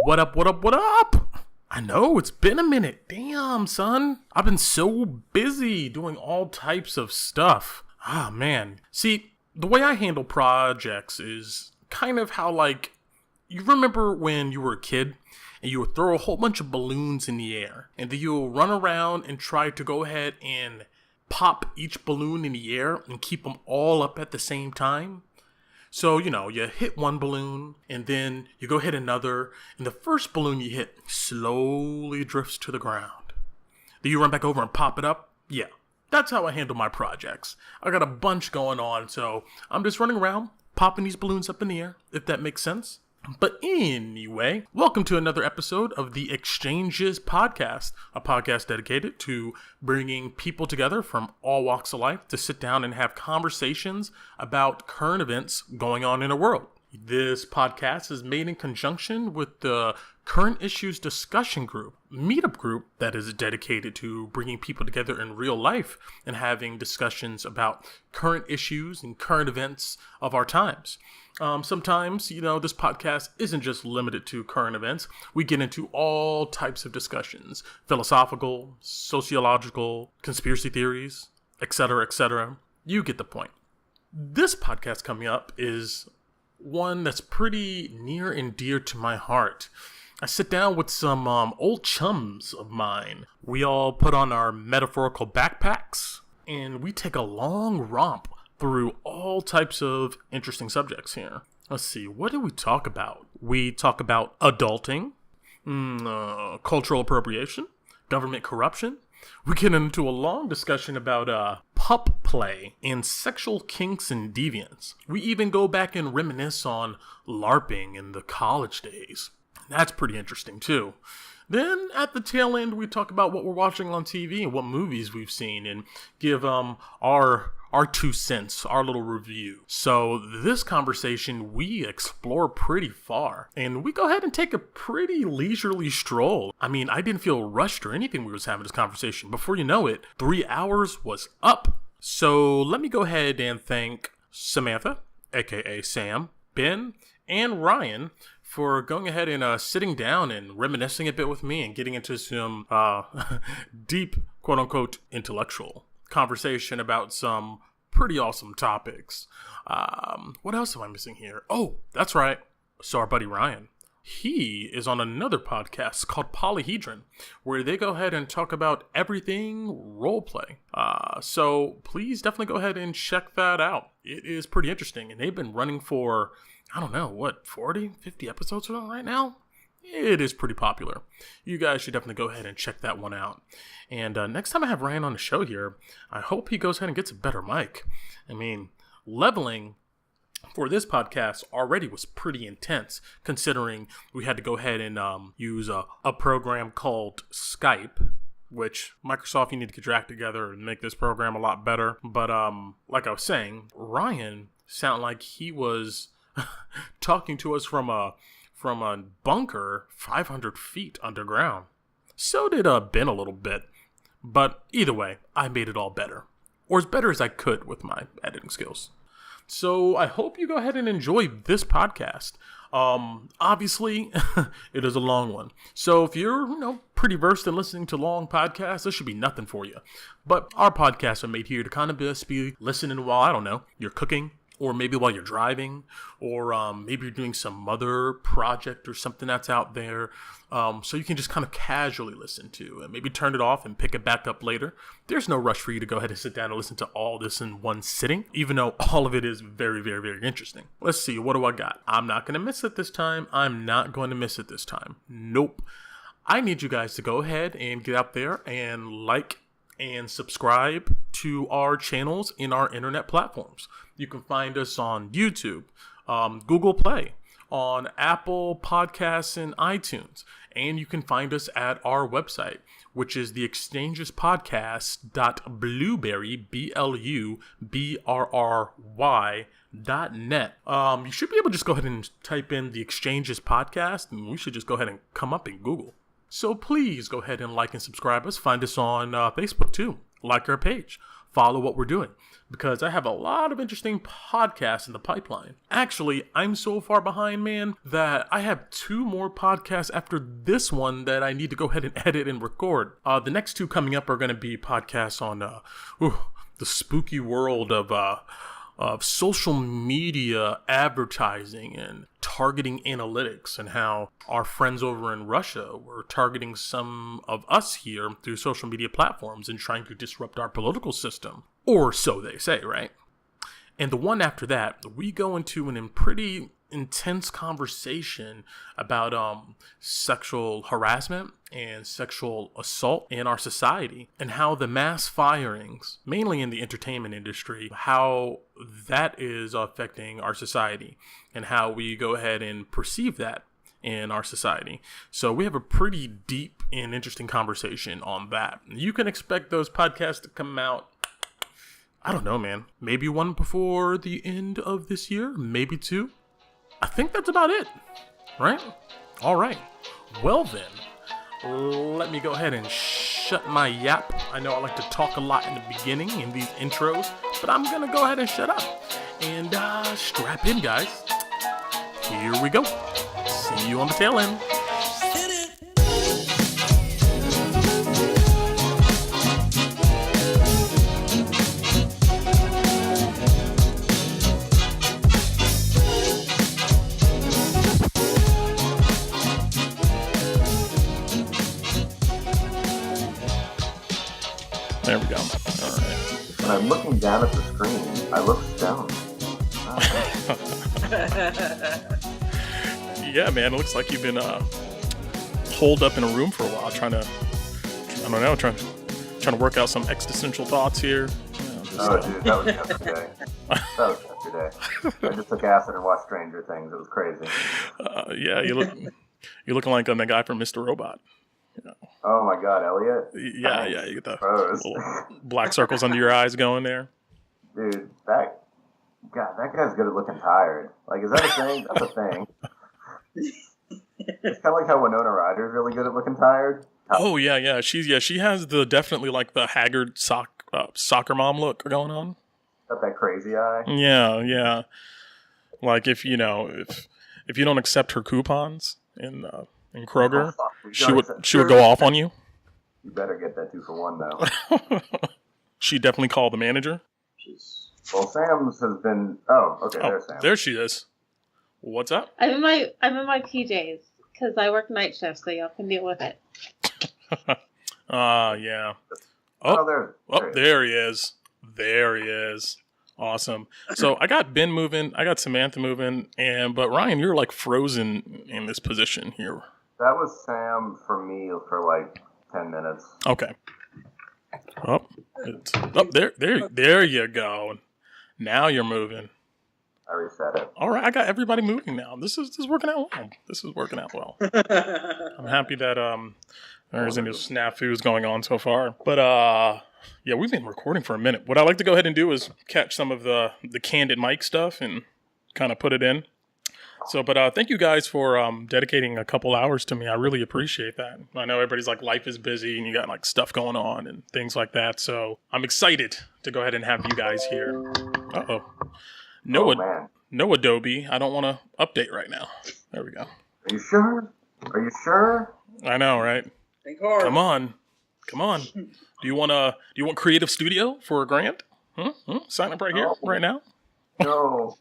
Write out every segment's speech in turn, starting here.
What up, what up, what up? I know, it's been a minute. Damn, son. I've been so busy doing all types of stuff. Ah, man. See, the way I handle projects is kind of how, like, you remember when you were a kid and you would throw a whole bunch of balloons in the air, and then you'll run around and try to go ahead and pop each balloon in the air and keep them all up at the same time? So, you hit one balloon, and then you go hit another, and the first balloon you hit slowly drifts to the ground. Then you run back over and pop it up? Yeah, that's how I handle my projects. I got a bunch going on, so I'm just running around, popping these balloons up in the air, if that makes sense. But anyway, welcome to another episode of the Exchanges Podcast, a podcast dedicated to bringing people together from all walks of life to sit down and have conversations about current events going on in the world. This podcast is made in conjunction with the Current Issues Discussion Group, meetup group that is dedicated to bringing people together in real life and having discussions about current issues and current events of our times. Sometimes, this podcast isn't just limited to current events. We get into all types of discussions, philosophical, sociological, conspiracy theories, etc., etc. You get the point. This podcast coming up is one that's pretty near and dear to my heart. I sit down with some old chums of mine. We all put on our metaphorical backpacks, and we take a long romp through all types of interesting subjects here. Let's see, what do we talk about? We talk about adulting, cultural appropriation, government corruption. We get into a long discussion about Pup-Play and sexual kinks and deviance. We even go back and reminisce on LARPing in the college days. That's pretty interesting too. Then at the tail end, we talk about what we're watching on TV and what movies we've seen and give our 2 cents, our little review. So this conversation, we explore pretty far, and we go ahead and take a pretty leisurely stroll. I mean, I didn't feel rushed or anything when we was having this conversation. Before you know it, 3 hours was up. So let me go ahead and thank Samantha, aka Sam, Ben, and Ryan for going ahead and sitting down and reminiscing a bit with me and getting into some deep, quote-unquote, intellectual conversation about some pretty awesome topics. What else am I missing here? Oh, that's right. So our buddy Ryan, he is on another podcast called Polyhedron, where they go ahead and talk about everything roleplay. So please definitely go ahead and check that out. It is pretty interesting, and they've been running for, 40, 50 episodes or something right now? It is pretty popular. You guys should definitely go ahead and check that one out. And next time I have Ryan on the show here, I hope he goes ahead and gets a better mic. I mean, leveling for this podcast already was pretty intense, considering we had to go ahead and use a program called Skype, which Microsoft, you need to get your act together and make this program a lot better. But like I was saying, Ryan sounded like he was talking to us from a bunker 500 feet underground. So did Ben a little bit. But either way, I made it all better. Or as better as I could with my editing skills. So I hope you go ahead and enjoy this podcast. Obviously, it is a long one. So if you're, pretty versed in listening to long podcasts, this should be nothing for you. But our podcasts are made here to kind of just be listening while, you're cooking, or maybe while you're driving, or maybe you're doing some other project or something that's out there. So you can just kind of casually listen to and maybe turn it off and pick it back up later. There's no rush for you to go ahead and sit down and listen to all this in one sitting, even though all of it is very, very, very interesting. Let's see, what do I got? I'm not going to miss it this time. Nope. I need you guys to go ahead and get out there and like and subscribe to our channels in our internet platforms. You can find us on YouTube, Google Play, on Apple Podcasts and iTunes. And you can find us at our website, which is the exchangespodcast.blueberry, BLUBRRY.net. You should be able to just go ahead and type in the Exchanges Podcast, and we should just go ahead and come up in Google. So please go ahead and like and subscribe us. Find us on Facebook too. Like our page. follow what we're doing, because I have a lot of interesting podcasts in the pipeline. Actually, I'm so far behind, man, that I have 2 more podcasts after this one that I need to go ahead and edit and record. The next 2 coming up are going to be podcasts on the spooky world of social media advertising and targeting analytics, and how our friends over in Russia were targeting some of us here through social media platforms and trying to disrupt our political system. Or so they say, right? And the one after that, we go into a pretty intense conversation about sexual harassment and sexual assault in our society, and how the mass firings, mainly in the entertainment industry, how that is affecting our society and how we go ahead and perceive that in our society. So we have a pretty deep and interesting conversation on that. You can expect those podcasts to come out, I don't know, man, maybe one before the end of this year, maybe 2. I think that's about it, right? All right. Well then, let me go ahead and shut my yap. I know I like to talk a lot in the beginning in these intros, but I'm going to go ahead and shut up. And strap in, guys. Here we go. See you on the tail end. There we go. All right. When I'm looking down at the screen, I look stoned. Yeah, man, it looks like you've been holed up in a room for a while, trying to work out some existential thoughts here. Dude, that was yesterday. I just took acid and watched Stranger Things. It was crazy. Yeah, you're looking like the guy from Mr. Robot. Yeah. Oh my God, Elliot. Yeah, you get the little black circles under your eyes going there. Dude, that guy's good at looking tired. Like, is that a thing? That's a thing. It's kind of like how Winona Ryder's really good at looking tired. Oh yeah. She has definitely like the haggard soccer mom look going on. Got that crazy eye. Yeah. Like if you don't accept her coupons in Kroger, she would go off on you. You better get that 2 for 1 though. She definitely called the manager. Well, Sam's has been. Oh, okay. There's Sam. There she is. What's up? I'm in my PJs because I work night shifts, so y'all can deal with it. Yeah. There he is. There he is. Awesome. So I got Ben moving. I got Samantha moving, but Ryan, you're like frozen in this position here. That was Sam for me for like 10 minutes. Okay. There you go. Now you're moving. I reset it. All right, I got everybody moving now. This is working out well. I'm happy that there's any snafus going on so far. But yeah, we've been recording for a minute. What I like to go ahead and do is catch some of the candid mic stuff and kind of put it in. So, but thank you guys for dedicating a couple hours to me. I really appreciate that. I know everybody's like, life is busy and you got like stuff going on and things like that. So I'm excited to go ahead and have you guys here. Uh-oh. No Adobe. I don't want to update right now. There we go. Are you sure? I know, right? Think hard. Come on. Do you want Creative Studio for a grant? Sign up right here, right now. No.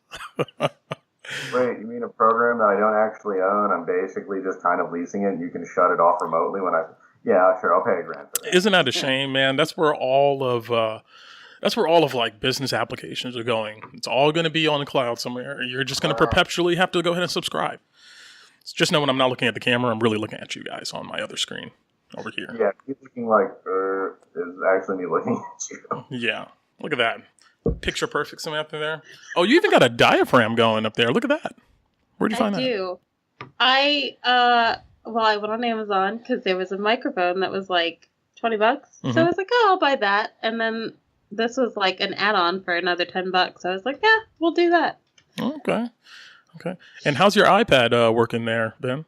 Wait, you mean a program that I don't actually own? I'm basically just kind of leasing it. You can shut it off remotely when Yeah, sure. I'll pay a grant for that. Isn't that a shame, man? That's where all of like business applications are going. It's all going to be on the cloud somewhere. You're just going to perpetually have to go ahead and subscribe. It's just know when I'm not looking at the camera, I'm really looking at you guys on my other screen over here. Yeah, he's looking like is actually me looking at you. Yeah, look at that. Picture perfect Samantha there. Oh, you even got a diaphragm going up there. Look at that. Where'd you find that? I do. I went on Amazon because there was a microphone that was like $20. Mm-hmm. So I was like, oh, I'll buy that. And then this was like an add-on for another $10. So I was like, yeah, we'll do that. Okay. And how's your iPad working there, Ben?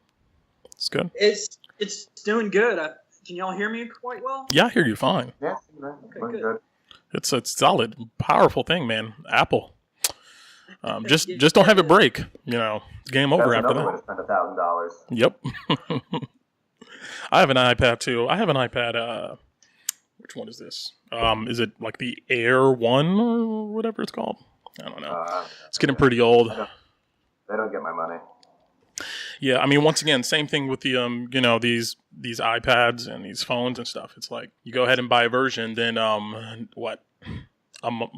It's good. It's doing good. Can y'all hear me quite well? Yeah, I hear you fine. Yeah, okay, good. It's a solid, powerful thing, man. Apple. Just don't have it break. You know, game over That's after another way that. to spend $1,000. Yep. I have an iPad too. I have an iPad. Which one is this? Is it like the Air 1 or whatever it's called? I don't know. It's getting pretty old. They don't get my money. Yeah, I mean, once again, same thing with the you know, these iPads and these phones and stuff. It's like you go ahead and buy a version, then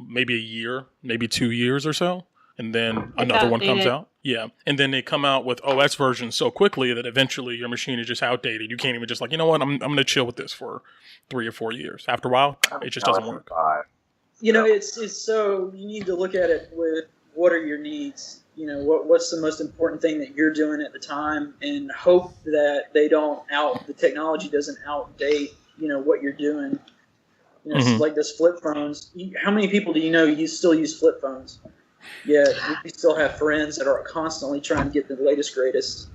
maybe a year, maybe 2 years or so, and then another one comes out. Yeah, and then they come out with OS versions so quickly that eventually your machine is just outdated. You can't even just like, you know what, I'm going to chill with this for 3 or 4 years. After a while, it just doesn't work. You know, it's so you need to look at it with what are your needs. You know, what's the most important thing that you're doing at the time, and hope that the technology doesn't outdate, you know, what you're doing. You know, it's like this flip phones. How many people do you know still use flip phones? Yet we still have friends that are constantly trying to get the latest, greatest.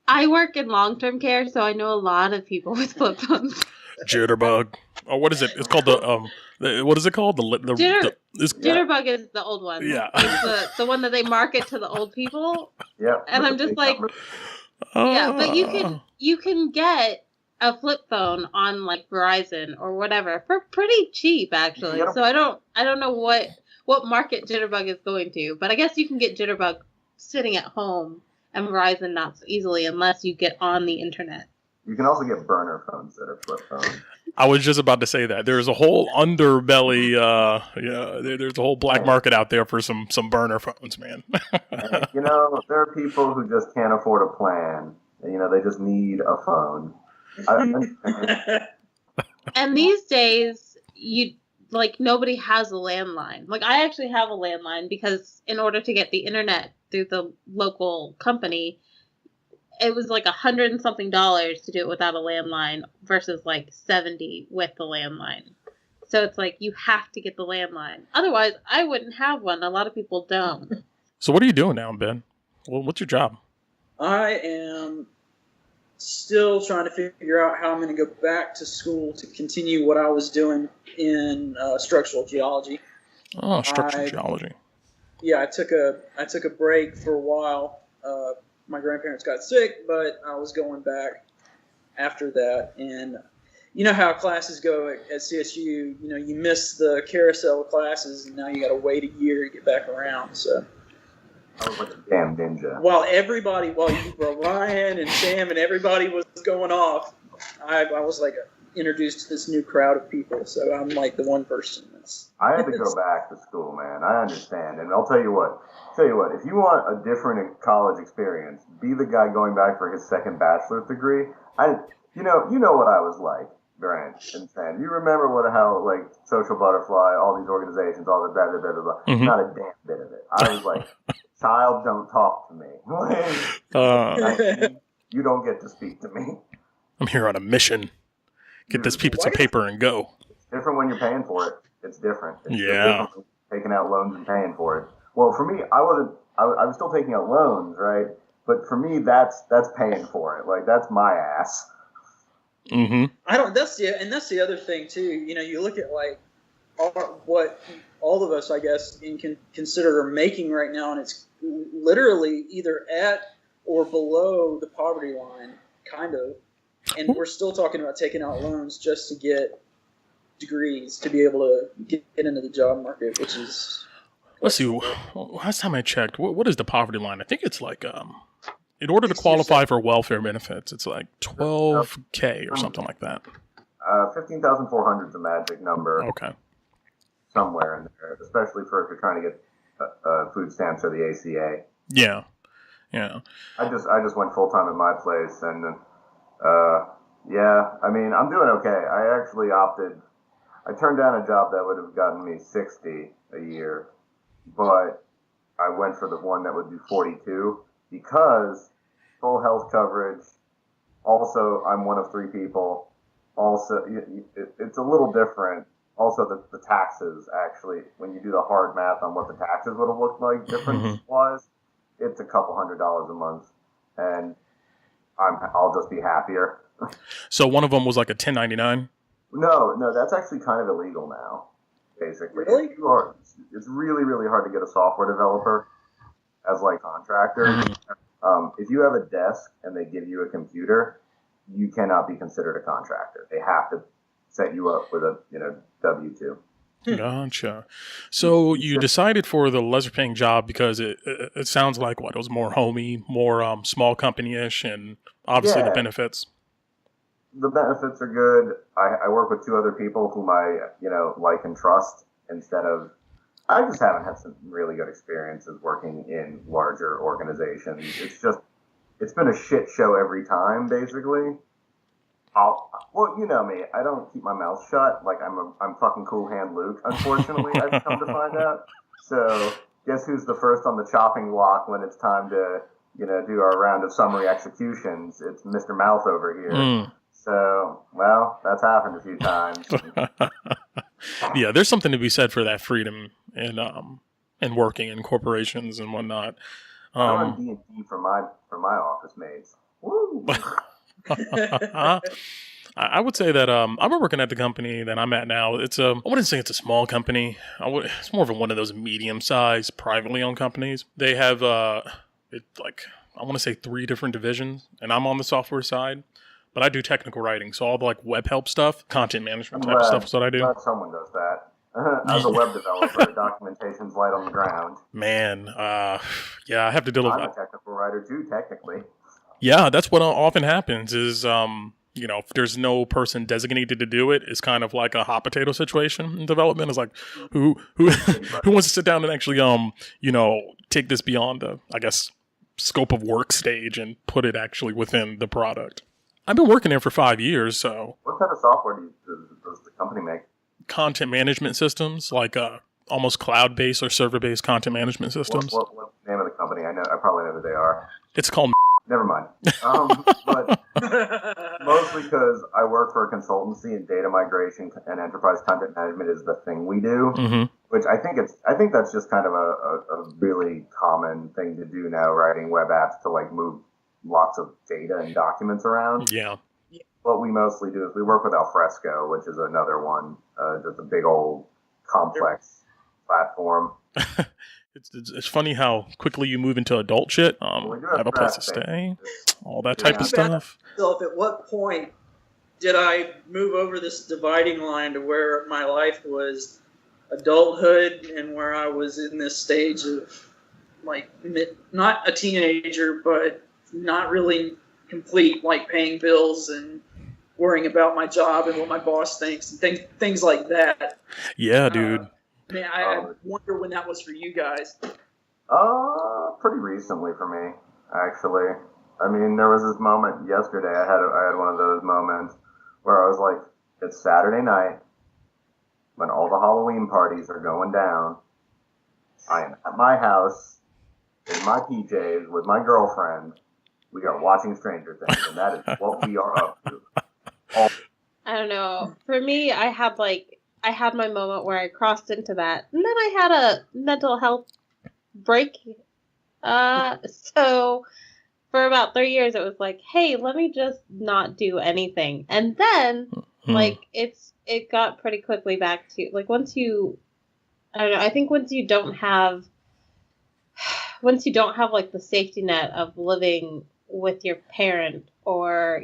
I work in long-term care, so I know a lot of people with flip phones. Jitterbug. Oh, what is it? It's called what is it called? Jitterbug is the old one. Yeah. It's the one that they market to the old people. Yeah. And I'm just like, yeah, but you can get a flip phone on like Verizon or whatever for pretty cheap actually. So I don't know what market Jitterbug is going to, but I guess you can get Jitterbug sitting at home and Verizon not so easily unless you get on the internet. You can also get burner phones that are flip phones. I was just about to say that. There's a whole underbelly, there's a whole black market out there for some burner phones, man. You know, there are people who just can't afford a plan. You know, they just need a phone. And these days, nobody has a landline. Like, I actually have a landline because in order to get the internet through the local company, it was like $100 and something to do it without a landline versus like $70 with the landline. So it's like you have to get the landline. Otherwise, I wouldn't have one. A lot of people don't. So what are you doing now, Ben? Well, what's your job? I am still trying to figure out how I'm going to go back to school to continue what I was doing in structural geology. Oh, structural geology. Yeah, I took a break for a while. My grandparents got sick, but I was going back after that. And you know how classes go at CSU. You know, you miss the carousel classes, and now you got to wait a year to get back around. So I was like a damn ninja. While Ryan and Sam and everybody was going off, I was like introduced to this new crowd of people. So I'm like the one person that's. I had to go back to school, man. I understand, and I'll tell you what. If you want a different college experience, be the guy going back for his second bachelor's degree. You know what I was like, Brent and Sam. You remember how like Social Butterfly, all these organizations, all the blah blah blah blah. Mm-hmm. Not a damn bit of it. I was like, child, don't talk to me. You don't get to speak to me. I'm here on a mission. Get this piece of paper and go. It's different when you're paying for it. It's different. It's yeah. Different taking out loans and paying for it. Well, for me, I was still taking out loans, right? But for me, that's paying for it. Like, that's my ass. Mm-hmm. That's the other thing too. You know, you look at like what all of us, I guess, can consider are making right now, and it's literally either at or below the poverty line, kind of. And we're still talking about taking out loans just to get degrees to be able to get into the job market, which is. Let's see. Last time I checked, what is the poverty line? I think it's like, in order to qualify for welfare benefits, it's like $12K or something like that. 15,400 is the magic number. Okay. Somewhere in there, especially if you're trying to get food stamps or the ACA. Yeah. Yeah. I just went full time at my place, and yeah, I mean, I'm doing okay. I turned down a job that would have gotten me $60 a year. But I went for the one that would do 42 because full health coverage. Also, I'm one of 3 people. Also, it's a little different. Also, the taxes, actually, when you do the hard math on what the taxes would have looked like difference-wise, it's a couple $100 a month. And I'll just be happier. So one of them was like a 1099? No, that's actually kind of illegal now. basically. Really? It's really, really hard to get a software developer as like contractor. If you have a desk and they give you a computer, you cannot be considered a contractor. They have to set you up with a W-2. Gotcha. So you decided for the lesser paying job because it sounds like it was more homey, more small company-ish, and obviously the benefits. The benefits are good. I work with 2 other people whom I like and trust instead of. I just haven't had some really good experiences working in larger organizations. It's been a shit show every time, basically. Well, you know me. I don't keep my mouth shut. Like I'm fucking Cool Hand Luke. Unfortunately, I've come to find out. So guess who's the first on the chopping block when it's time to do our round of summary executions? It's Mr. Mouth over here. So well, that's happened a few times. Yeah, there's something to be said for that freedom and working in corporations and whatnot. I run D&D for my office mates. Woo! I would say that I've been working at the company that I'm at now. I wouldn't say it's a small company. It's more of one of those medium-sized, privately owned companies. They have I want to say 3 different divisions, and I'm on the software side. But I do technical writing, so all the web help stuff, content management type stuff is what I do. Glad someone does that. As a web developer, documentation's light on the ground. Man, yeah, I have to deal with. I'm a technical writer too, technically. Yeah, that's what often happens. Is if there's no person designated to do it, it's kind of like a hot potato situation in development. It's like who wants to sit down and actually take this beyond the scope of work stage and put it actually within the product. I've been working there for 5 years, so. What kind of software does the company make? Content management systems, like almost cloud-based or server-based content management systems. What's the name of the company? I probably know who they are. It's called. Never mind. But mostly because I work for a consultancy and data migration and enterprise content management is the thing we do. Mm-hmm. Which I think that's just kind of a really common thing to do now, writing web apps to move lots of data and documents around. Yeah. What we mostly do is we work with Alfresco, which is another one, just a big old complex platform. It's funny how quickly you move into adult shit. Have a place to stay, all that type of stuff. So, at what point did I move over this dividing line to where my life was adulthood and where I was in this stage of not a teenager, but not really complete, paying bills and worrying about my job and what my boss thinks and things like that. Yeah, dude. Man, I wonder when that was for you guys. Pretty recently for me, actually. I mean, there was this moment yesterday. I had one of those moments where I was like, it's Saturday night when all the Halloween parties are going down. I am at my house in my PJs with my girlfriend. We are watching Stranger Things, and that is what we are up to. I don't know. For me, I had my moment where I crossed into that, and then I had a mental health break. So for about 3 years, it was like, hey, let me just not do anything. And then, it got pretty quickly back to, once you, I don't know, I think once you don't have, the safety net of living with your parent or,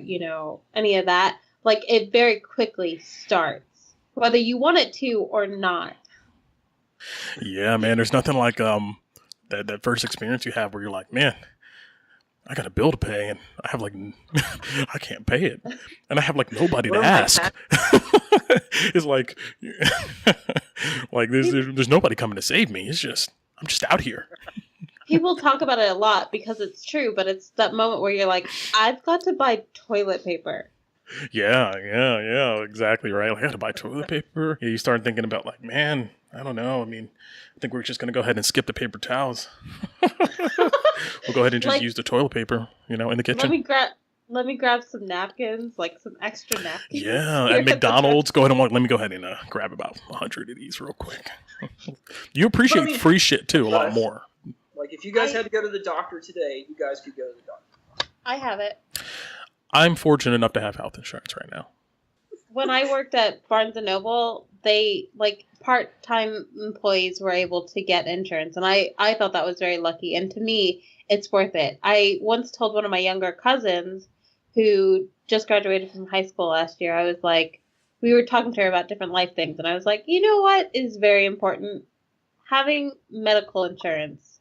any of that, it very quickly starts, whether you want it to or not. Yeah, man, there's nothing like that first experience you have where you're like, man, I got a bill to pay and I have I can't pay it. And I have nobody to ask. It's there's nobody coming to save me. It's just, I'm just out here. People talk about it a lot because it's true, but it's that moment where you're like, I've got to buy toilet paper. Yeah, exactly right. I got to buy toilet paper. Yeah, you start thinking about man, I don't know. I mean, I think we're just going to go ahead and skip the paper towels. We'll go ahead and just use the toilet paper, in the kitchen. Let me grab some napkins, some extra napkins. Yeah, at McDonald's, let me go ahead and grab about 100 of these real quick. You appreciate free shit too, a lot more. If you guys had to go to the doctor today, you guys could go to the doctor. I have it. I'm fortunate enough to have health insurance right now. when I worked at Barnes & Noble, they, like, part-time employees were able to get insurance, and I thought that was very lucky, and to me, it's worth it. I once told one of my younger cousins who just graduated from high school last year, I was like, we were talking to her about different life things, and I was like, you know what is very important? Having medical insurance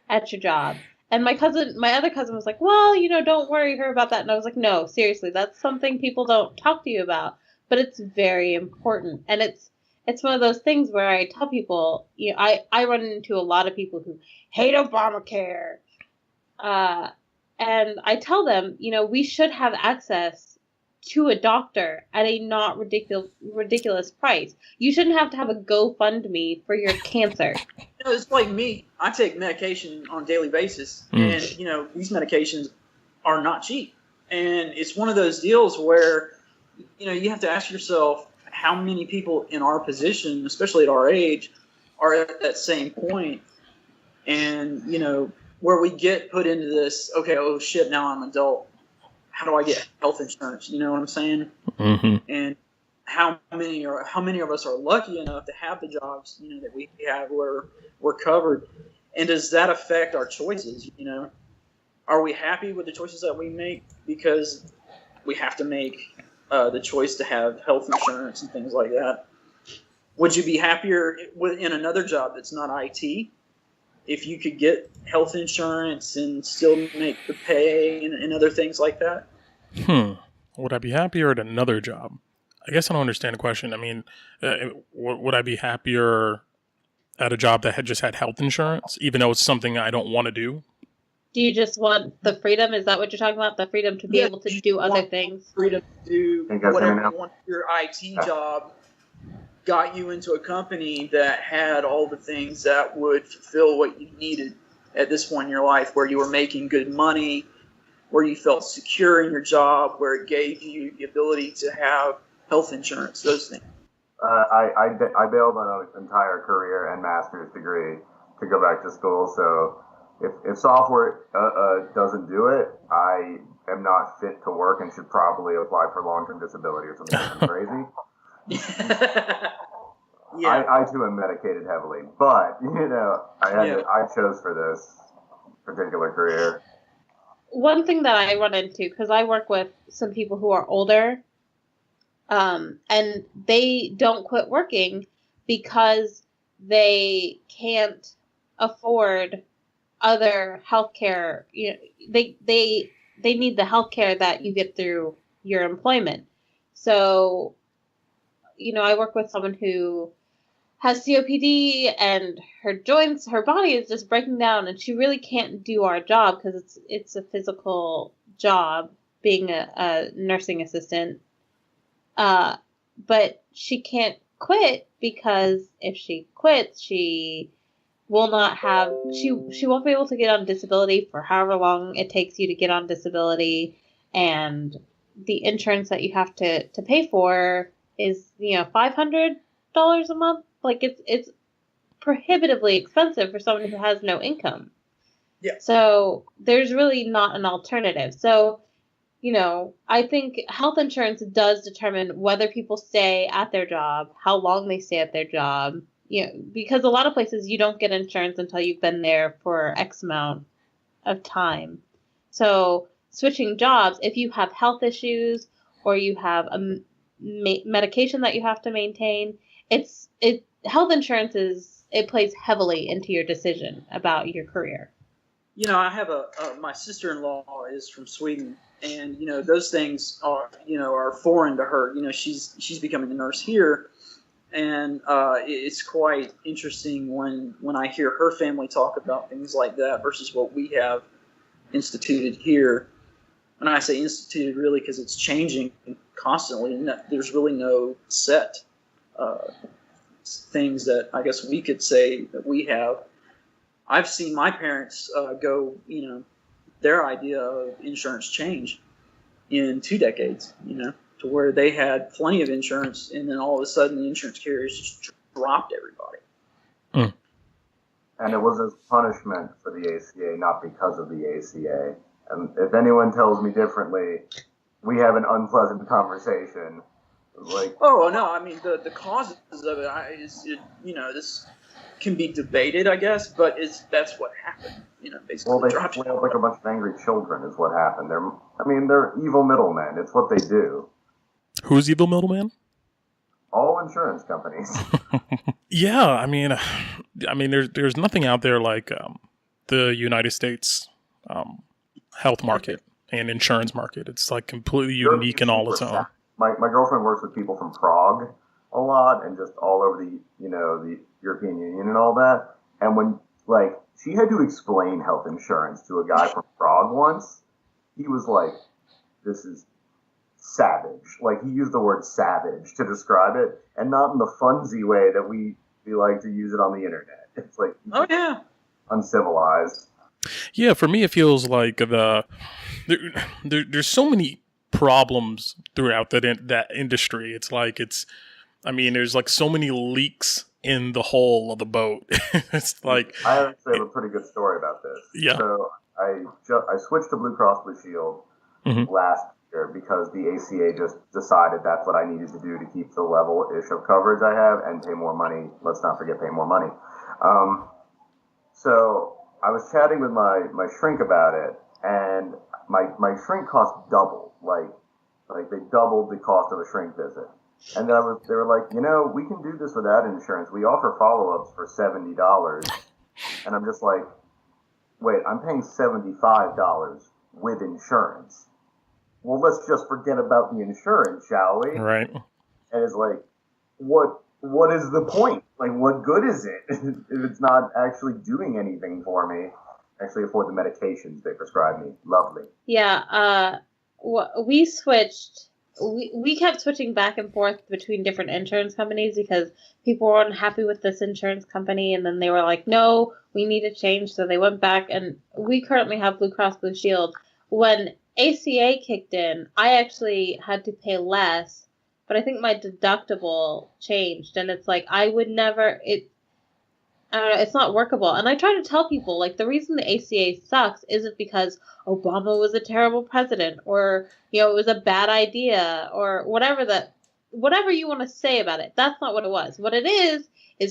at your job. And my other cousin was like, well, don't worry her about that. And I was like, no, seriously, that's something people don't talk to you about, but it's very important. And it's one of those things where I tell people, I run into a lot of people who hate Obamacare. And I tell them, we should have access to a doctor at a not ridiculous price. You shouldn't have to have a GoFundMe for your cancer. It's like me. I take medication on a daily basis, and these medications are not cheap. And it's one of those deals where you have to ask yourself how many people in our position, especially at our age, are at that same point. And where we get put into this, okay, oh shit, now I'm an adult. How do I get health insurance? You know what I'm saying? Mm-hmm. And how many of us are lucky enough to have the jobs that we have where we're covered? And does that affect our choices? Are we happy with the choices that we make because we have to make the choice to have health insurance and things like that? Would you be happier in another job that's not IT if you could get health insurance and still make the pay and other things like that? Would I be happier at another job? I guess I don't understand the question. I mean, would I be happier at a job that had just had health insurance, even though it's something I don't want to do? Do you just want the freedom? Is that what you're talking about? The freedom to be able to do other things? Freedom to do whatever you want. Your IT job got you into a company that had all the things that would fulfill what you needed at this point in your life, where you were making good money, where you felt secure in your job, where it gave you the ability to have health insurance, those things. I bailed on an entire career and master's degree to go back to school. So if software doesn't do it, I am not fit to work and should probably apply for long-term disability or something crazy. Yeah. I too am medicated heavily, but I chose for this particular career. One thing that I run into, because I work with some people who are older, and they don't quit working because they can't afford other healthcare. They need the healthcare that you get through your employment. So, I work with someone who has COPD and her body is just breaking down, and she really can't do our job because it's a physical job being a nursing assistant. But she can't quit because if she quits, she won't be able to get on disability for however long it takes you to get on disability, and the insurance that you have to pay for is $500 a month. Like it's prohibitively expensive for someone who has no income. Yeah. So there's really not an alternative. So, I think health insurance does determine whether people stay at their job, how long they stay at their job. Because a lot of places you don't get insurance until you've been there for X amount of time. So switching jobs, if you have health issues or you have a medication that you have to maintain, health insurance plays heavily into your decision about your career. I have my sister-in-law is from Sweden, and those things are foreign to her. She's becoming a nurse here, and it's quite interesting when I hear her family talk about things like that versus what we have instituted here. And I say instituted really because it's changing constantly, and there's really no set things that I guess we could say that we have. I've seen my parents go, their idea of insurance change in 2 decades, to where they had plenty of insurance, and then all of a sudden the insurance carriers just dropped everybody. Mm. And it was as punishment for the ACA, not because of the ACA. And if anyone tells me differently, we have an unpleasant conversation Like, oh no, I mean the causes of it this can be debated, I guess, but that's what happened. Basically. well, they flailed like a bunch of angry children is what happened. They're evil middlemen. It's what they do. Who's evil middleman? All insurance companies. Yeah, I mean, there's nothing out there like the United States health market and insurance market. It's like completely unique in all its own. My girlfriend works with people from Prague a lot, and just all over the European Union and all that. And when she had to explain health insurance to a guy from Prague once, he was like, "This is savage." Like, he used the word savage to describe it, and not in the funsy way that we like to use it on the internet. It's like, oh yeah, uncivilized. Yeah, for me, it feels like there's so many problems throughout that industry. It's like there's like so many leaks in the hull of the boat. It's like, I actually have a pretty good story about this. Yeah. So I switched to Blue Cross Blue Shield last year because the ACA just decided that's what I needed to do to keep the level-ish of coverage I have and pay more money. Let's not forget pay more money. So I was chatting with my shrink about it, and my shrink cost doubled. Like they doubled the cost of a shrink visit. And they were like, we can do this without insurance. We offer follow-ups for $70. And I'm just like, wait, I'm paying $75 with insurance. Well, let's just forget about the insurance, shall we? Right. And it's like, what is the point? Like, what good is it if it's not actually doing anything for me? Actually afford the medications they prescribe me. Lovely. Yeah, we switched. We kept switching back and forth between different insurance companies because people were unhappy with this insurance company, and then they were like, no, we need to change. So they went back, and we currently have Blue Cross Blue Shield. When ACA kicked in, I actually had to pay less, but I think my deductible changed, and it's like, I would never, I don't know, it's not workable. And I try to tell people, like, the reason the ACA sucks isn't because Obama was a terrible president, or, it was a bad idea, or whatever you want to say about it. That's not what it was. What it is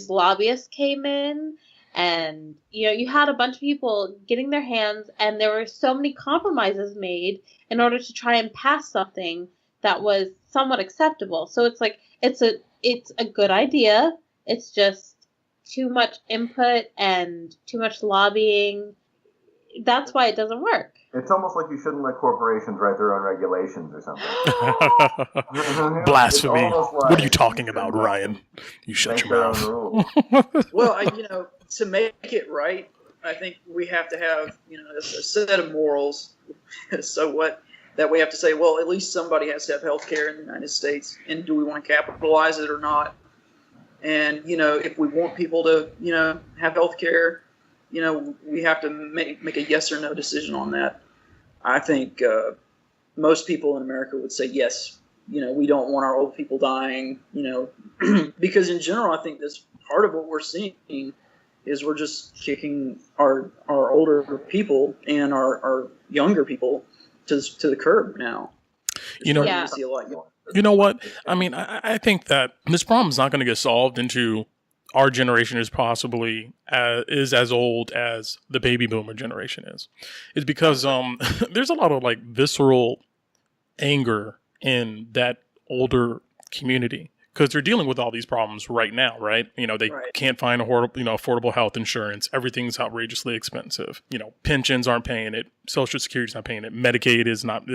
lobbyists came in, and, you had a bunch of people getting their hands, and there were so many compromises made in order to try and pass something that was somewhat acceptable. So it's like, it's a good idea. It's just too much input and too much lobbying. That's why it doesn't work. It's almost like you shouldn't let corporations write their own regulations or something. Blasphemy. Like, what are you talking about, Ryan? You shut your mouth. Well, to make it right, I think we have to have, a set of morals. So what? That we have to say, well, at least somebody has to have health care in the United States, and do we want to capitalize it or not? And, if we want people to, have health care, we have to make a yes or no decision on that. I think most people in America would say yes. We don't want our old people dying, because in general, I think that's part of what we're seeing is we're just kicking our older people and our younger people to the curb now. You know, Yeah. See a lot more. You know what? I mean, I think that this problem is not going to get solved into our generation is possibly is as old as the baby boomer generation is. It's because there's a lot of like visceral anger in that older community because they're dealing with all these problems right now, right? They Right. can't find affordable health insurance. Everything's outrageously expensive. Pensions aren't paying it. Social Security's not paying it. Medicaid is not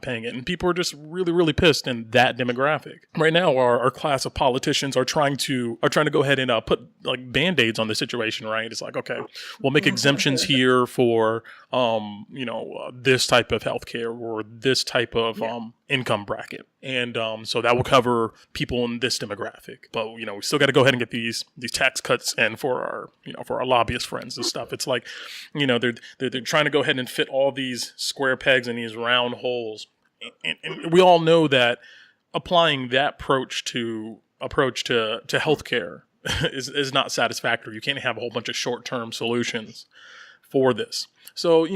paying it. And people are just really, really pissed in that demographic. Right now, our class of politicians are trying to go ahead and put like Band-Aids on the situation, right? It's like, okay, we'll make exemptions here for, this type of healthcare or this type of income bracket. And so that will cover people in this demographic. But, we still got to go ahead and get these tax cuts and for our lobbyist friends and stuff. It's like, they're trying to go ahead and fit all these square pegs in these round holes. And we all know that applying that approach to healthcare is not satisfactory. You can't have a whole bunch of short-term solutions for this. So,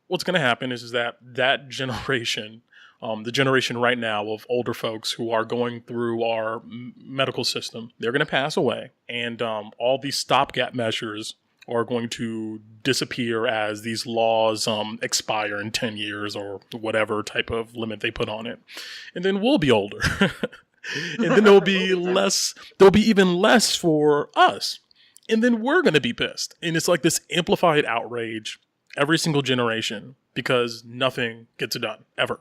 what's going to happen is that generation the generation right now of older folks who are going through our medical system, they're going to pass away. And all these stopgap measures are going to disappear as these laws expire in 10 years or whatever type of limit they put on it. And then we'll be older. And then there'll be even less for us. And then we're going to be pissed. And it's like this amplified outrage every single generation because nothing gets done ever.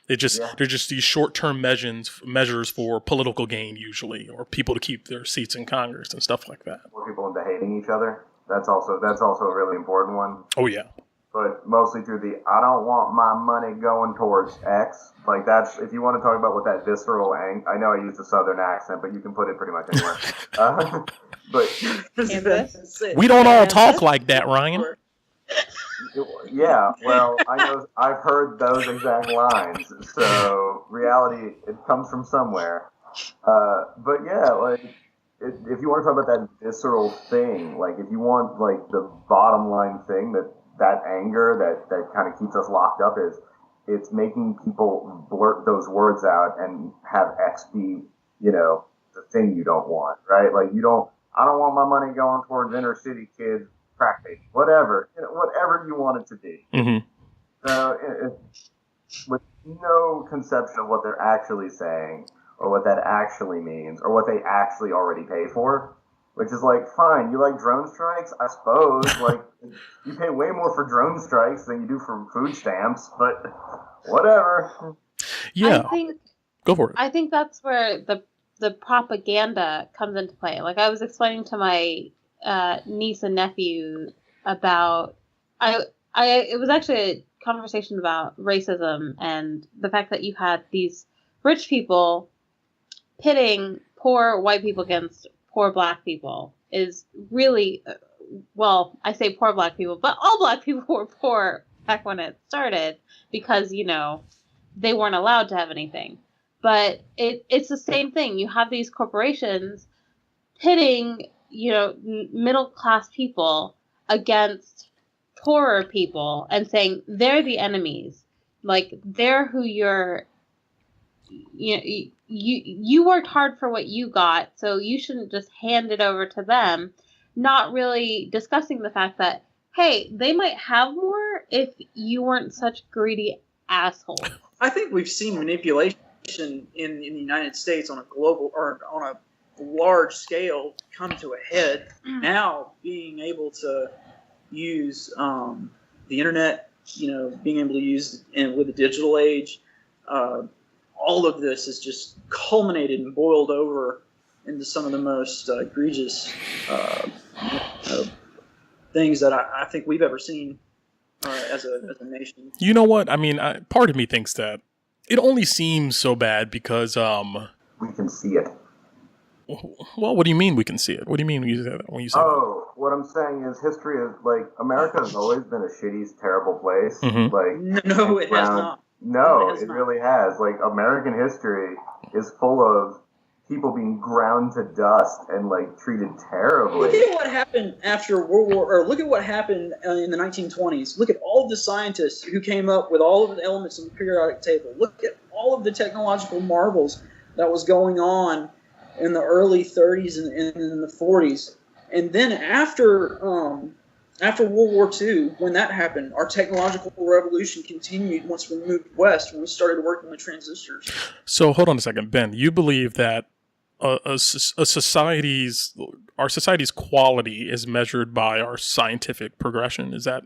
They're just these short-term measures for political gain usually, or people to keep their seats in Congress and stuff like that. More people into hating each other. That's also a really important one. Oh yeah. But mostly through the I don't want my money going towards X. Like that's if you want to talk about what that visceral I know I used a southern accent, but you can put it pretty much anywhere. But we don't all talk like that, Ryan. Yeah, well, I've heard those exact lines. So reality, it comes from somewhere. But yeah, like if you want to talk about that visceral thing, like if you want like the bottom line thing that anger that kind of keeps us locked up is it's making people blurt those words out and have X be, the thing you don't want, right? Like I don't want my money going towards inner city kids, crack baby, whatever you want it to be. Mm-hmm. So with no conception of what they're actually saying or what that actually means or what they actually already pay for, which is like, fine, you like drone strikes? I suppose. Like, you pay way more for drone strikes than you do for food stamps, but whatever. Yeah. Go for it. I think that's where the propaganda comes into play. Like, I was explaining to my niece and nephew about... it was actually a conversation about racism and the fact that you had these rich people pitting poor white people against poor black people is really, well, I say poor black people, but all black people were poor back when it started because, they weren't allowed to have anything. But it's the same thing. You have these corporations pitting, middle class people against poorer people and saying they're the enemies. Like, they're who you're, you worked hard for what you got, so you shouldn't just hand it over to them, not really discussing the fact that, hey, they might have more if you weren't such greedy assholes. I think we've seen manipulation in the United States on a global or on a large scale come to a head. Now, being able to use the internet, being able to use with the digital age, all of this is just culminated and boiled over into some of the most egregious things that I think we've ever seen as a nation. You know what? I mean, part of me thinks that it only seems so bad because... we can see it. Well, what do you mean we can see it? What do you mean when you say that? Oh, what I'm saying is history is, like, America has always been a shitty, terrible place. Mm-hmm. Like, no, it has not. No, it really has. Like, American history is full of people being ground to dust and, like, treated terribly. Look at what happened after World War, or look at what happened in the 1920s. Look at all of the scientists who came up with all of the elements of the periodic table. Look at all of the technological marvels that was going on in the early 30s and in the 40s. And then after World War II, when that happened, our technological revolution continued once we moved west, when we started working with transistors. So hold on a second, Ben. You believe that our society's quality is measured by our scientific progression? Is that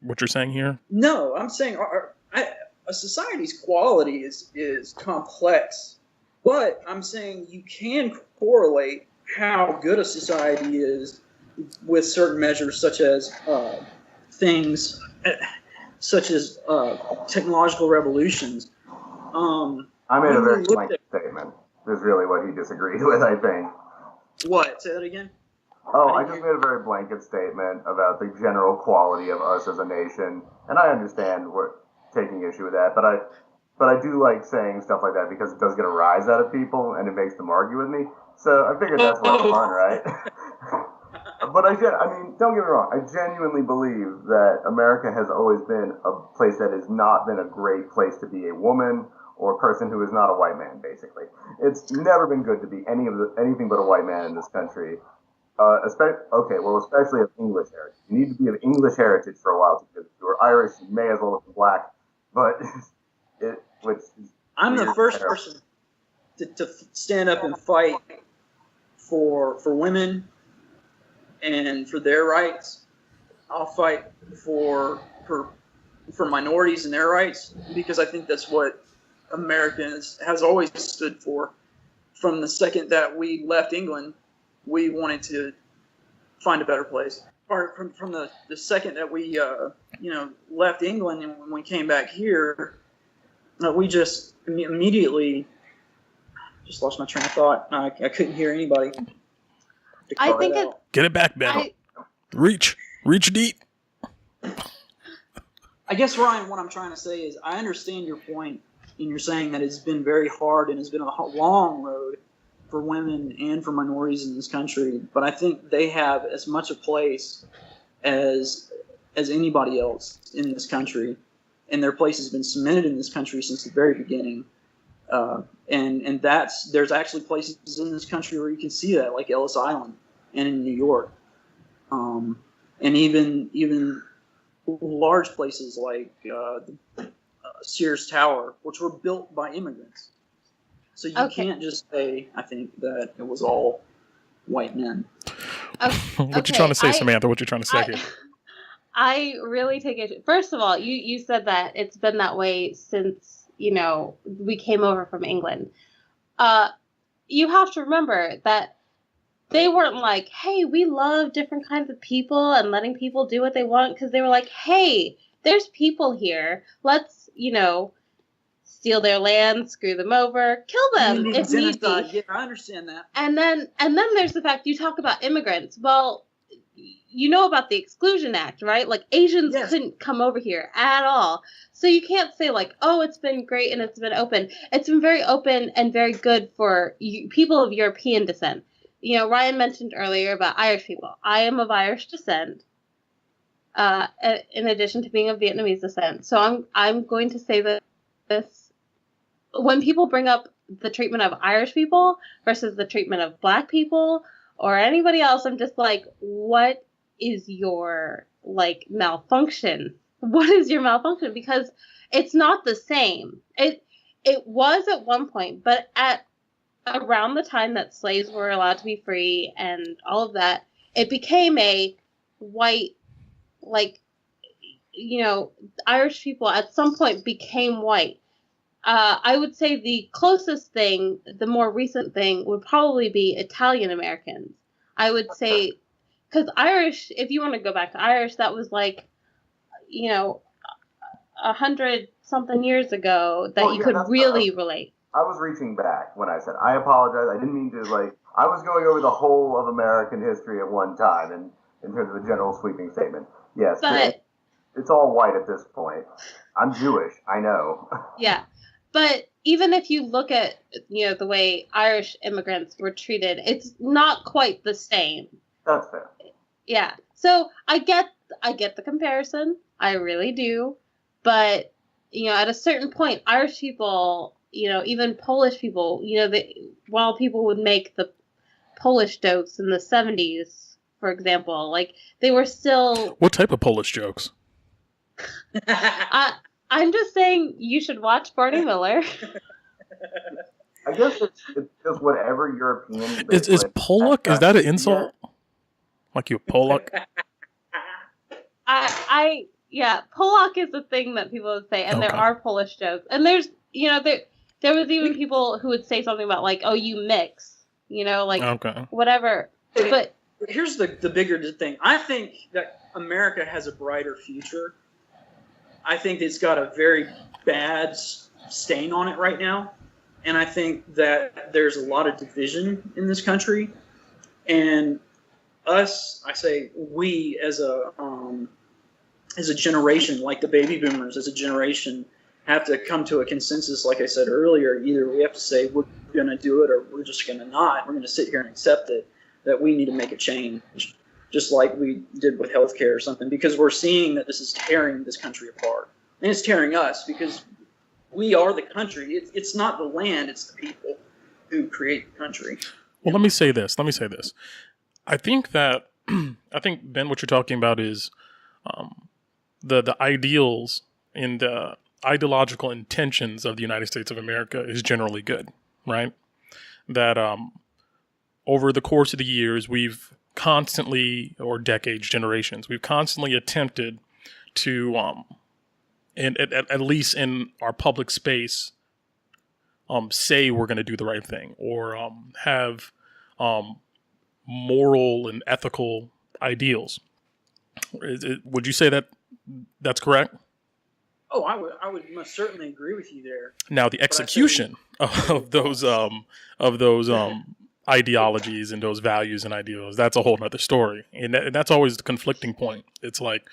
what you're saying here? No, I'm saying a society's quality is complex, but I'm saying you can correlate how good a society is with certain measures, such as technological revolutions. I made a very blanket statement. Is really what he disagreed with, I think. What? Say that again? Oh, I just made a very blanket statement about the general quality of us as a nation, and I understand we're taking issue with that, but I do like saying stuff like that because it does get a rise out of people, and it makes them argue with me. So I figured that's more fun, right? But I mean, don't get me wrong. I genuinely believe that America has always been a place that has not been a great place to be a woman or person who is not a white man, basically. It's never been good to be anything but a white man in this country. Especially of English heritage. You need to be of English heritage for a while, because if you're Irish, you may as well look black. But I'm the first person to stand up and fight for women and for their rights. I'll fight for minorities and their rights, because I think that's what America has always stood for. From the second that we left England, we wanted to find a better place. Or from the second that we left England, and when we came back here, we just immediately just lost my train of thought. I couldn't hear anybody. I think Get it back, Ben. Reach deep. I guess, Ryan, what I'm trying to say is I understand your point, and you're saying that it's been very hard and it's been a long road for women and for minorities in this country, but I think they have as much a place as anybody else in this country, and their place has been cemented in this country since the very beginning. And there's actually places in this country where you can see that, like Ellis Island and in New York, and even large places like Sears Tower, which were built by immigrants. So you can't just say, I think, that it was all white men. What you trying to say, Samantha? What you trying to say here? I really take it. First of all, you said that it's been that way since, we came over from England. You have to remember that they weren't like, hey, we love different kinds of people and letting people do what they want, because they were like, hey, there's people here. Let's, steal their land, screw them over, kill them if need be. Yeah, I understand that. And then there's the fact you talk about immigrants. Well, you know about the Exclusion Act, right? Like, Asians couldn't come over here at all. So you can't say like, oh, it's been great and it's been open. It's been very open and very good for people of European descent. Ryan mentioned earlier about Irish people. I am of Irish descent, in addition to being of Vietnamese descent. So I'm going to say that when people bring up the treatment of Irish people versus the treatment of Black people or anybody else, I'm just like, what is your malfunction? What is your malfunction? Because it's not the same. It was at one point, but at around the time that slaves were allowed to be free and all of that, it became a white, Irish people at some point became white. I would say the closest thing, the more recent thing, would probably be Italian Americans. I would say, because Irish, if you want to go back to Irish, that was 100-something years ago that you could really relate. I was reaching back when I said, I apologize. I didn't mean to, I was going over the whole of American history at one time in terms of a general sweeping statement. Yes, but it's all white at this point. I'm Jewish, I know. Yeah. But even if you look at, the way Irish immigrants were treated, it's not quite the same. That's fair. Yeah. So I get the comparison. I really do. But, at a certain point, Irish people, even Polish people, while people would make the Polish jokes in the 70s, for example, they were still... What type of Polish jokes? I'm just saying you should watch Barney Miller. I guess it's just whatever European... Is Polak, is that an insult? Yeah. Like you Polak? Polak is a thing that people would say, and there are Polish jokes. And there's, there was even people who would say something about oh, you mix, whatever. But here's the bigger thing. I think that America has a brighter future. I think it's got a very bad stain on it right now. And I think that there's a lot of division in this country. And we as a generation, like the baby boomers as a generation, have to come to a consensus, like I said earlier. Either we have to say we're going to do it or we're just going to not. We're going to sit here and accept it, that we need to make a change, just like we did with healthcare or something, because we're seeing that this is tearing this country apart. And it's tearing us because we are the country. It's not the land, it's the people who create the country. Well, let me say this. I think that, Ben, what you're talking about is the ideals and the ideological intentions of the United States of America is generally good, right? That over the course of the years, we've constantly, or decades, generations, we've constantly attempted to, and at least in our public space, say we're going to do the right thing, or have moral and ethical ideals. Would you say that that's correct? Oh, I would most certainly agree with you there. Now, the execution of those ideologies and those values and ideals, that's a whole nother story. And that's always the conflicting point. It's like,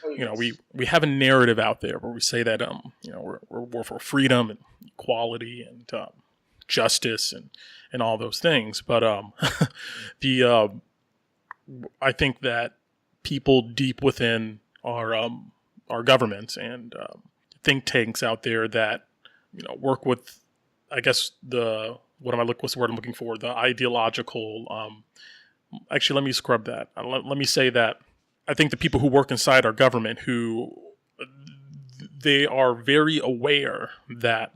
you know, we have a narrative out there where we say that, you know, we're for freedom and equality and justice and all those things. But I think that people deep within our governments and think tanks out there that, you know, work with, I guess, what's the word I'm looking for? The ideological. Actually, let me scrub that. Let me say that I think the people who work inside our government, they are very aware that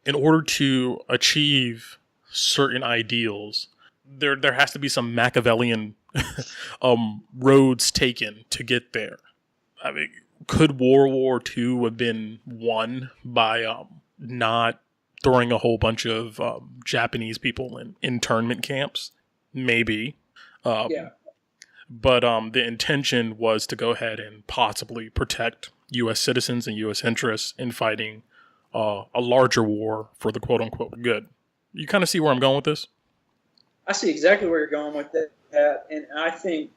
in order to achieve certain ideals, there has to be some Machiavellian roads taken to get there. I mean, could World War II have been won by not throwing a whole bunch of Japanese people in internment camps? Maybe. Yeah. But the intention was to go ahead and possibly protect U.S. citizens and U.S. interests in fighting a larger war for the quote-unquote good. You kind of see where I'm going with this? I see exactly where you're going with that, and I think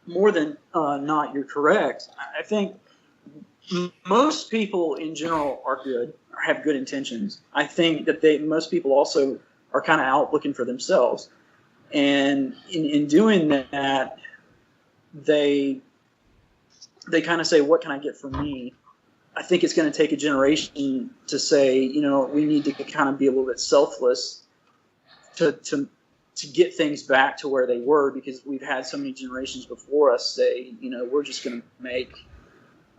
more than not, you're correct. I think most people in general are good, or have good intentions. I think that most people also are kind of out looking for themselves. And in doing that, they kind of say, what can I get from me? I think it's going to take a generation to say, you know, we need to kind of be a little bit selfless to get things back to where they were, because we've had so many generations before us say, you know, we're just going to make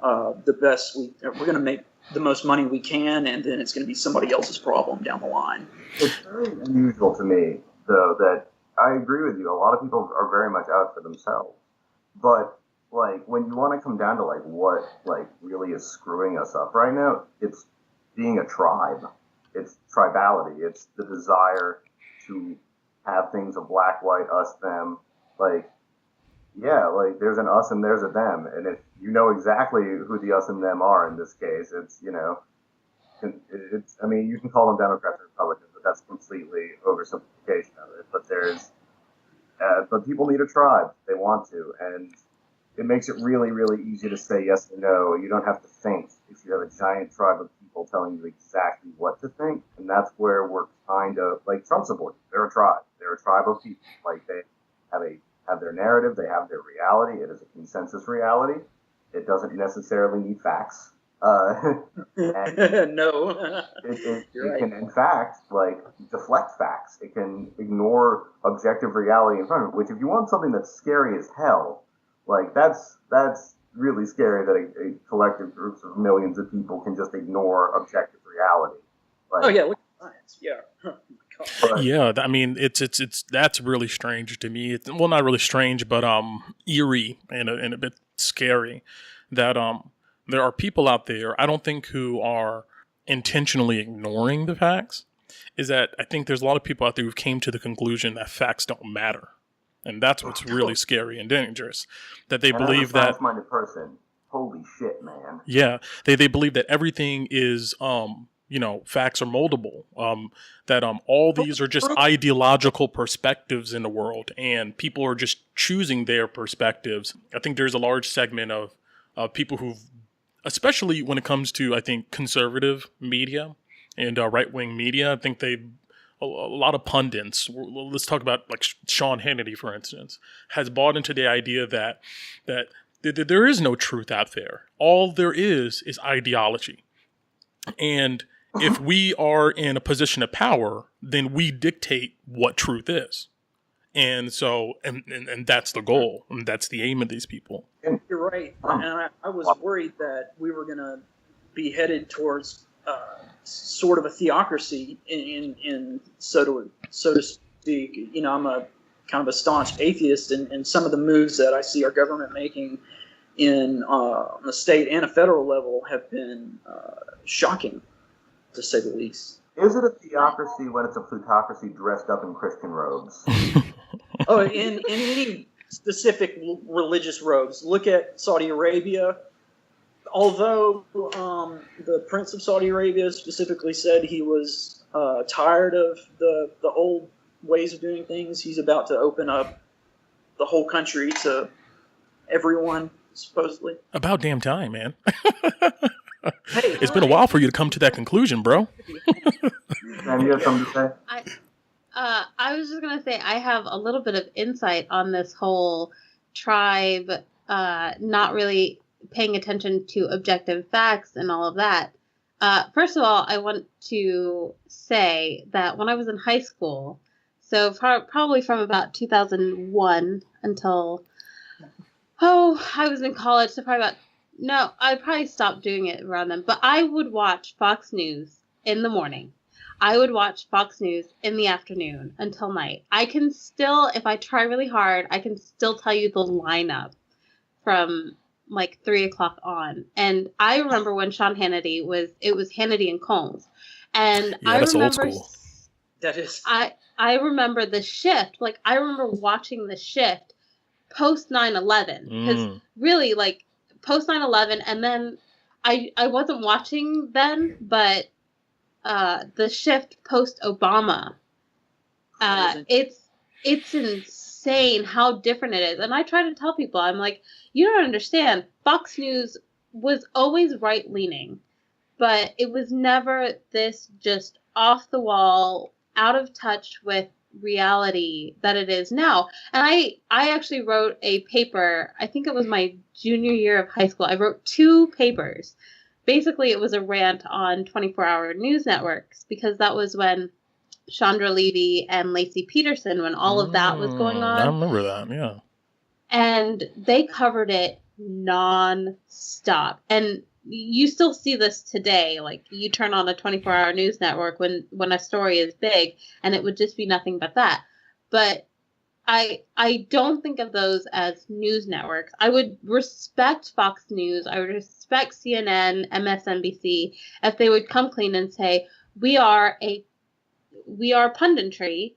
we're going to make the most money we can, and then it's going to be somebody else's problem down the line. It's very unusual to me, though, that I agree with you. A lot of people are very much out for themselves. But, like, when you want to come down to, like, what, like, really is screwing us up right now, it's being a tribe. It's tribality. It's the desire to have things of black, white, us, them. Like, yeah, like, there's an us and there's a them. And if you know exactly who the us and them are in this case, it's, you know, I mean, you can call them Democrats or Republicans, but that's completely oversimplification of it. But but people need a tribe. They want to. And it makes it really, really easy to say yes or no. You don't have to think if you have a giant tribe of people telling you exactly what to think. And that's where we're kind of like Trump supporters. They're a tribe. They're a tribe of people. Like, they have their narrative. They have their reality. It is a consensus reality. It doesn't necessarily need facts. No. It can, in fact, like, deflect facts. It can ignore objective reality in front of it, which, if you want something that's scary as hell, like, that's really scary that a collective groups of millions of people can just ignore objective reality. Like, oh, yeah, look at science. Yeah. But, yeah, I mean, it's that's really strange to me. Well, not really strange, but eerie and a bit scary that there are people out there, I don't think, who are intentionally ignoring the facts. Is that I think there's a lot of people out there who came to the conclusion that facts don't matter. And that's what's really scary and dangerous. That they believe that... As a science-minded person, holy shit, man. Yeah, they believe that everything is, you know, facts are moldable. That all these are just ideological perspectives in the world, and people are just choosing their perspectives. I think there's a large segment of people who've, especially when it comes to, I think, conservative media and right-wing media, I think a lot of pundits, let's talk about like Sean Hannity, for instance, has bought into the idea that there is no truth out there. All there is ideology. And if we are in a position of power, then we dictate what truth is. And so, and that's the goal. And that's the aim of these people. You're right. And I was worried that we were going to be headed towards sort of a theocracy in so to speak. You know, I'm a kind of a staunch atheist, and some of the moves that I see our government making on the state and a federal level have been shocking, to say the least. Is it a theocracy when it's a plutocracy dressed up in Christian robes? Oh, in any specific religious robes. Look at Saudi Arabia. Although the Prince of Saudi Arabia specifically said he was tired of the old ways of doing things, he's about to open up the whole country to everyone, supposedly. About damn time, man. Hey, it's been a while for you to come to that conclusion, bro. And you have something to say? I was just going to say I have a little bit of insight on this whole tribe not really paying attention to objective facts and all of that. First of all, I want to say that when I was in high school, so probably from about 2001 until, I was in college, so I probably stopped doing it around then, but I would watch Fox News in the morning. I would watch Fox News in the afternoon until night. I can still, if I try really hard, I can still tell you the lineup from like 3 o'clock on. And I remember when Sean Hannity it was Hannity and Combs. And yeah, I that's remember, old school. that is. I remember the shift. Like, I remember watching the shift post 9/11. Because really, like, post 9/11, and then I wasn't watching then, but the shift post Obama, it's insane how different it is. And I try to tell people, I'm like, you don't understand. Fox News was always right leaning, but it was never this just off the wall, out of touch with reality that it is now. And I actually wrote a paper, I think it was my junior year of high school. I wrote 2 papers. Basically, it was a rant on 24-hour news networks, because that was when Chandra Levy and Lacey Peterson, when all of that was going on. I remember that, yeah. And they covered it non-stop. And you still see this today. Like, you turn on a 24-hour news network when a story is big, and it would just be nothing but that. But I don't think of those as news networks. I would respect Fox News. I would respect CNN, MSNBC, if they would come clean and say, we are punditry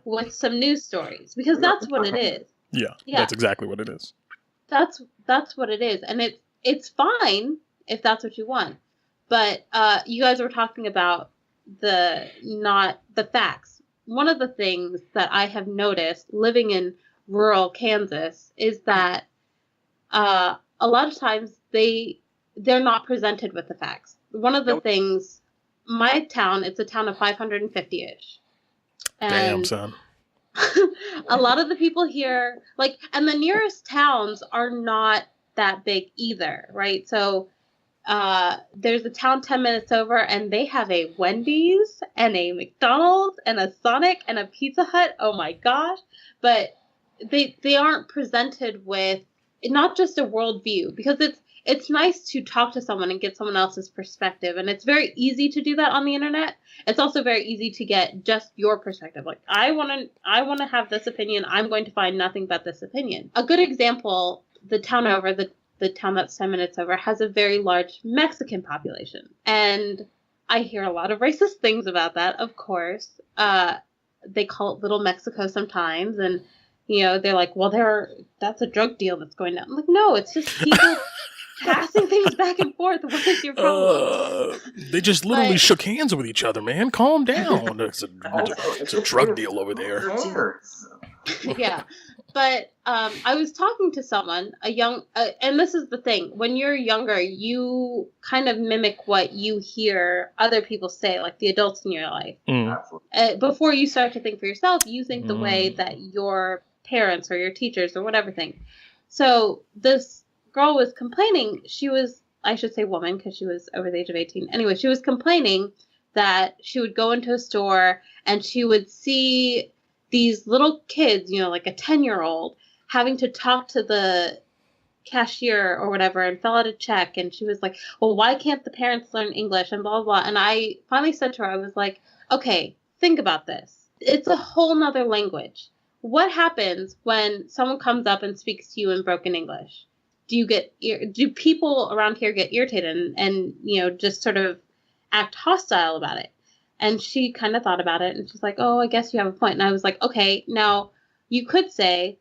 with some news stories, because that's what it is. Yeah, that's exactly what it is. That's what it is, and it's fine if that's what you want. But you guys were talking about the facts. One of the things that I have noticed living in rural Kansas is that a lot of times they're not presented with the facts. One of the things, my town, it's a town of 550-ish. Damn, son. A lot of the people here, like, and the nearest towns are not that big either, right? So there's a town 10 minutes over, and they have a Wendy's and a McDonald's and a Sonic and a Pizza Hut. Oh my gosh. But they aren't presented with not just a worldview, because it's nice to talk to someone and get someone else's perspective. And it's very easy to do that on the internet. It's also very easy to get just your perspective. Like, I want to have this opinion. I'm going to find nothing but this opinion. A good example, the town over, the town that's 10 minutes over, has a very large Mexican population. And I hear a lot of racist things about that, of course. They call it Little Mexico sometimes. And, they're like, well, that's a drug deal that's going down. I'm like, no, it's just people passing things back and forth. What is your problem? They just literally shook hands with each other, man. Calm down. It's a drug deal over there. Yeah. But I was talking to someone, and this is the thing. When you're younger, you kind of mimic what you hear other people say, like the adults in your life. Before you start to think for yourself, you think the way that your parents or your teachers or whatever think. So this girl was complaining. She was I should say woman because she was over the age of 18. Anyway, she was complaining that she would go into a store and she would see these little kids, like a 10-year-old, having to talk to the cashier or whatever and fill out a check. And she was like, well, why can't the parents learn English and blah, blah, blah. And I finally said to her, I was like, okay, think about this. It's a whole nother language. What happens when someone comes up and speaks to you in broken English? Do people around here get irritated and just sort of act hostile about it? And she kind of thought about it and she's like, oh, I guess you have a point. And I was like, okay, now you could say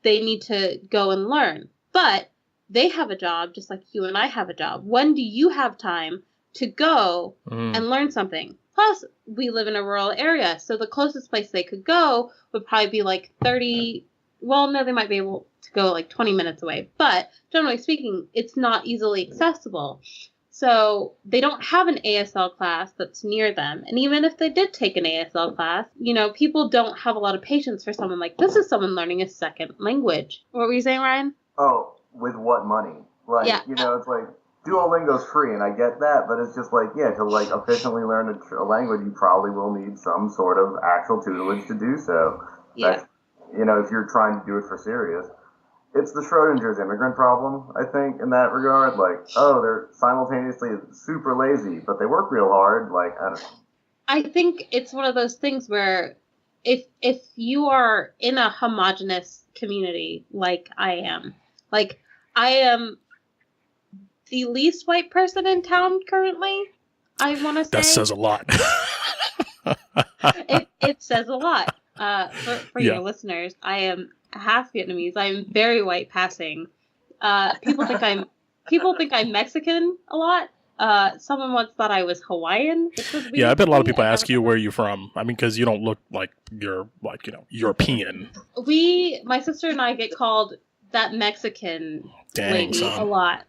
they need to go and learn, but they have a job just like you and I have a job. When do you have time to go and learn something? Plus, we live in a rural area, so the closest place they could go would probably be like 30. Well, no, they might be able to go like 20 minutes away. But generally speaking, it's not easily accessible. So they don't have an ASL class that's near them. And even if they did take an ASL class, people don't have a lot of patience for someone like, this is someone learning a second language. What were you saying, Ryan? Oh, with what money? Like, yeah. It's like Duolingo's free, and I get that, but it's just like, to like efficiently learn a language, you probably will need some sort of actual tutelage to do so. Yeah. If you're trying to do it for serious. It's the Schrodinger's immigrant problem, I think, in that regard. Like, oh, they're simultaneously super lazy, but they work real hard. Like, I don't know. I think it's one of those things where if you are in a homogenous community like I am the least white person in town currently, I want to say. That says a lot. It says a lot. For your listeners, I am half Vietnamese. I am very white passing. People think I'm Mexican a lot. Someone once thought I was Hawaiian. Which was weird. I bet a lot of people ask you where you're from. I mean, because you don't look like you're European. My sister and I get called that Mexican lady a lot.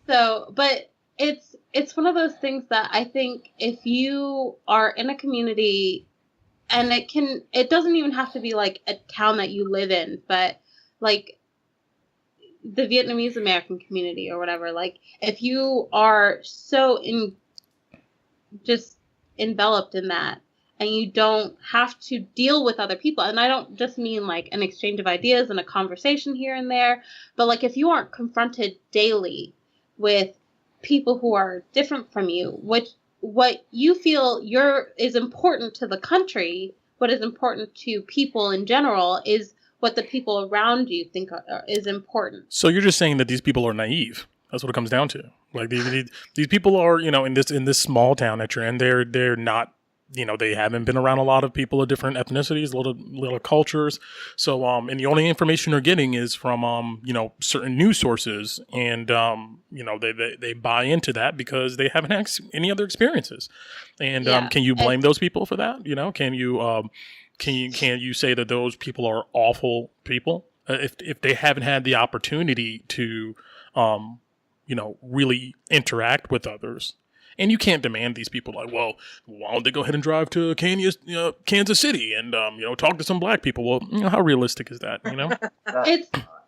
So, but it's one of those things that I think if you are in a community, and it doesn't even have to be like a town that you live in, but like the Vietnamese American community or whatever, like if you are so just enveloped in that and you don't have to deal with other people, and I don't just mean like an exchange of ideas and a conversation here and there, but like if you aren't confronted daily with people who are different from you, what you feel is important to the country, what is important to people in general is what the people around you think is important. So you're just saying that these people are naive. That's what it comes down to. Like these people are, in this small town that you're in, they're not, they haven't been around a lot of people of different ethnicities, little cultures. So, and the only information they're getting is from, certain news sources, and they buy into that because they haven't had any other experiences. And can you blame those people for that? Can you say that those people are awful people if they haven't had the opportunity to, really interact with others? And you can't demand these people like, well, why don't they go ahead and drive to Kansas City and talk to some black people? Well, how realistic is that?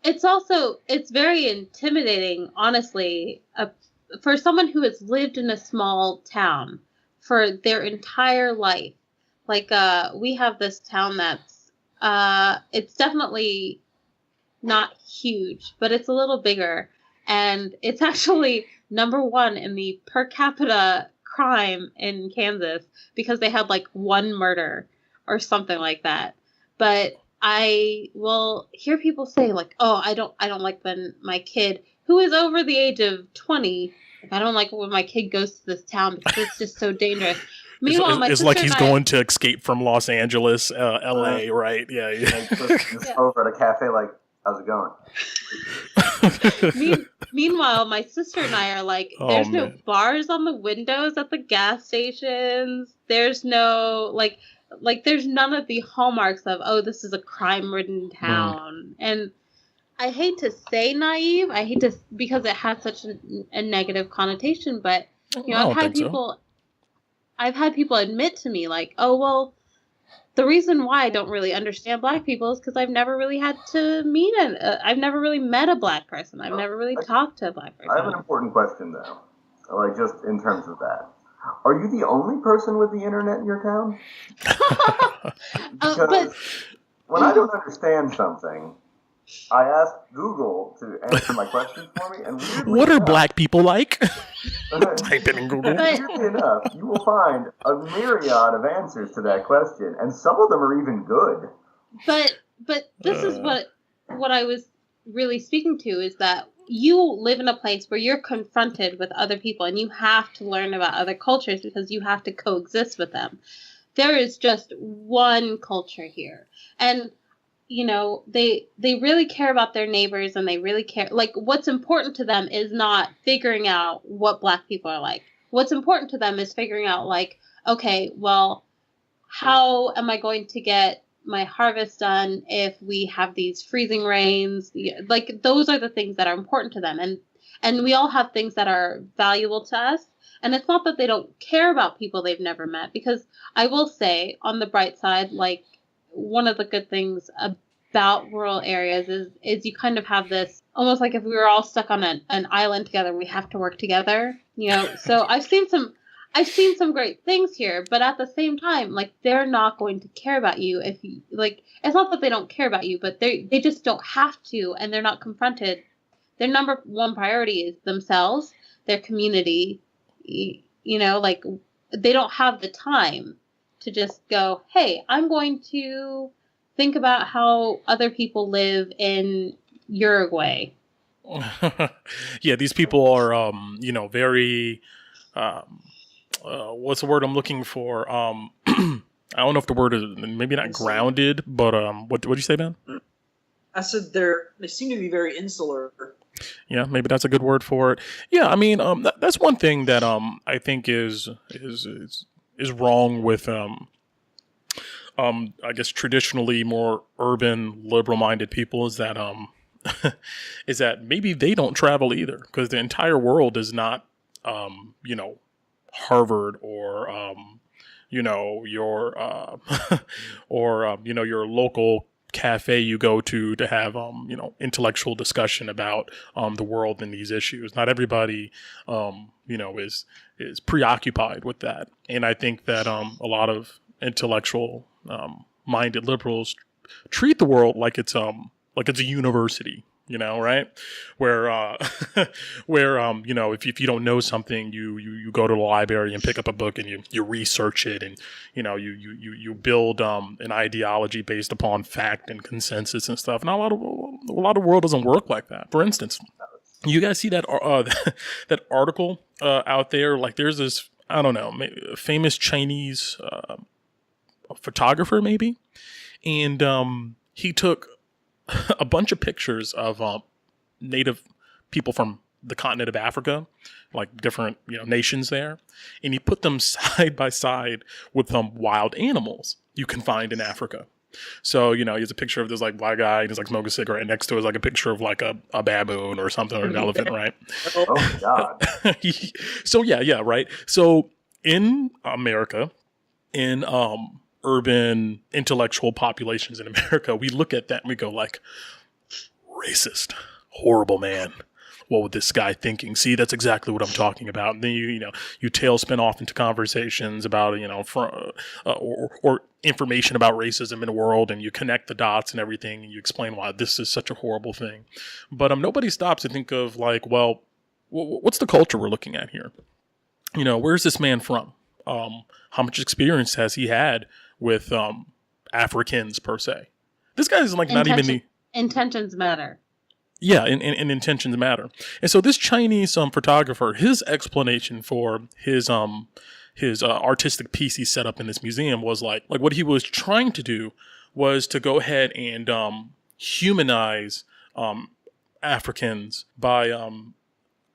It's very intimidating, honestly, for someone who has lived in a small town for their entire life. Like we have this town that's it's definitely not huge, but it's a little bigger, and it's actually number one in the per capita crime in Kansas because they had like one murder or something like that. But I will hear people say like, "Oh, I don't like when my kid who is over the age of 20, I don't like when my kid goes to this town because it's just so dangerous." Meanwhile, it's like he's going to escape from Los Angeles, LA, right? Yeah. Just over at a cafe, like, how's it going? Meanwhile, my sister and I are like, there's no bars on the windows at the gas stations. There's no like there's none of the hallmarks of, oh, this is a crime-ridden town. And I hate to say naive. Because it has such a negative connotation. But I've had people admit to me like, oh, well, the reason why I don't really understand black people is because I've never really had to meet I've never really met a black person. I've never really talked to a black person. I have an important question, though. Like, just in terms of that. Are you the only person with the internet in your town? Because when I don't understand something, I ask Google to answer my questions for me. And what are black people like? Type it in Google. Weirdly enough, you will find a myriad of answers to that question, and some of them are even good. But this is what I was really speaking to, is that you live in a place where you're confronted with other people, and you have to learn about other cultures because you have to coexist with them. There is just one culture here, and you know, they really care about their neighbors, and they really care. Like, what's important to them is not figuring out what black people are like. What's important to them is figuring out, like, okay, well, how am I going to get my harvest done if we have these freezing rains? Like, those are the things that are important to them. And we all have things that are valuable to us. And it's not that they don't care about people they've never met, because I will say, on the bright side, like, one of the good things about rural areas is you kind of have this, almost like if we were all stuck on an island together, we have to work together, you know. So I've seen some great things here, but at the same time, like, they're not going to care about you if you, like, it's not that they don't care about you, but they just don't have to, and they're not confronted. Their number one priority is themselves, their community, you know, like, they don't have the time to just go, hey, I'm going to think about how other people live in Uruguay. Yeah, these people are, you know, very, what's the word I'm looking for? I don't know if the word is maybe not grounded, but what did you say, Ben? I said they seem to be very insular. Yeah, maybe that's a good word for it. Yeah, I mean, that's one thing that I think is wrong with I guess traditionally more urban liberal-minded people, is that is that maybe they don't travel either, because the entire world is not you know, Harvard or you know, your or you know, your local cafe you go to have you know, intellectual discussion about the world and these issues. Not everybody you know, is preoccupied with that, and I think that a lot of intellectual minded liberals treat the world like it's a university, you know, right? Where where you know, if you don't know something, you go to the library and pick up a book and you research it, and you know, you build an ideology based upon fact and consensus and stuff. And a lot of world doesn't work like that. For instance, you guys see that that article out there? Like, there's this, I don't know, famous Chinese photographer maybe, and he took a bunch of pictures of native people from the continent of Africa, like different, you know, nations there, and he put them side by side with wild animals you can find in Africa. So, you know, he has a picture of this like black guy, and he's like smoking a cigarette, and next to it is like a picture of like a baboon or something, or an elephant, right? Oh my God. So yeah, right. So in America, in urban intellectual populations in America, we look at that and we go like, racist, horrible man. What was this guy thinking? See, that's exactly what I'm talking about. And then you tailspin off into conversations about, you know, or information about racism in the world, and you connect the dots and everything, and you explain why this is such a horrible thing. But nobody stops to think of like, well, what's the culture we're looking at here? You know, where's this man from? How much experience has he had with Africans per se? This guy is like not even the intentions matter. Yeah, and intentions matter. And so this Chinese photographer, his explanation for his artistic piece he set up in this museum was like what he was trying to do was to go ahead and humanize Africans by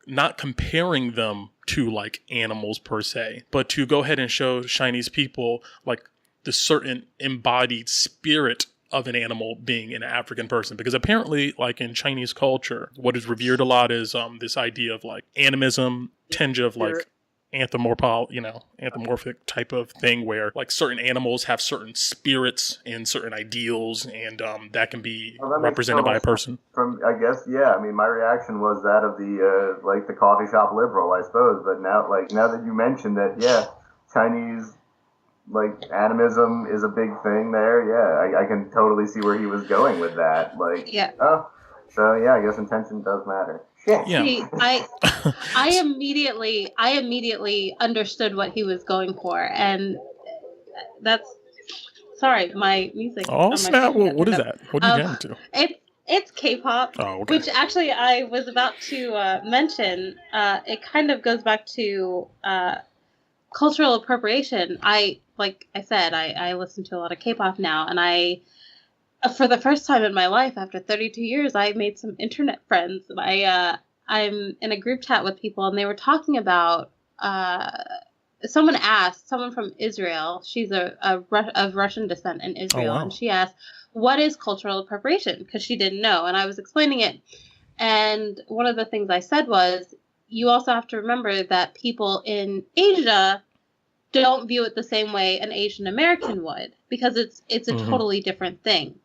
not comparing them to like animals per se, but to go ahead and show Chinese people like the certain embodied spirit of an animal being an African person. Because apparently, like in Chinese culture, what is revered a lot is this idea of like animism, tinge of like anthropomorphic type of thing where like certain animals have certain spirits and certain ideals, and that can be represented by a person. I guess, yeah. I mean, my reaction was that of the like the coffee shop liberal, I suppose. But now that you mentioned that, yeah, Chinese like animism is a big thing there. Yeah, I can totally see where he was going with that. Like, yeah. Oh, so yeah, I guess intention does matter. Shit. Yeah. See, I immediately understood what he was going for, and that's sorry, my music. Oh snap! What is that? What are you jamming to? It's K-pop, okay. Which actually I was about to mention. It kind of goes back to cultural appropriation. Like I said, I listen to a lot of K-pop now, and for the first time in my life, after 32 years, I made some internet friends. And I'm in a group chat with people, and they were talking about, someone from Israel, she's of Russian descent in Israel, and she asked, what is cultural appropriation? Because she didn't know, and I was explaining it. And one of the things I said was, you also have to remember that people in Asia don't view it the same way an Asian American would, because it's a totally different thing.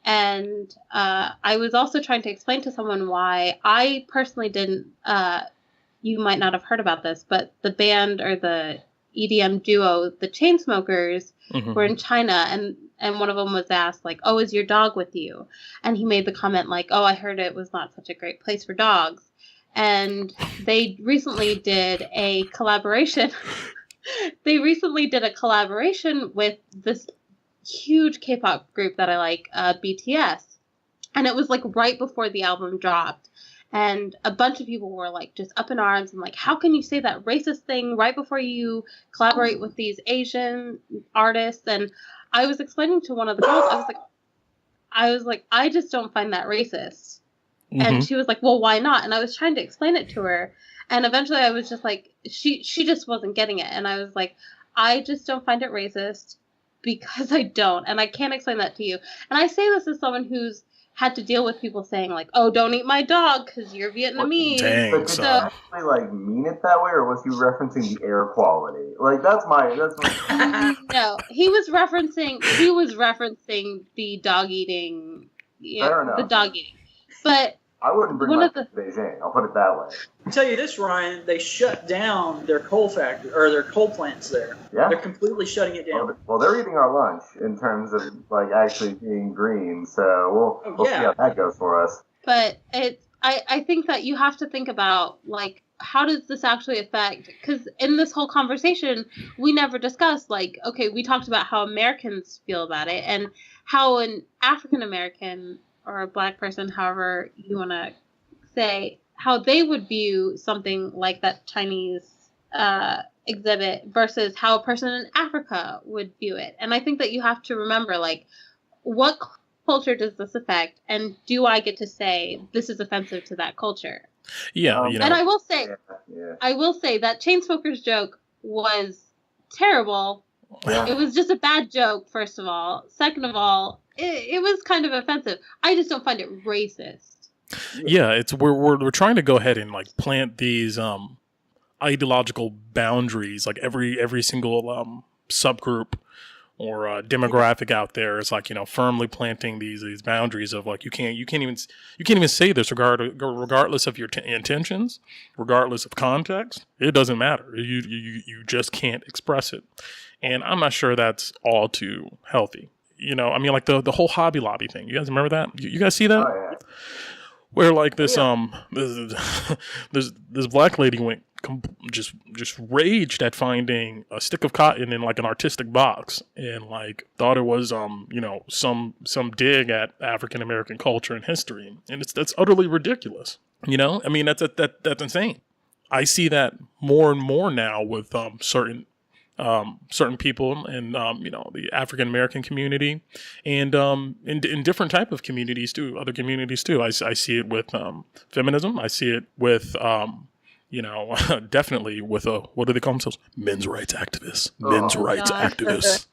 And I was also trying to explain to someone why I personally didn't, you might not have heard about this, but the band or the EDM duo, the Chainsmokers, were in China, and one of them was asked, like, oh, is your dog with you? And he made the comment, like, oh, I heard it was not such a great place for dogs. And they recently did a collaboration. With this huge K-pop group that I like, BTS. And it was like right before the album dropped. And a bunch of people were like just up in arms and like, how can you say that racist thing right before you collaborate with these Asian artists? And I was explaining to one of the girls, I was like, I just don't find that racist. And she was like, well, why not? And I was trying to explain it to her. And eventually I was just like, she just wasn't getting it. And I was like, I just don't find it racist because I don't. And I can't explain that to you. And I say this as someone who's had to deal with people saying like, oh, don't eat my dog because you're Vietnamese. Dang, but did you actually like mean it that way, or was he referencing the air quality? Like that's my No, he was referencing the dog eating. The dog eating. But I wouldn't bring my to Beijing. I'll put it that way. I'll tell you this, Ryan. They shut down their coal factory or their coal plants there. Yeah, they're completely shutting it down. Well, they're eating our lunch in terms of like actually being green. So we'll see how that goes for us. But I think that you have to think about like, how does this actually affect? Because in this whole conversation, we never discussed like, okay, we talked about how Americans feel about it and how an African American or a black person, however you want to say, how they would view something like that Chinese exhibit versus how a person in Africa would view it. And I think that you have to remember, like, what culture does this affect? And do I get to say this is offensive to that culture? Yeah. And I will say that Chainsmokers joke was terrible. Yeah. It was just a bad joke, first of all. Second of all, it was kind of offensive. I just don't find it racist. Yeah, it's we're trying to go ahead and like plant these ideological boundaries. Like every single subgroup or demographic out there is like, firmly planting these boundaries of like you can't even say this regardless of your intentions, regardless of context. It doesn't matter. You just can't express it, and I'm not sure that's all too healthy. I mean, like the whole Hobby Lobby thing. You guys remember that? You guys see that? Oh, yeah. Where like this this black lady went just raged at finding a stick of cotton in like an artistic box and like thought it was some dig at African American culture and history, and that's utterly ridiculous. I mean that's insane. I see that more and more now with certain people in the African American community and in different type of communities too, other communities too. I see it with feminism. I see it with definitely with what do they call themselves? Men's rights activists. Men's rights activists.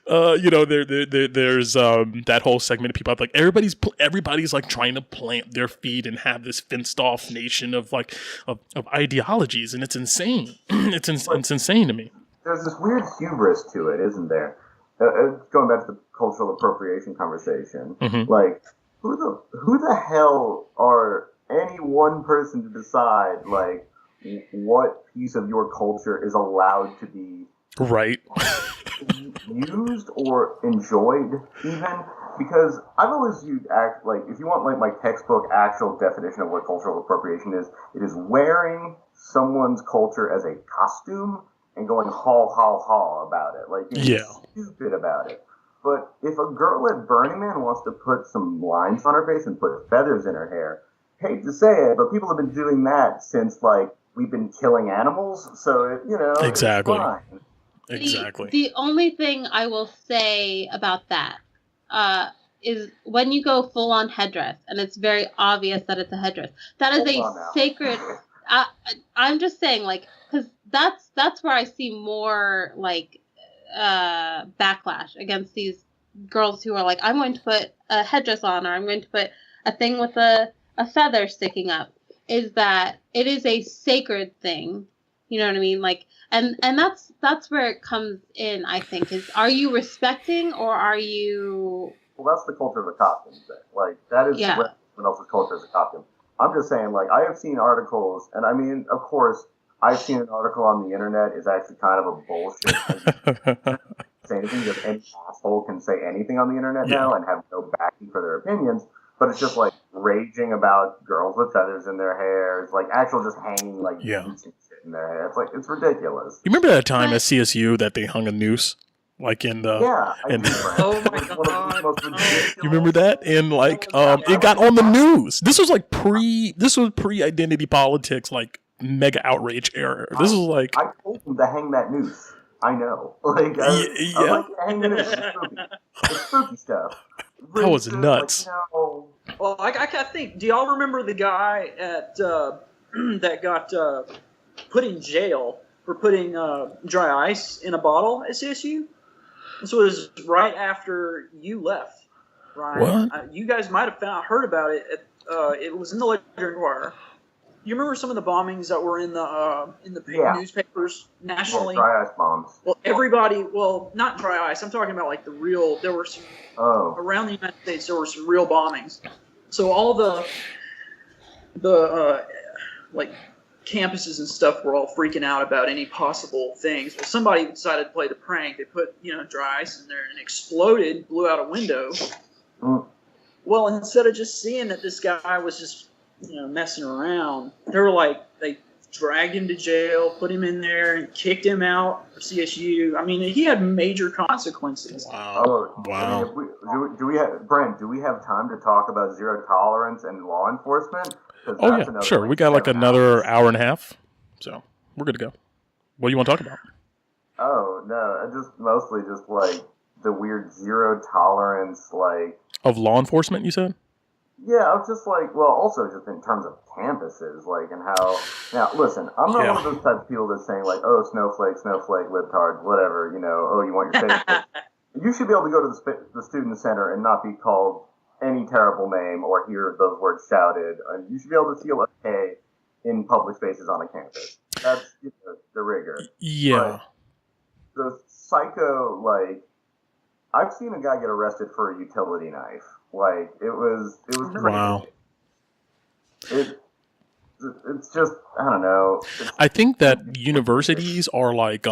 There's that whole segment of people like everybody's like trying to plant their feet and have this fenced off nation of ideologies, and it's insane. It's insane to me. There's this weird hubris to it, isn't there? Going back to the cultural appropriation conversation, like who the hell are any one person to decide like what piece of your culture is allowed to be right used or enjoyed, even? Because I've always viewed if you want like my textbook actual definition of what cultural appropriation is, it is wearing someone's culture as a costume and going haw about it, like being stupid about it. But if a girl at Burning Man wants to put some lines on her face and put feathers in her hair, hate to say it, but people have been doing that since like we've been killing animals. So exactly. It's fine. Exactly. The only thing I will say about that is when you go full on headdress, and it's very obvious that it's a headdress. That is a sacred. I'm just saying, like, because that's where I see more like backlash against these girls who are like, I'm going to put a headdress on, or I'm going to put a thing with a feather sticking up. Is that it is a sacred thing, you know what I mean? Like, and that's where it comes in. I think is, are you respecting or are you? Well, that's the culture of the costume thing. Like that is what someone else's culture is a costume. I'm just saying, like, I have seen articles, and I mean, of course, I've seen an article on the internet is actually kind of a bullshit. Say anything because any asshole can say anything on the internet now and have no backing for their opinions. But it's just like raging about girls with feathers in their hair. It's like actual just hanging like boots and shit in their hair. It's like, it's ridiculous. You remember that time at CSU that they hung a noose? Like in the oh my god! You remember that? And like it got on the news. This was pre-identity politics, like mega outrage era. This was like I told them to hang that noose. I know. Like I like to hang the noose. It's spooky stuff. Really that was nuts. Like, well, I think. Do y'all remember the guy at that got put in jail for putting dry ice in a bottle at CSU? This was right after you left, Ryan. What? You guys might have heard about it. It was in the Ledger Inquirer. You remember some of the bombings that were in the newspapers nationally? Yeah, dry ice bombs. Well, not dry ice. I'm talking about like the real. There were some around the United States. There were some real bombings. So all the like campuses and stuff were all freaking out about any possible things. Well, somebody decided to play the prank. They put dry ice in there and it exploded, blew out a window. Well, instead of just seeing that this guy was just messing around, they dragged him to jail, put him in there, and kicked him out for CSU. I mean, he had major consequences. Wow. Do we have Brent? Do we have time to talk about zero tolerance and law enforcement? Oh yeah, sure. We got like another hour and a half, so we're good to go. What do you want to talk about? Oh no, mostly like the weird zero tolerance, like of law enforcement. You said? Yeah, I was just like, well, also just in terms of campuses, like, and how. Now, listen, I'm not one of those types of people that's saying like, oh, snowflake, libtard, whatever. Oh, you want your face? You should be able to go to the student center and not be called any terrible name or hear those words shouted. You should be able to feel okay in public spaces on a campus. That's the rigor. Yeah. But the psycho, like, I've seen a guy get arrested for a utility knife. Like, it was wow. It's just, I don't know. I think that universities are like,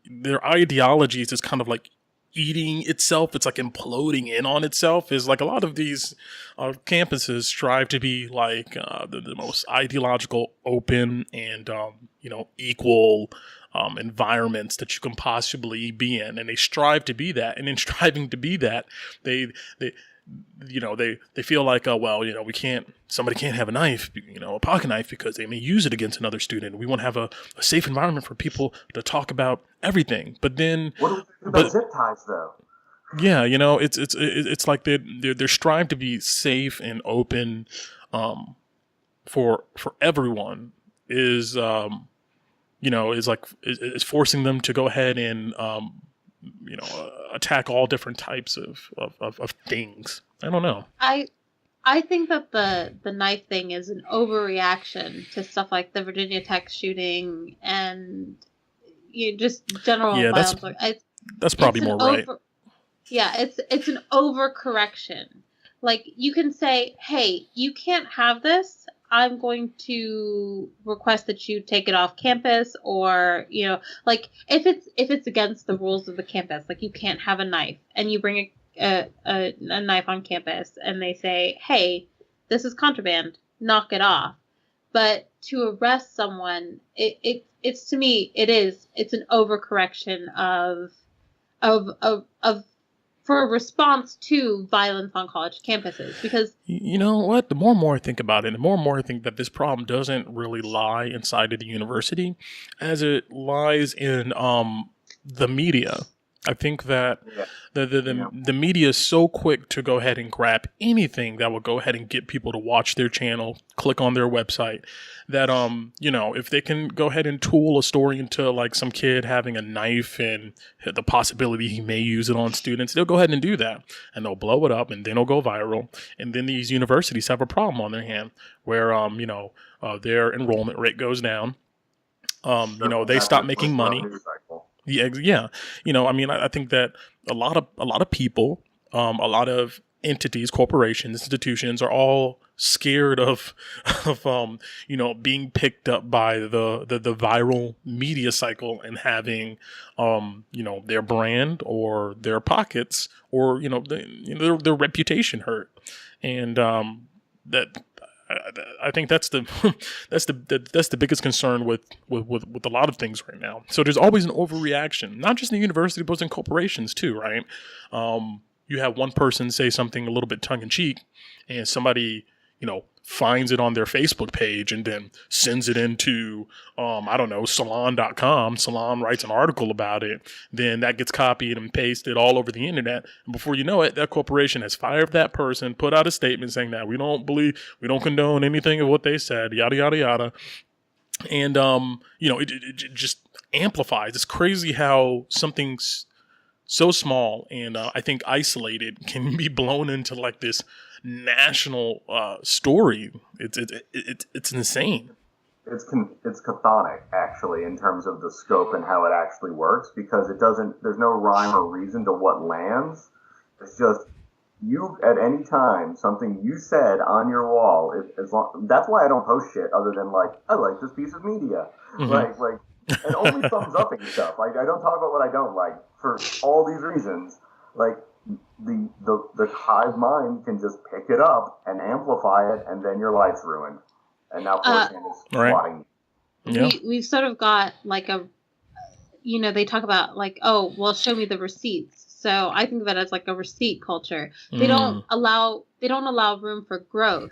their ideologies is kind of like eating itself. It's like imploding in on itself. Is like a lot of these campuses strive to be like the most ideological, open, and equal environments that you can possibly be in, and they strive to be that. And in striving to be that, they feel like, somebody can't have a knife, a pocket knife, because they may use it against another student. We want to have a safe environment for people to talk about everything. But then, what do we think about zip ties, though? Yeah, it's like they're striving to be safe and open, for everyone. Is is forcing them to go ahead and, attack all different types of things. I don't know. I think that the knife thing is an overreaction to stuff like the Virginia Tech shooting and just general violence. That's probably more right. Yeah, it's an overcorrection. Like, you can say, hey, you can't have this. I'm going to request that you take it off campus, or, like, if it's against the rules of the campus, like, you can't have a knife, and you bring a knife on campus, and they say, hey, this is contraband, knock it off. But to arrest someone, it's to me, it's an overcorrection for a response to violence on college campuses. Because you know what, the more and more I think about it, the more and more I think that this problem doesn't really lie inside of the university as it lies in the media. I think that the media is so quick to go ahead and grab anything that will go ahead and get people to watch their channel, click on their website, that, if they can go ahead and tool a story into like some kid having a knife and the possibility he may use it on students, they'll go ahead and do that, and they'll blow it up, and then it'll go viral. And then these universities have a problem on their hand where, their enrollment rate goes down. They stop making money. Yeah. I think that a lot of people, a lot of entities, corporations, institutions are all scared of being picked up by the viral media cycle and having, their brand or their pockets or, their reputation hurt. And, I think that's the biggest concern with a lot of things right now. So there's always an overreaction, not just in the university, but in corporations too, right? You have one person say something a little bit tongue in cheek, and somebody, finds it on their Facebook page and then sends it into, Salon.com. Salon writes an article about it. Then that gets copied and pasted all over the internet. And before you know it, that corporation has fired that person, put out a statement saying that we don't condone anything of what they said, yada, yada, yada. And, it just amplifies. It's crazy how something's so small and I think isolated can be blown into like this national story. It's insane. It's chthonic, actually, in terms of the scope and how it actually works, because there's no rhyme or reason to what lands. It's just you, at any time, something you said on your wall, that's why I don't post shit other than like, I like this piece of media. Mm-hmm. Like, and only thumbs upping stuff. Like, I don't talk about what I don't like for all these reasons. Like, the hive mind can just pick it up and amplify it, and then your life's ruined. And now Fortran is swatting you. Yeah. We've sort of got like they talk about like, oh, well, show me the receipts. So I think of it as like a receipt culture. They don't allow room for growth.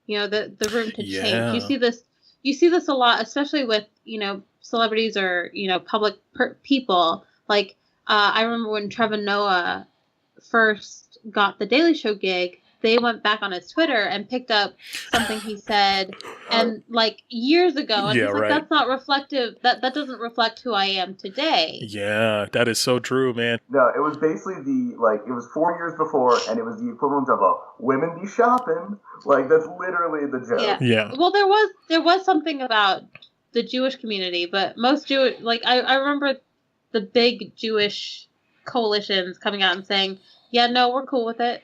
The room to change. You see this a lot, especially with celebrities or public people. Like I remember when Trevor Noah first got the Daily Show gig, they went back on his Twitter and picked up something he said and like years ago, and he's like, that's not reflective, that doesn't reflect who I am today. Yeah, that is so true, man. No, it was basically it was 4 years before, and it was the equivalent of a women be shopping. Like, that's literally the joke. Yeah. Well, there was something about the Jewish community, but most Jewish, like I remember the big Jewish coalitions coming out and saying, yeah, no, we're cool with it.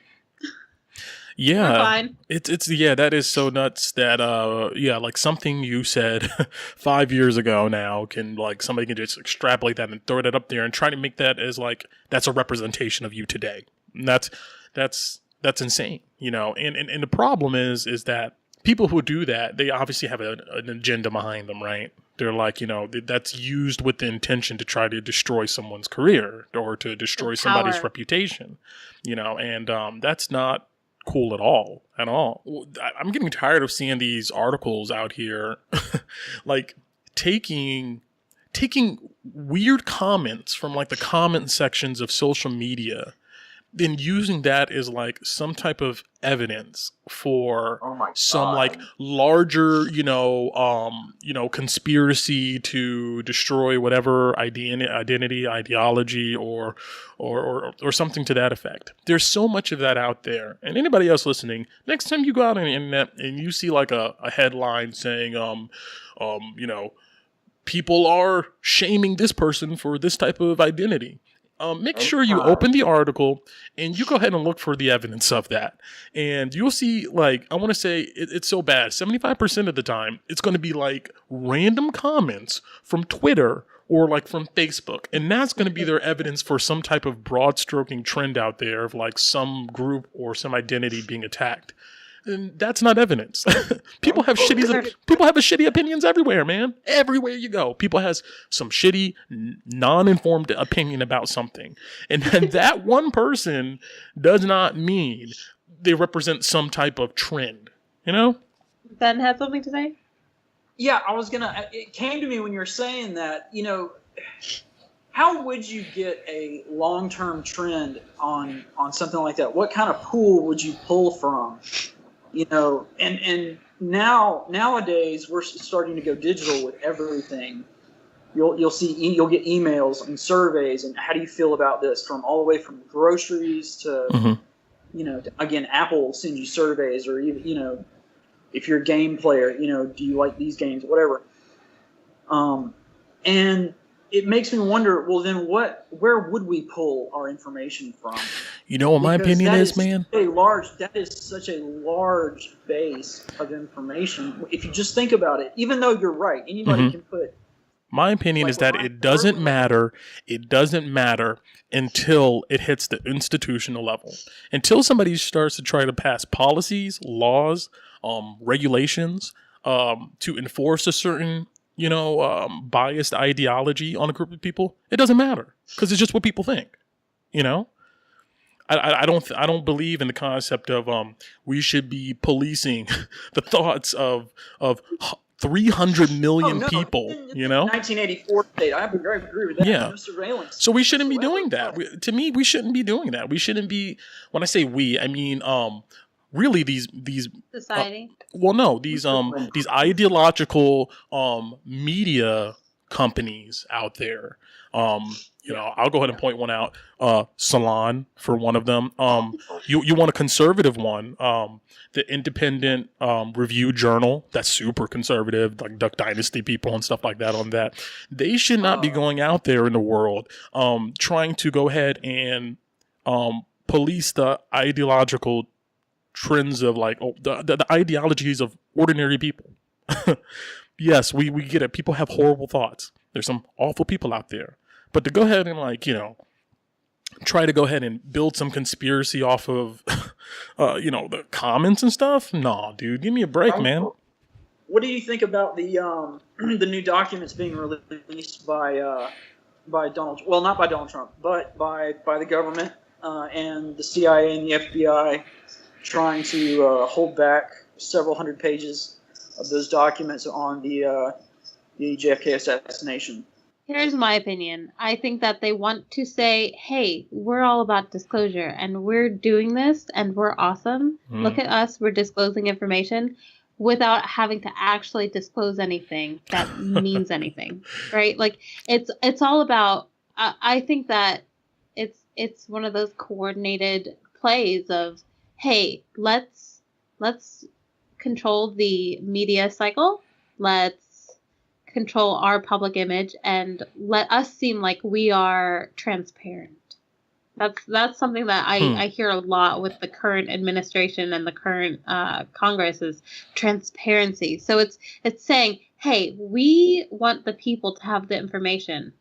Yeah, we're fine. It's that is so nuts that like something you said 5 years ago now can, like, somebody can just extrapolate that and throw that up there and try to make that as like that's a representation of you today. And that's insane, and the problem is that people who do that, they obviously have an agenda behind them, right? They're like, that's used with the intention to try to destroy someone's career or to destroy somebody's reputation, and that's not cool at all. I'm getting tired of seeing these articles out here, like taking weird comments from like the comment sections of social media then using that as like some type of evidence for some like larger, conspiracy to destroy whatever identity, ideology, or something to that effect. There's so much of that out there. And anybody else listening, next time you go out on the internet and you see like a headline saying, people are shaming this person for this type of identity. Make sure you open the article and you go ahead and look for the evidence of that. And you'll see, like, I want to say it's so bad. 75% of the time, it's going to be like random comments from Twitter or like from Facebook. And that's going to be their evidence for some type of broad stroking trend out there of like some group or some identity being attacked. And that's not evidence. People have shitty opinions everywhere, man. Everywhere you go, people has some shitty, non-informed opinion about something, and then that one person does not mean they represent some type of trend. You know? Ben had something to say. Yeah, it came to me when you were saying that. How would you get a long-term trend on something like that? What kind of pool would you pull from? And nowadays we're starting to go digital with everything. You'll get emails and surveys and how do you feel about this, from all the way from groceries to again, Apple will send you surveys, or even if you're a game player, do you like these games, whatever. And it makes me wonder, well, then where would we pull our information from? You know what my opinion is, man? That is such a large base of information. If you just think about it, even though you're right, anybody can put. My opinion is that it doesn't matter. It doesn't matter until it hits the institutional level. Until somebody starts to try to pass policies, laws, regulations, to enforce a certain biased ideology on a group of people, it doesn't matter, because it's just what people think. I don't believe in the concept of we should be policing the thoughts of 300 million people. 1984 date. I agree with that. Yeah. No surveillance. So we shouldn't be doing that. To me, we shouldn't be doing that. We shouldn't be. When I say we, I mean really these society. These ideological media companies out there. I'll go ahead and point one out. Salon, for one of them. You want a conservative one? The Independent Review Journal, that's super conservative, like Duck Dynasty people and stuff like that on that. They should not be going out there in the world trying to go ahead and police the ideological trends of the ideologies of ordinary people. Yes, we get it. People have horrible thoughts. There's some awful people out there. But to go ahead and try to go ahead and build some conspiracy off of, the comments and stuff. Nah, dude, give me a break, man. What do you think about the the new documents being released by Donald? Well, not by Donald Trump, but by the government and the CIA and the FBI trying to hold back several hundred pages of those documents on the JFK assassination. Here's my opinion. I think that they want to say, hey, we're all about disclosure, and we're doing this, and we're awesome. Look at us. We're disclosing information without having to actually disclose anything that means anything, right? Like, it's all about, I think that it's one of those coordinated plays of, hey, let's control the media cycle. Let's control our public image and let us seem like we are transparent. That's something that I hear a lot with the current administration and the current Congress is transparency. So it's saying, hey, we want the people to have the information,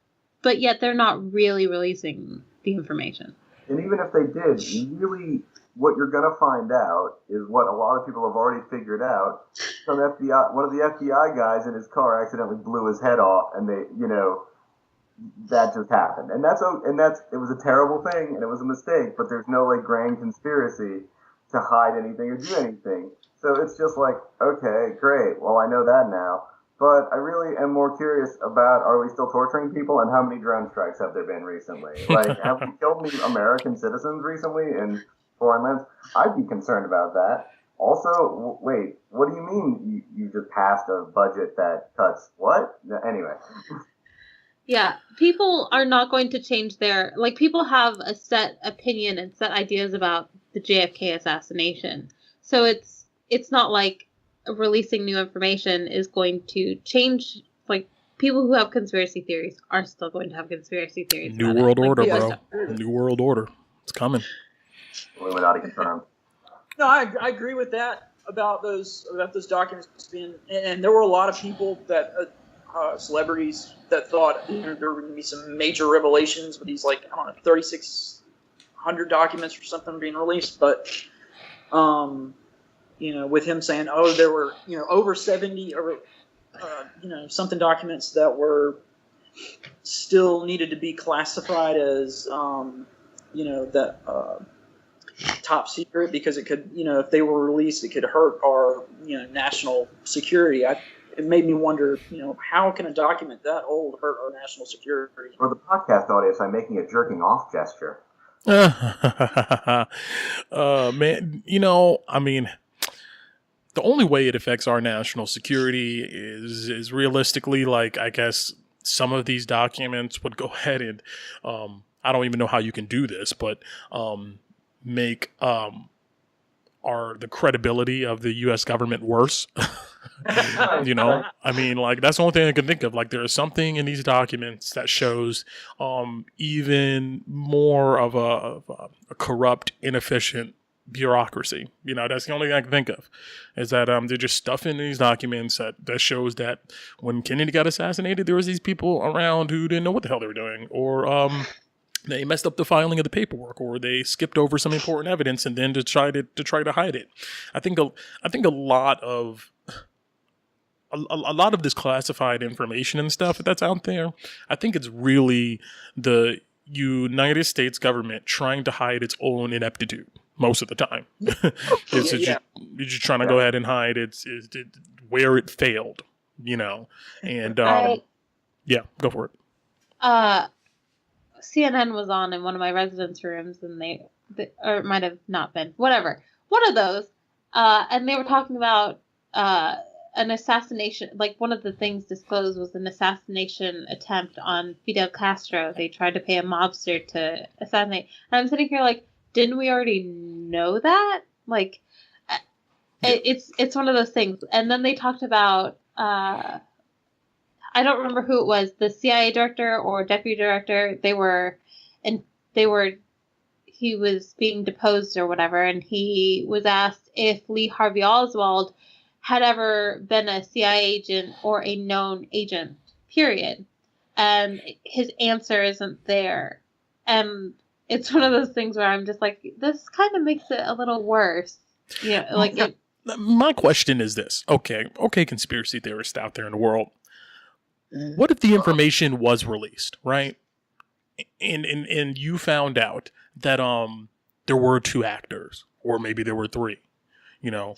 but yet they're not really releasing the information. And even if they did, really, what you're going to find out is what a lot of people have already figured out. One of the FBI guys in his car accidentally blew his head off, and that just happened. And it was a terrible thing, and it was a mistake, but there's no grand conspiracy to hide anything or do anything. So it's just like, okay, great. Well, I know that now. but I really am more curious about, are we still torturing people, and how many drone strikes have there been recently? Like, have we killed any American citizens recently in foreign lands? I'd be concerned about that. Also, wait, what do you mean you just passed a budget that cuts what? Anyway. Yeah, people are not going to change their, like, people have a set opinion and set ideas about the JFK assassination. So it's not like releasing new information is going to change, like, people who have conspiracy theories are still going to have conspiracy theories. New World Order, bro. New World Order. It's coming. Illuminati confirmed. No, I agree with that about those documents being, and there were a lot of people that celebrities that thought there were going to be some major revelations with these, like, I don't know, 3,600 documents or something being released, but with him saying, oh, there were over 70 or something documents that were still needed to be classified as top secret, because it could, if they were released, it could hurt our, national security. It made me wonder, how can a document that old hurt our national security? For the podcast audience, I'm making a jerking off gesture. Man, I mean, the only way it affects our national security is realistically, like, I guess some of these documents would go ahead and, I don't even know how you can do this, but make the credibility of the U.S. government worse. I mean, like, that's the only thing I can think of. Like, there is something in these documents that shows even more of a corrupt, inefficient bureaucracy. That's the only thing I can think of, is that they're just stuffing these documents that shows that when Kennedy got assassinated, there was these people around who didn't know what the hell they were doing, or they messed up the filing of the paperwork, or they skipped over some important evidence and then to try to hide it. I think a lot of this classified information and stuff that's out there, I think it's really the United States government trying to hide its own ineptitude most of the time. You're just trying to go ahead and hide where it failed, and yeah, go for it. CNN was on in one of my residence rooms, and or it might have not been, whatever, one of those, and they were talking about an assassination. Like, one of the things disclosed was an assassination attempt on Fidel Castro. They tried to pay a mobster to assassinate, and I'm sitting here like, didn't we already know that? Like, it's one of those things. And then they talked about I don't remember who it was, the CIA director or deputy director. He was being deposed or whatever, and he was asked if Lee Harvey Oswald had ever been a CIA agent or a known agent, period. And his answer isn't there. And it's one of those things where I'm just like, this kind of makes it a little worse. My question is this. Okay, conspiracy theorists out there in the world. What if the information was released, right? And you found out that there were 2 actors, or maybe there were 3, or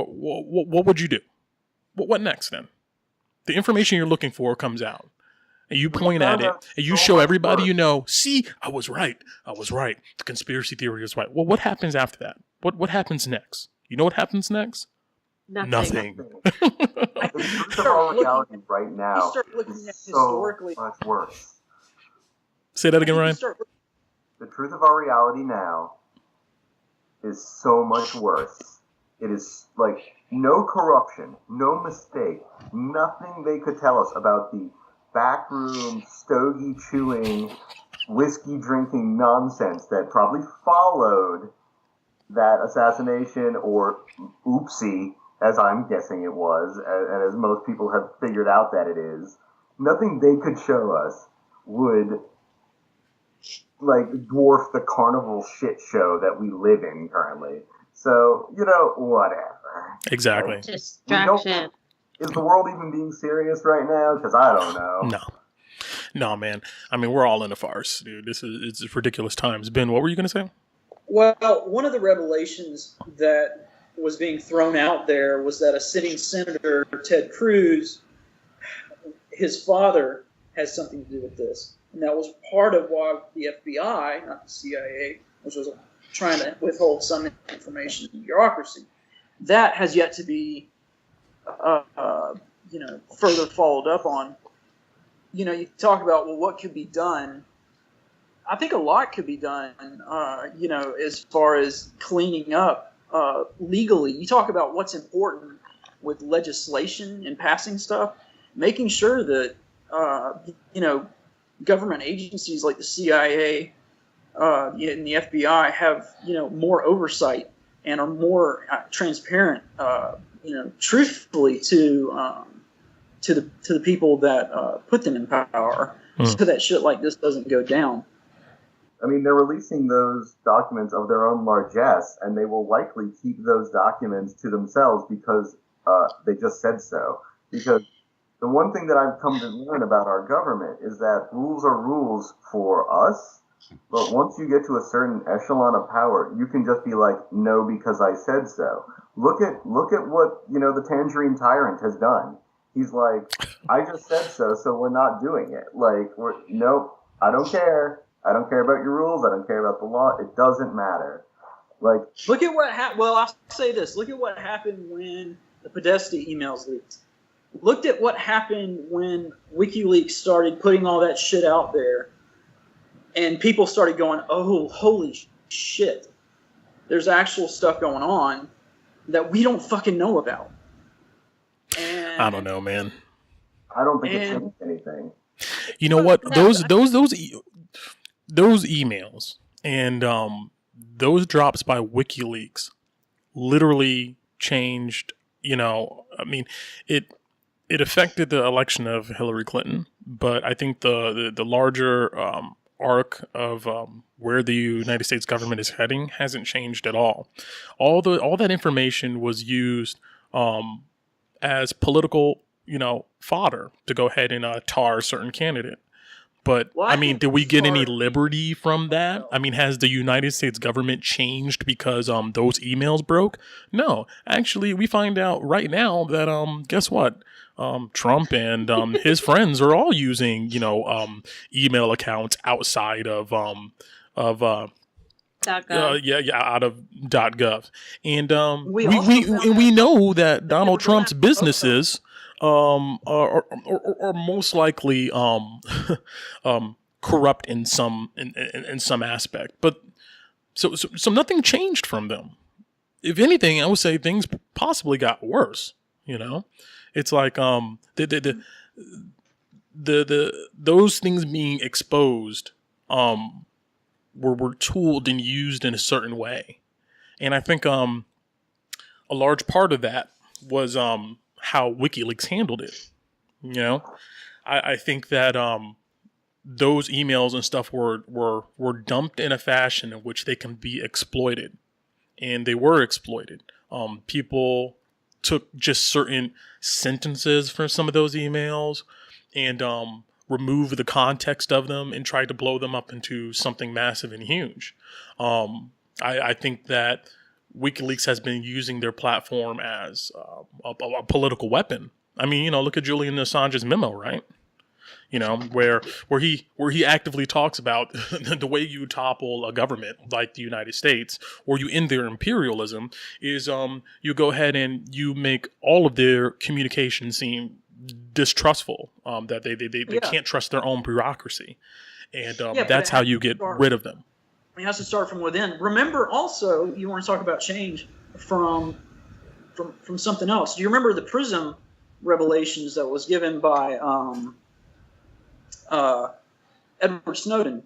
what would you do? What next then? The information you're looking for comes out, and you point at it, and you show everybody see, I was right. The conspiracy theory is right. Well, what happens after that? What happens next? You know what happens next? Nothing. The truth of our reality right now is so much worse. Say that again, Ryan. The truth of our reality now is so much worse. It is like no corruption, no mistake, nothing they could tell us about the backroom, stogie-chewing, whiskey-drinking nonsense that probably followed that assassination, or oopsie, as I'm guessing it was, and as most people have figured out that it is. Nothing they could show us would, like, dwarf the carnival shit show that we live in currently. So, whatever. Exactly. Like, distraction. Is the world even being serious right now? Because I don't know. No, man. I mean, we're all in a farce, dude. It's ridiculous times. Ben, what were you going to say? Well, one of the revelations that was being thrown out there was that a sitting senator, Ted Cruz, his father has something to do with this. And that was part of why the FBI, not the CIA, which was trying to withhold some information in bureaucracy, that has yet to be, further followed up on. You talk about, well, what could be done? I think a lot could be done, as far as cleaning up legally. You talk about what's important with legislation and passing stuff, making sure that, government agencies like the CIA and the FBI have, more oversight and are more transparent, truthfully to the people that put them in power, so that shit like this doesn't go down. I mean, they're releasing those documents of their own largesse, and they will likely keep those documents to themselves because they just said so. Because the one thing that I've come to learn about our government is that rules are rules for us, but once you get to a certain echelon of power, you can just be like, no, because I said so. Look at what, the Tangerine Tyrant has done. He's like, I just said so we're not doing it. Like, nope, I don't care. I don't care about your rules. I don't care about the law. It doesn't matter. Like, look at what happened. Well, I'll say this. Look at what happened when the Podesta emails leaked. Looked at what happened when WikiLeaks started putting all that shit out there, and people started going, "Oh, holy shit! There's actual stuff going on that we don't fucking know about." And I don't know, man. I don't think it changed anything. You know what? Those emails and those drops by WikiLeaks literally changed. I mean, it affected the election of Hillary Clinton, but I think the larger arc of where the United States government is heading hasn't changed at all. All that information was used as political, fodder to go ahead and tar a certain candidate. But, well, I mean, did we get any liberty from that? I mean, has the United States government changed because those emails broke? No. Actually, we find out right now that, guess what? Trump and his friends are all using, email accounts outside of .gov. Out of .gov. And we know that Donald Trump's businesses are most likely corrupt in some aspect. But so nothing changed from them. If anything, I would say things possibly got worse. It's like those things being exposed were tooled and used in a certain way. And I think a large part of that was how WikiLeaks handled it. I think that those emails and stuff were dumped in a fashion in which they can be exploited. And they were exploited. People took just certain sentences from some of those emails and removed the context of them and tried to blow them up into something massive and huge. I think that WikiLeaks has been using their platform as a political weapon. I mean, look at Julian Assange's memo, right? Where he actively talks about the way you topple a government like the United States, or you end their imperialism, is you go ahead and you make all of their communication seem distrustful, that they can't trust their own bureaucracy, and that's how you get rid of them. It has to start from within. Remember, also, you want to talk about change from something else. Do you remember the Prism revelations that was given by Edward Snowden?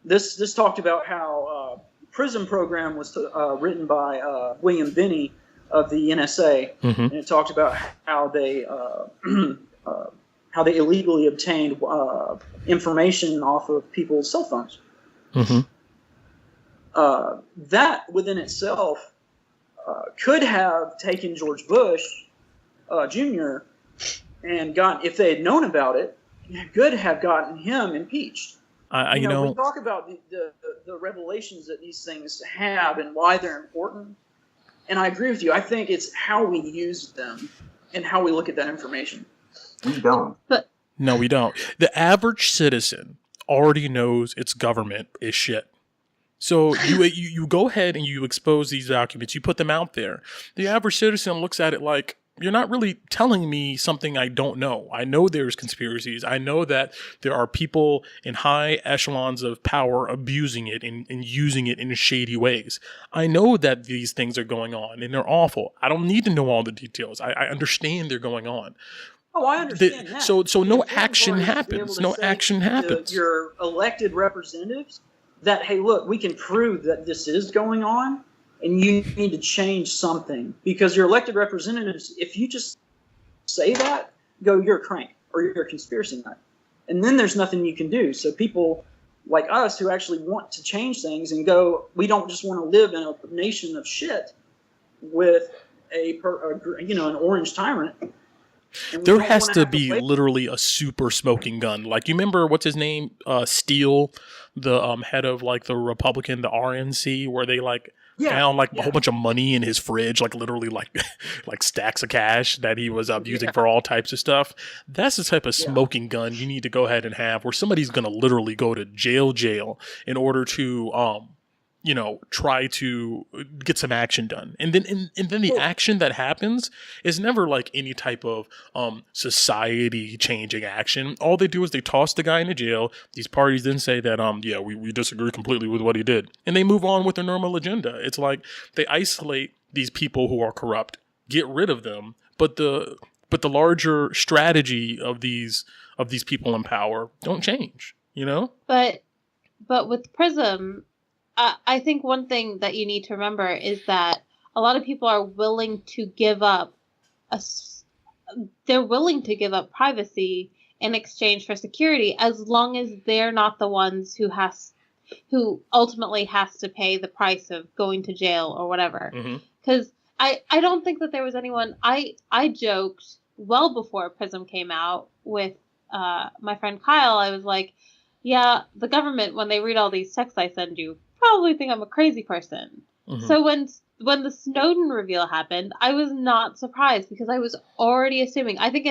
This talked about how Prism program was written by William Binney of the NSA, and it talked about how they illegally obtained information off of people's cell phones. That within itself could have taken George Bush Jr. and if they had known about it, could have gotten him impeached. We talk about the revelations that these things have and why they're important, and I agree with you. I think it's how we use them and how we look at that information. We don't. But No, we don't. The average citizen already knows its government is shit. So you go ahead and you expose these documents, you put them out there. The average citizen looks at it like, you're not really telling me something I don't know. I know there's conspiracies. I know that there are people in high echelons of power abusing it and using it in shady ways. I know that these things are going on and they're awful. I don't need to know all the details. I understand they're going on. Oh, I understand that. So no It's action important to be happens. able No to say action to happens. your elected representatives that, hey, look, we can prove that this is going on, and you need to change something. Because your elected representatives, if you just say that, go, you're a crank, or you're a conspiracy nut. And then there's nothing you can do. So people like us who actually want to change things and go, we don't just want to live in a nation of shit with an orange tyrant. There has to be literally a super smoking gun. Like, you remember, what's his name? Steele, the head of like the Republican, the RNC, where they found a whole bunch of money in his fridge, like literally like stacks of cash that he was using for all types of stuff. That's the type of smoking gun you need to go ahead and have, where somebody's going to literally go to jail in order to try to get some action done. And then the action that happens is never like any type of society changing action. All they do is they toss the guy into jail. These parties then say that, we disagree completely with what he did. And they move on with their normal agenda. It's like they isolate these people who are corrupt, get rid of them, but the larger strategy of these people in power don't change, But with Prism, I think one thing that you need to remember is that a lot of people are willing to give up privacy in exchange for security, as long as they're not the ones who ultimately has to pay the price of going to jail or whatever. Because I don't think that there was anyone. I joked well before Prism came out with my friend Kyle. I was like, yeah, the government, when they read all these texts I send you, probably think I'm a crazy person. So when the Snowden reveal happened, I was not surprised, because I was already assuming. I think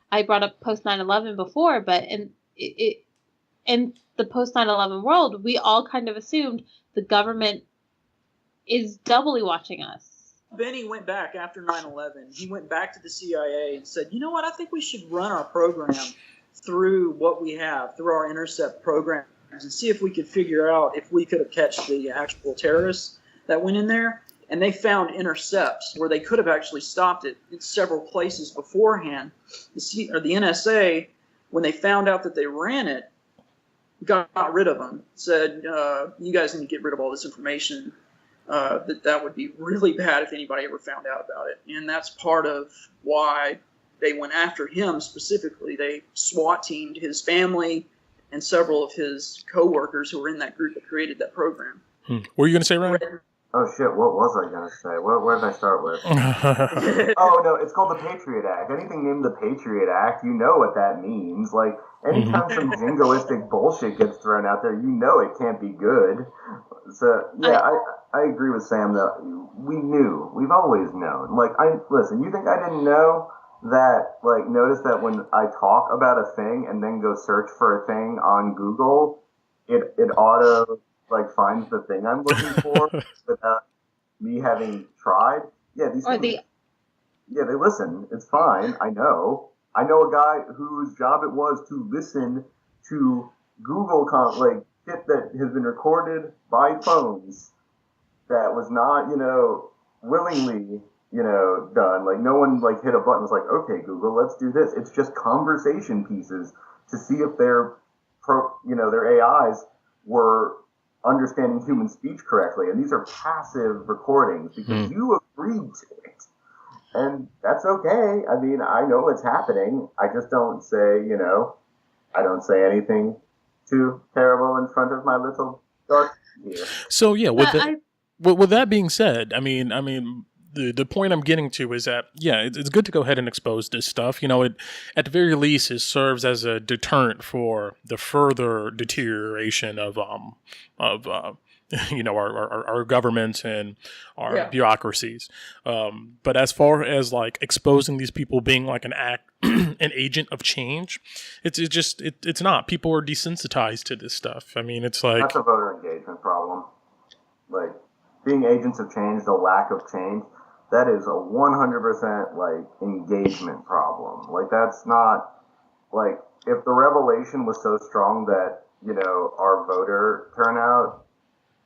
I brought up post 9/11 before, but in the post 9/11 world, we all kind of assumed the government is doubly watching us. Benny went back after 9/11. He went back to the CIA and said, you know what, I think we should run our program through what we have, through our intercept program, and see if we could figure out if we could have catch the actual terrorists that went in there. And they found intercepts where they could have actually stopped it in several places beforehand. The NSA, when they found out that they ran it, got rid of them. Said, you guys need to get rid of all this information. That would be really bad if anybody ever found out about it. And that's part of why they went after him specifically. They SWAT teamed his family and several of his co-workers who were in that group that created that program. What were you going to say, Ryan? Oh shit, what was I going to say? Where did I start with? Oh no, it's called the Patriot Act. Anything named the Patriot Act, you know what that means. Like, anytime some jingoistic bullshit gets thrown out there, you know it can't be good. So, yeah, I agree with Sam, though. We've always known. Like, listen, you think I didn't know that, like, notice that when I talk about a thing and then go search for a thing on Google, it auto, like, finds the thing I'm looking for without me having tried? Yeah, these things, yeah, they listen. It's fine. I know a guy whose job it was to listen to Google, shit that has been recorded by phones that was not, willingly, done. Like, no one, hit a button and was like, okay, Google, let's do this. It's just conversation pieces to see if their AIs were understanding human speech correctly. And these are passive recordings because you agreed to it. And that's okay. I mean, I know it's happening. I just don't say, I don't say anything too terrible in front of my little dark ear. So, yeah, with that being said, I mean, the point I'm getting to is that, yeah, it's good to go ahead and expose this stuff. You know, it at the very least, it serves as a deterrent for the further deterioration of you know, our governments and our bureaucracies. But as far as like exposing these people being like an agent of change, it's not. People are desensitized to this stuff. I mean, it's like that's a voter engagement problem. Like being agents of change, the lack of change, that is a 100% like engagement problem. Like that's not like if the revelation was so strong that, you know, our voter turnout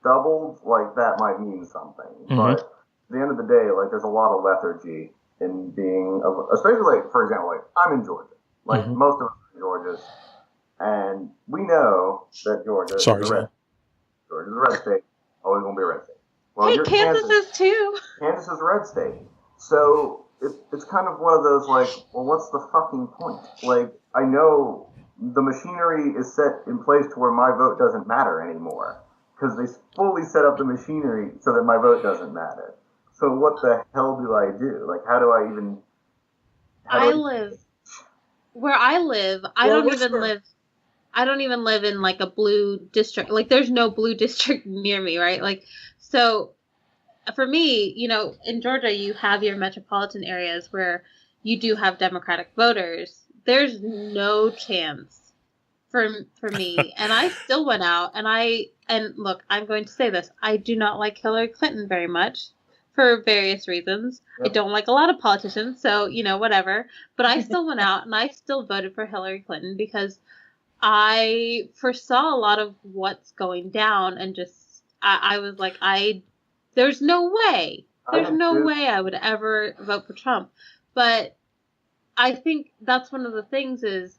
doubled, like that might mean something. But at the end of the day, like there's a lot of lethargy in being, especially like, for example, like I'm in Georgia. Like most of us are in Georgia, and we know that Georgia is a red state. Always gonna be a red state. Well, hey, Kansas is too. Kansas is a red state. So it's kind of one of those like, well, what's the fucking point? Like, I know the machinery is set in place to where my vote doesn't matter anymore because they fully set up the machinery so that my vote doesn't matter. So what the hell do I do? Like, how do I even... Where I live, I don't even live in like a blue district. Like there's no blue district near me, right? Like, so for me, you know, in Georgia, you have your metropolitan areas where you do have Democratic voters. There's no chance for me. And I still went out and look, I'm going to say this. I do not like Hillary Clinton very much for various reasons. Yep. I don't like a lot of politicians, so, you know, whatever. But I still went out and I still voted for Hillary Clinton because I foresaw a lot of what's going down and just, I was like, there's no way I would ever vote for Trump. But I think that's one of the things is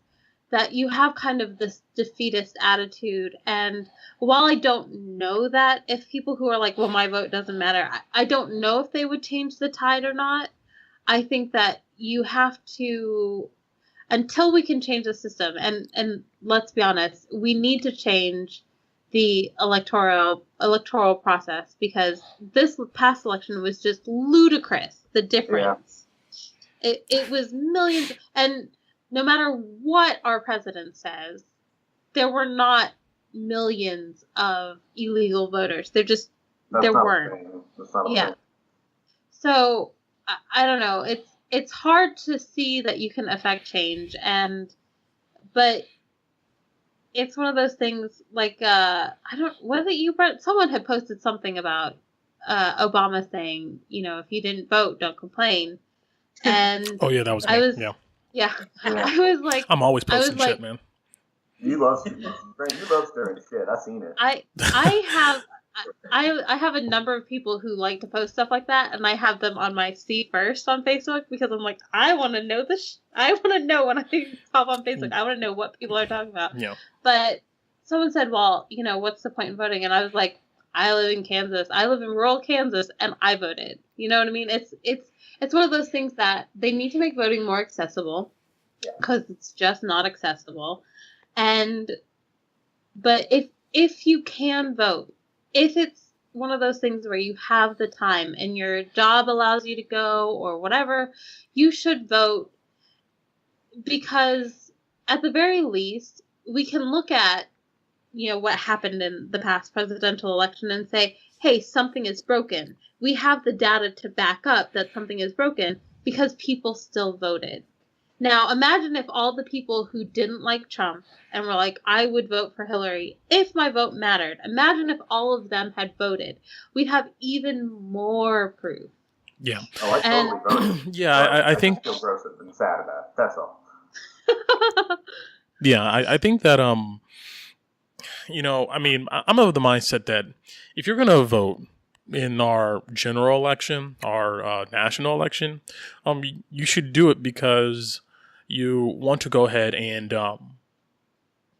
that you have kind of this defeatist attitude. And while I don't know that if people who are like, well, my vote doesn't matter, I don't know if they would change the tide or not. I think that you have to, until we can change the system, and let's be honest, we need to change the electoral process because this past election was just ludicrous. The difference, it was millions, and no matter what our president says, there were not millions of illegal voters. There weren't. Yeah. So I don't know. It's hard to see that you can affect change, but it's one of those things like was it you, Brent? Someone had posted something about Obama saying, you know, if you didn't vote, don't complain. And oh yeah, that was me. Yeah. I was like, I'm always posting shit, man. You love stirring shit. I've seen it. I have a number of people who like to post stuff like that, and I have them on my see first on Facebook because I'm like, I want to know this. I want to know when I pop on Facebook. I want to know what people are talking about. Yeah. But someone said, well, you know, what's the point in voting? And I was like, I live in Kansas. I live in rural Kansas, and I voted. You know what I mean? It's one of those things that they need to make voting more accessible because it's just not accessible. But if you can vote, if it's one of those things where you have the time and your job allows you to go or whatever, you should vote because at the very least, we can look at, you know, what happened in the past presidential election and say, hey, something is broken. We have the data to back up that something is broken because people still voted. Now, imagine if all the people who didn't like Trump and were like, I would vote for Hillary if my vote mattered. Imagine if all of them had voted. We'd have even more proof. Yeah. Oh, I totally voted. Yeah, I think... I feel gross and sad about it. That's all. Yeah, I think that, you know, I mean, I'm of the mindset that if you're going to vote in our general election, our national election, you should do it because you want to go ahead and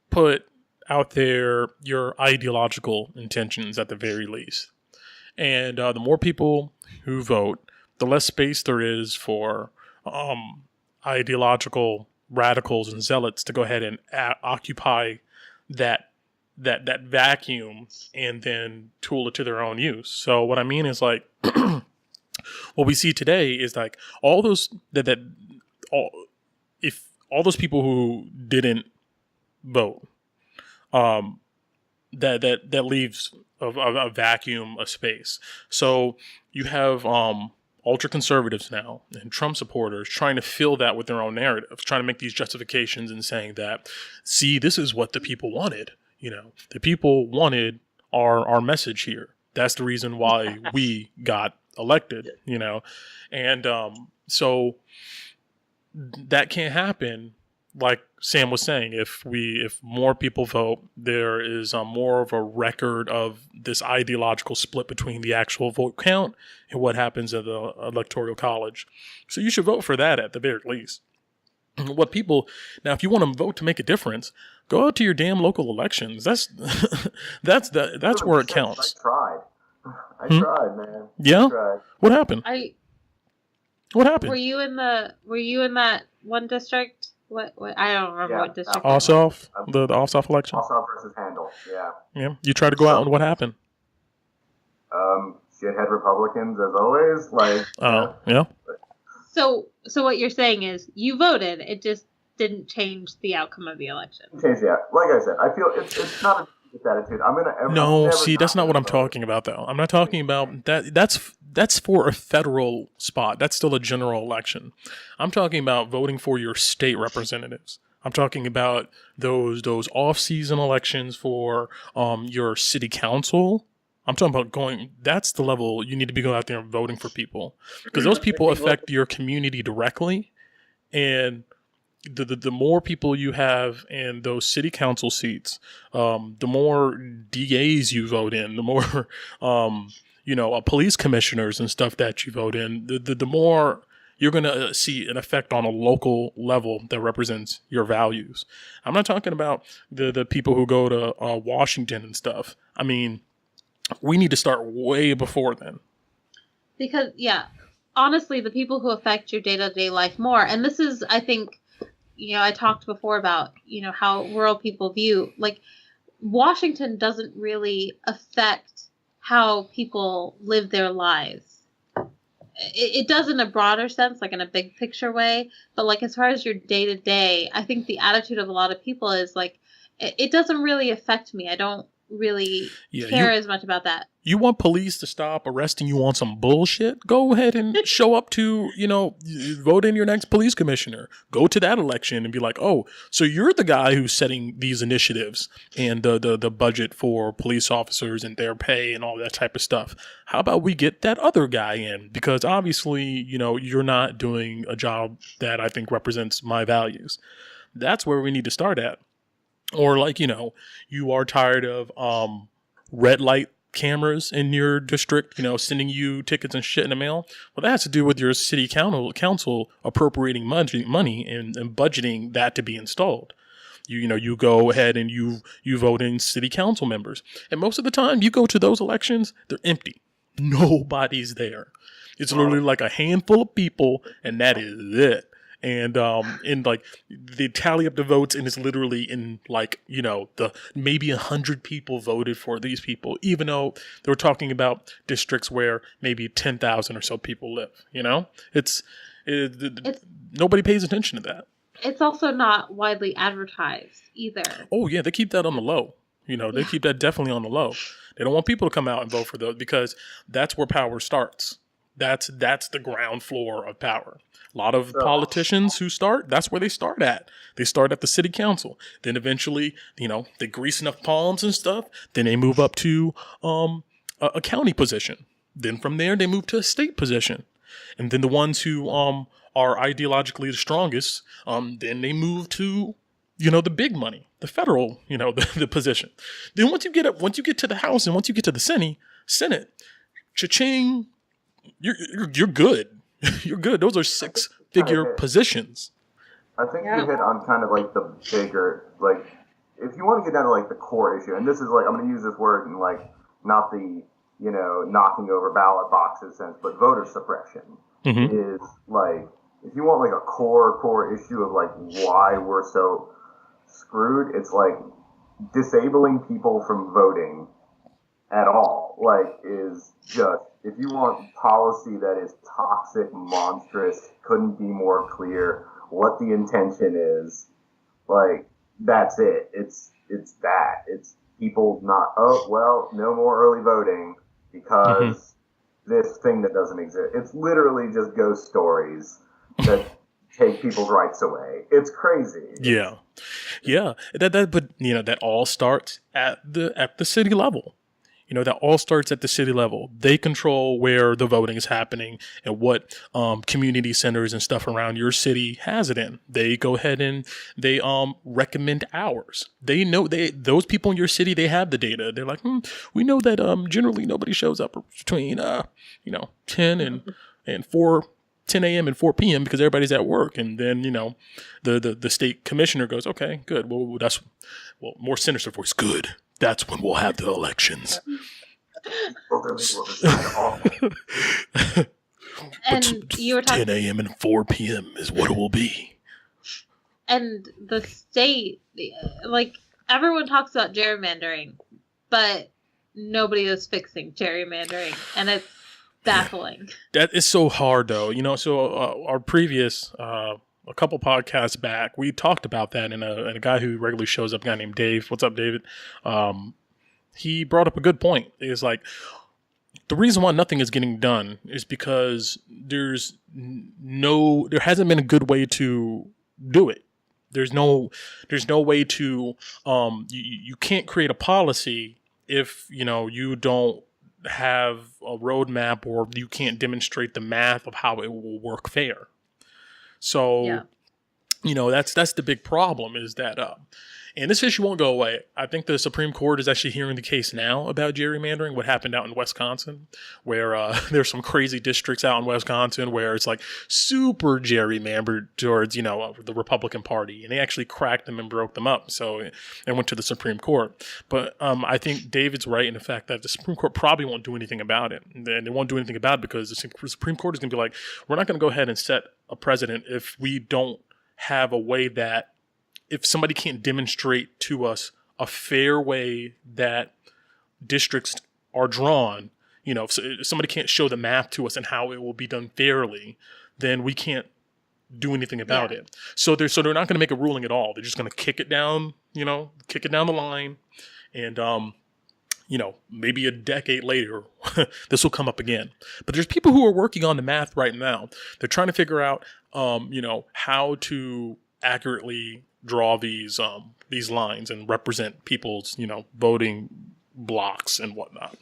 put out there your ideological intentions at the very least. And the more people who vote, the less space there is for ideological radicals and zealots to go ahead and occupy that vacuum and then tool it to their own use. So what I mean is like what we see today is like all those if all those people who didn't vote, that leaves a vacuum, a space. So you have ultra conservatives now and Trump supporters trying to fill that with their own narrative, trying to make these justifications and saying that, see, this is what the people wanted. The people wanted our message here. That's the reason why we got elected. And so that can't happen. Like Sam was saying, if more people vote, there is more of a record of this ideological split between the actual vote count and what happens at the electoral college. So you should vote for that at the very least. Now, if you want to vote to make a difference, go out to your damn local elections. That's where it counts. I tried, man. Yeah. I tried. What happened? What happened? Were you in that one district? What I don't remember what district. Ossoff, the Ossoff election. Ossoff versus Handel. Yeah. Yeah. You tried to go out, and what happened? Shithead Republicans, as always. Yeah. So what you're saying is you voted, it just didn't change the outcome of the election. Like I said, I feel it's not a attitude. That's not what I'm talking about, though. I'm not talking about that. That's for a federal spot. That's still a general election. I'm talking about voting for your state representatives. I'm talking about those off-season elections for your city council. I'm talking about that's the level you need to be going out there and voting for people, because those people affect your community directly. And the more people you have in those city council seats, the more DAs you vote in, the more police commissioners and stuff that you vote in, the more you're going to see an effect on a local level that represents your values. I'm not talking about the people who go to Washington and stuff. I mean, we need to start way before then. Because, honestly, the people who affect your day-to-day life more, and this is, I think, I talked before about, how rural people view, like, Washington doesn't really affect how people live their lives. It does in a broader sense, like in a big picture way, but like as far as your day-to-day, I think the attitude of a lot of people is like, it doesn't really affect me. I don't really care as much about that. You want police to stop arresting you on some bullshit? Go ahead and show up to, vote in your next police commissioner. Go to that election and be like, oh, so you're the guy who's setting these initiatives and the budget for police officers and their pay and all that type of stuff. How about we get that other guy in? Because obviously, you're not doing a job that I think represents my values. That's where we need to start at. Or like, you are tired of red light cameras in your district, sending you tickets and shit in the mail. Well, that has to do with your city council appropriating money and budgeting that to be installed. You go ahead and you vote in city council members. And most of the time you go to those elections, they're empty. Nobody's there. It's literally like a handful of people and that is it. And like they tally up the votes and it's literally in like, the maybe 100 people voted for these people, even though they were talking about districts where maybe 10,000 or so people live, it's nobody pays attention to that. It's also not widely advertised either. Oh yeah. They keep that on the low. They keep that definitely on the low. They don't want people to come out and vote for those because that's where power starts. That's the ground floor of power. A lot of politicians who that's where they start at. They start at the city council. Then eventually, they grease enough palms and stuff. Then they move up to a county position. Then from there, they move to a state position. And then the ones who are ideologically the strongest, then they move to, the big money, the federal, the position. Then once you get to the House and once you get to the Senate, cha-ching, you're good. You're good. Those are six-figure positions. I think you hit on kind of like the bigger, like, if you want to get down to like the core issue, and this is like, I'm going to use this word in like, not the, knocking over ballot boxes sense, but voter suppression is like, if you want like a core issue of like why we're so screwed, it's like disabling people from voting at all. Like, is just, if you want policy that is toxic, monstrous, couldn't be more clear what the intention is, like, that's it. It's that. It's people not, no more early voting because this thing that doesn't exist. It's literally just ghost stories that take people's rights away. It's crazy. Yeah. But that all starts at the city level. That all starts at the city level. They control where the voting is happening and what community centers and stuff around your city has it in. They go ahead and they recommend hours. They know those people in your city, they have the data. They're like, we know that generally nobody shows up between 10 and 10 a.m. and 4 p.m. because everybody's at work. And then, the state commissioner goes, okay, good. Well, more sinister voice. Good. That's when we'll have the elections. And you were talking 10 a.m. and 4 p.m. is what it will be. And the state, like, everyone talks about gerrymandering, but nobody is fixing gerrymandering, and it's baffling. That is so hard, though. So our previous a couple podcasts back, we talked about that, and a guy who regularly shows up, a guy named Dave. What's up, David? He brought up a good point. It's like, the reason why nothing is getting done is because there hasn't been a good way to do it. There's no way to, you can't create a policy if, you don't have a roadmap or you can't demonstrate the math of how it will work fair. So, that's the big problem is that, and this issue won't go away. I think the Supreme Court is actually hearing the case now about gerrymandering, what happened out in Wisconsin, where there's some crazy districts out in Wisconsin where it's like super gerrymandered towards, the Republican Party. And they actually cracked them and broke them up. So it went to the Supreme Court. But I think David's right in the fact that the Supreme Court probably won't do anything about it. And they won't do anything about it because the Supreme Court is going to be like, we're not going to go ahead and set a precedent if we don't have a way that, if somebody can't demonstrate to us a fair way that districts are drawn, if somebody can't show the math to us and how it will be done fairly, then we can't do anything about it. So they're not going to make a ruling at all. They're just going to kick it down the line, and maybe a decade later, this will come up again. But there's people who are working on the math right now. They're trying to figure out, how to accurately draw these lines and represent people's, voting blocks and whatnot.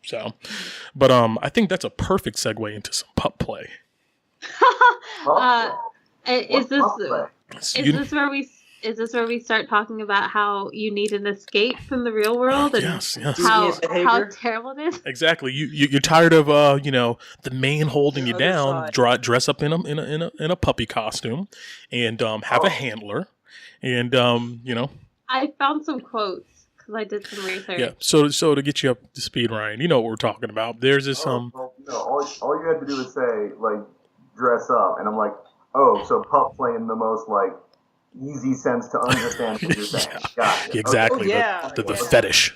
So, but I think that's a perfect segue into some pup play. Is this where we start talking about how you need an escape from the real world and how terrible it is? Exactly. You're tired of the man holding you down. Dress up in a puppy costume, and have a handler, and I found some quotes because I did some research. Yeah. So to get you up to speed, Ryan, you know what we're talking about. There's this all you had to do was say like dress up, and I'm like, oh, so pup play in the most like easy sense to understand what you're saying. Gotcha. Exactly. Okay. The fetish.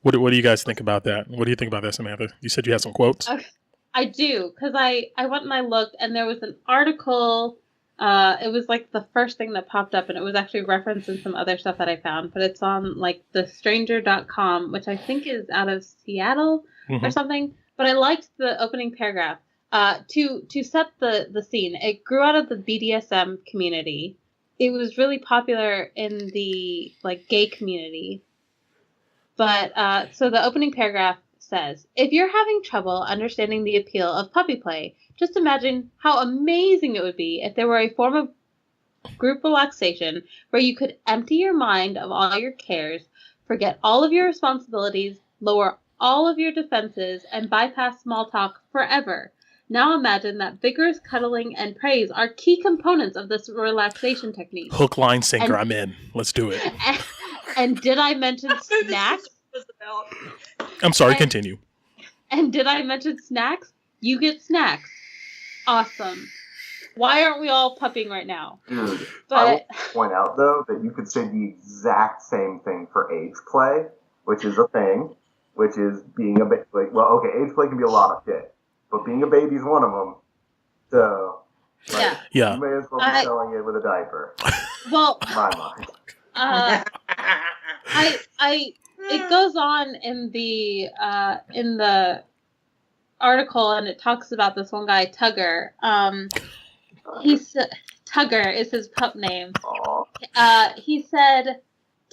What do you guys think about that? What do you think about that, Samantha? You said you had some quotes? Okay. I do, because I went and I looked, and there was an article. It was like the first thing that popped up, and it was actually referenced in some other stuff that I found, but it's on like thestranger.com, which I think is out of Seattle or something. But I liked the opening paragraph. To set the scene, it grew out of the BDSM community. It was really popular in the like gay community. But so the opening paragraph says, if you're having trouble understanding the appeal of puppy play, just imagine how amazing it would be if there were a form of group relaxation where you could empty your mind of all your cares, forget all of your responsibilities, lower all of your defenses, and bypass small talk forever. Now imagine that vigorous cuddling and praise are key components of this relaxation technique. Hook, line, sinker, I'm in. Let's do it. And did I mention snacks? I'm sorry, continue. And did I mention snacks? You get snacks. Awesome. Why aren't we all pupping right now? Dude, I will point out, though, that you could say the exact same thing for age play. which is a thing, which is being a baby. Like, well, okay, age play can be a lot of shit, but being a baby is one of them. So, like, yeah. you may as well be selling it with a diaper. Well, in my mind. It goes on in the article, and it talks about this one guy, Tugger. Tugger is his pup name. He said,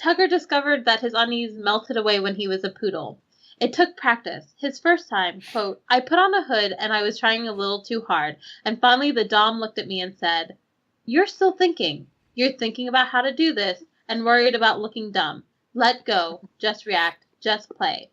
Tugger discovered that his unease melted away when he was a poodle. It took practice. His first time, quote, I put on a hood and I was trying a little too hard. And finally the Dom looked at me and said, you're still thinking. You're thinking about how to do this and worried about looking dumb. Let go. Just react. Just play.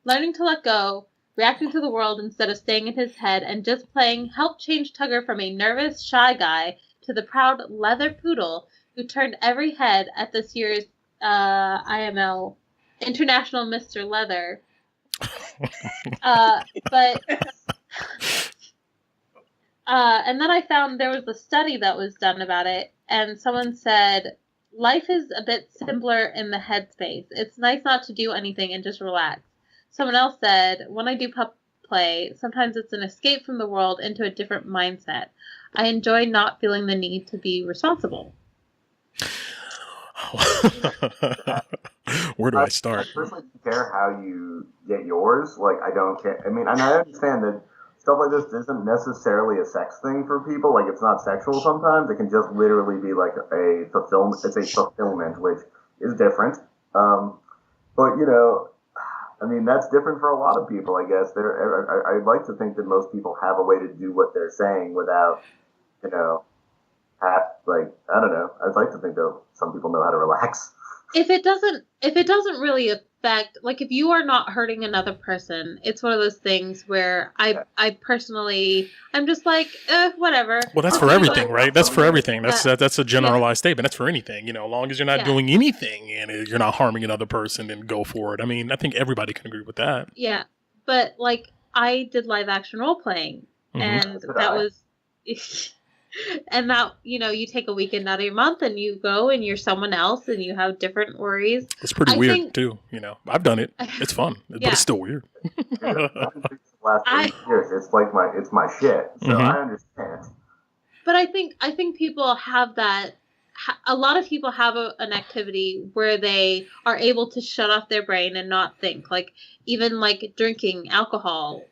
Learning to let go, reacting to the world instead of staying in his head, and just playing helped change Tugger from a nervous, shy guy to the proud leather poodle who turned every head at this year's IML, International Mr. Leather. And then I found there was a study that was done about it, and someone said, life is a bit simpler in the headspace. It's nice not to do anything and just relax. Someone else said, when I do Pup-Play, sometimes it's an escape from the world into a different mindset. I enjoy not feeling the need to be responsible. Where do I start? I personally don't care how you get yours. Like, I don't care. I mean, and I understand that stuff like this isn't necessarily a sex thing for people. Like, it's not sexual sometimes. It can just literally be like a fulfillment. It's a fulfillment, which is different. But, you know, I mean, that's different for a lot of people, I guess. I'd like to think that most people have a way to do what they're saying without, you know, I don't know. I'd like to think that some people know how to relax. If it doesn't really affect, like, if you are not hurting another person, it's one of those things where I personally, I'm just like, whatever. Well, that's for everything, right? That's for everything. That's a generalized statement. That's for anything, you know, as long as you're not doing anything and you're not harming another person, then go for it. I mean, I think everybody can agree with that. Yeah. But, like, I did live action role playing, and that was... And that, you know, you take a weekend out of your month and you go and you're someone else and you have different worries. It's pretty weird, too. You know, I've done it. It's fun, but it's still weird. Last 8 years, it's my shit. So I understand. But I think people have that. A lot of people have an activity where they are able to shut off their brain and not think. Like, even like drinking alcohol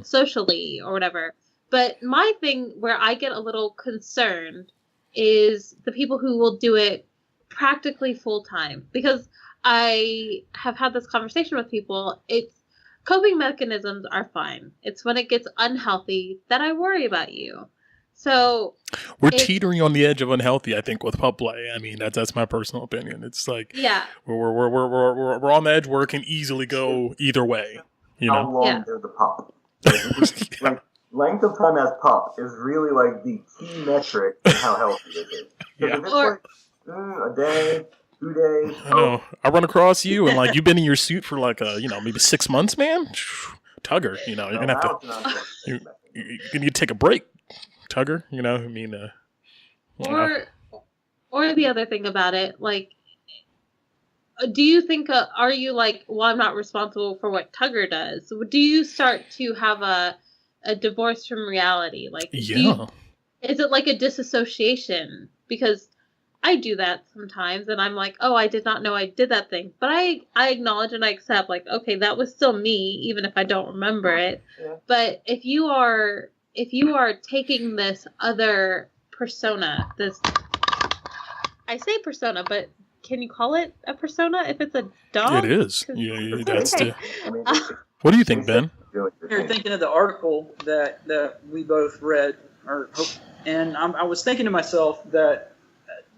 socially or whatever. But my thing where I get a little concerned is the people who will do it practically full time. Because I have had this conversation with people. It's coping mechanisms are fine. It's when it gets unhealthy that I worry about you. So we're teetering on the edge of unhealthy, I think, with Pup-Play. I mean, that's my personal opinion. It's like we're on the edge where it can easily go either way. You know? How long is the pup? Like, length of time as pup is really like the key metric in how healthy it is. If it's like a day, 2 days. I know. I run across you and like you've been in your suit for like maybe 6 months, man. Tugger, you know, you're gonna have to. You need to take a break, Tugger. You know, I mean. Or the other thing about it, like, do you think? Are you like, well, I'm not responsible for what Tugger does? Do you start to have a divorce from reality? Like, is it like a disassociation? Because I do that sometimes and I'm like, oh, I did not know I did that thing. But I acknowledge and I accept, like, okay, that was still me, even if I don't remember it. Yeah. But if you are taking this other persona, I say persona, but can you call it a persona if it's a dog? It is. Yeah, that's what do you think, Ben? You're thinking of the article that we both read, and I was thinking to myself that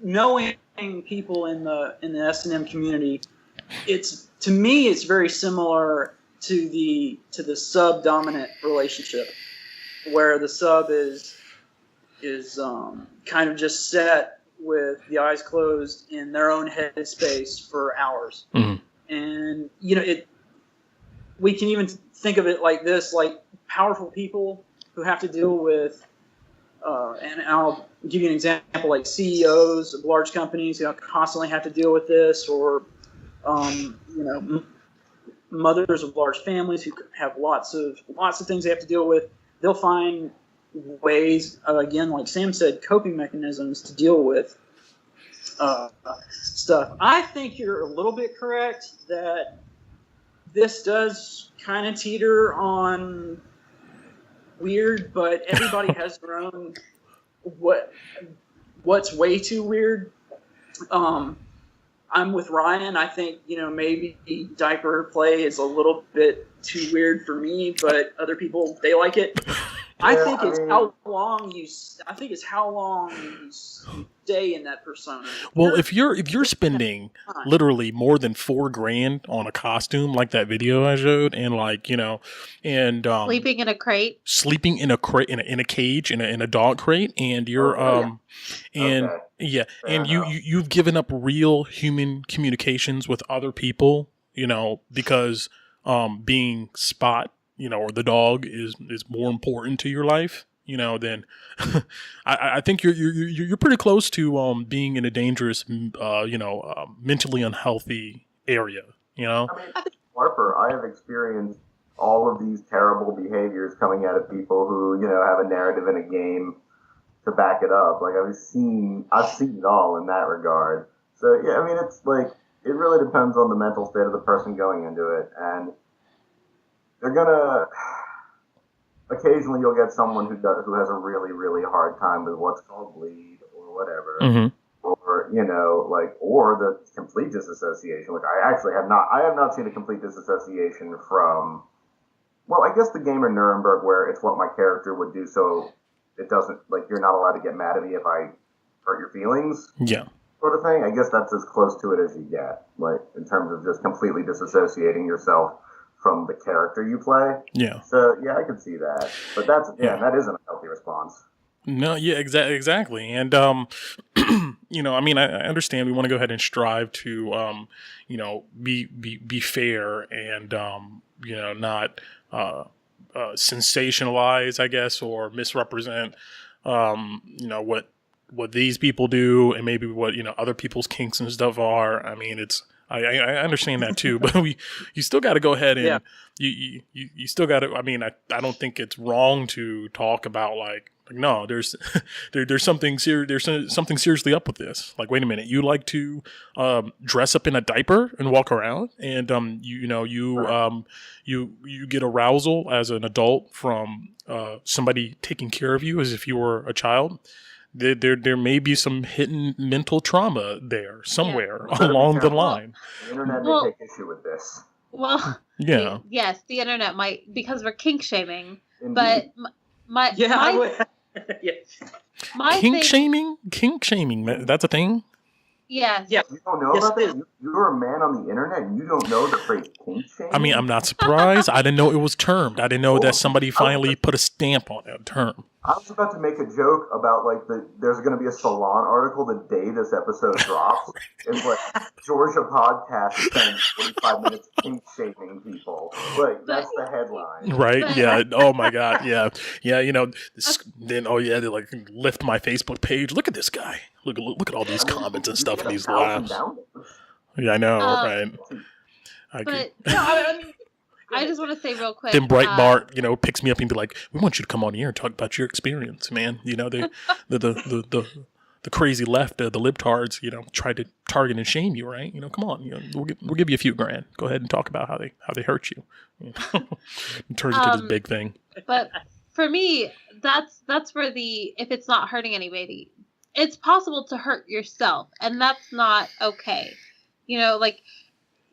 knowing people in the S&M community, to me it's very similar to the sub-dominant relationship, where the sub is kind of just set with the eyes closed in their own headspace for hours, and we can even think of it like this, like powerful people who have to deal with, and I'll give you an example, like CEOs of large companies who constantly have to deal with this, or, mothers of large families who have lots of things they have to deal with. They'll find ways, again, like Sam said, coping mechanisms to deal with stuff. I think you're a little bit correct that this does kind of teeter on weird, but everybody has their own what's way too weird. I'm with Ryan. I think, maybe diaper play is a little bit too weird for me, but other people, they like it. I think it's how long you stay in that persona. Well, if you're spending literally more than $4,000 on a costume like that video I showed, and sleeping in a crate, in a cage, in a dog crate, and you're you've given up real human communications with other people, because being Spot, or the dog is more important to your life, then I think you're pretty close to being in a dangerous, mentally unhealthy area. I mean, as a LARPer, I have experienced all of these terrible behaviors coming out of people who, have a narrative in a game to back it up. Like I've seen it all in that regard. So yeah, I mean, it's like it really depends on the mental state of the person going into it, and they're gonna occasionally you'll get someone who has a really, really hard time with what's called bleed or whatever, or or the complete disassociation. Like I have not seen a complete disassociation from. Well, I guess the game in Nuremberg where it's what my character would do, so it doesn't you're not allowed to get mad at me if I hurt your feelings. Yeah. Sort of thing. I guess that's as close to it as you get, in terms of just completely disassociating yourself from the character you play. Yeah. So yeah, I could see that, but that isn't a healthy response. No, yeah, exactly, and I mean, I understand we want to go ahead and strive to, be fair and not sensationalize, I guess, or misrepresent, what these people do and maybe what other people's kinks and stuff are. I mean, I understand that too, but you still got to go ahead and you still got to. I mean, I don't think it's wrong to talk about no, there's something something seriously up with this. Like, wait a minute, you like to dress up in a diaper and walk around, and you get arousal as an adult from somebody taking care of you as if you were a child. There may be some hidden mental trauma there somewhere along the line. The internet may take issue with this. Well, yeah. Yes, the internet might, because we're kink shaming. Indeed. But Kink shaming, that's a thing. Yes. Yeah. You don't know about that? You're a man on the internet and you don't know the phrase kink shaming? I mean, I'm not surprised. I didn't know it was termed. I didn't know that somebody finally put a stamp on that term. I was about to make a joke about there's going to be a Salon article the day this episode drops. It's Georgia podcast spends 45 minutes kink shaming people. That's the headline. Right? Yeah. Oh my God. Yeah. Yeah. Then they lift my Facebook page. Look at this guy. Look at all these comments and stuff and these laughs. Yeah, I know, right? I just want to say real quick. Then Breitbart, picks me up and be like, "We want you to come on here and talk about your experience, man." The crazy left, the libtards, try to target and shame you, right? Come on, we'll give you a few grand. Go ahead and talk about how they hurt you. It turns into this big thing. But for me, that's where if it's not hurting anybody, it's possible to hurt yourself, and that's not okay.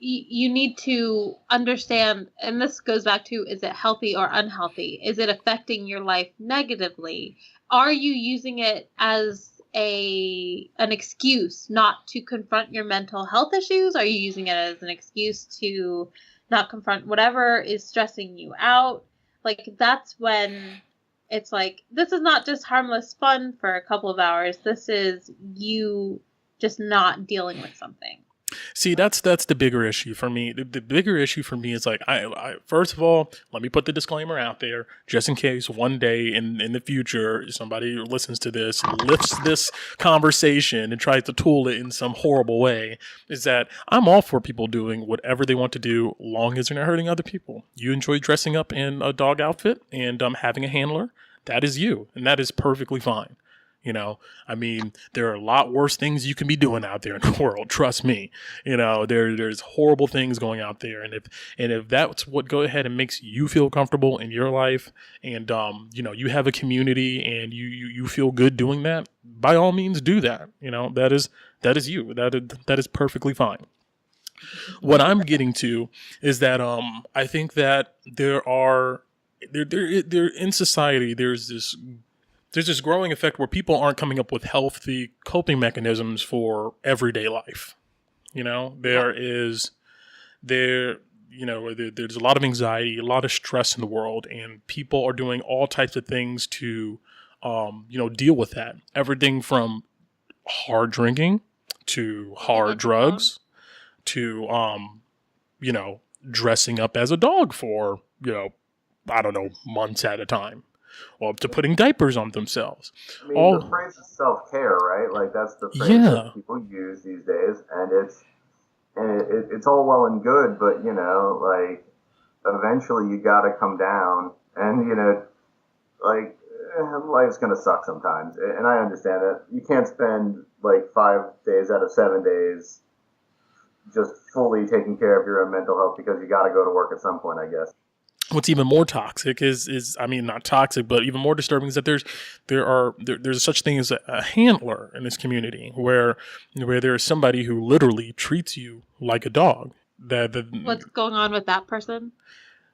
You need to understand, and this goes back to, is it healthy or unhealthy? Is it affecting your life negatively? Are you using it as an excuse not to confront your mental health issues? Are you using it as an excuse to not confront whatever is stressing you out? That's when it's this is not just harmless fun for a couple of hours. This is you just not dealing with something. See, that's the bigger issue for me. The bigger issue for me is like, I first of all, let me put the disclaimer out there, just in case one day in the future somebody listens to this, lifts this conversation and tries to tool it in some horrible way, is that I'm all for people doing whatever they want to do, long as they're not hurting other people. You enjoy dressing up in a dog outfit and having a handler, that is you, and that is perfectly fine. You know, I mean, there are a lot worse things you can be doing out there in the world. Trust me. You know, there's horrible things going out there, and if that's what go ahead and makes you feel comfortable in your life, and you know, you have a community and you feel good doing that, by all means do that. You know, that is you. That is perfectly fine. What I'm getting to is that I think that there in society there's this growing effect where people aren't coming up with healthy coping mechanisms for everyday life. You know, there's a lot of anxiety, a lot of stress in the world, and people are doing all types of things to, deal with that. Everything from hard drinking to hard drugs to, dressing up as a dog for, months at a time. Or to putting diapers on themselves. I mean, the phrase is self-care, right? Like, that's the phrase that people use these days, and it's all well and good, but, like, eventually you gotta come down, and, life's gonna suck sometimes, and I understand that. You can't spend, 5 days out of 7 days just fully taking care of your own mental health because you gotta go to work at some point, I guess. What's even more toxic is not toxic, but even more disturbing is that there's such thing as a handler in this community where there is somebody who literally treats you like a dog. What's going on with that person?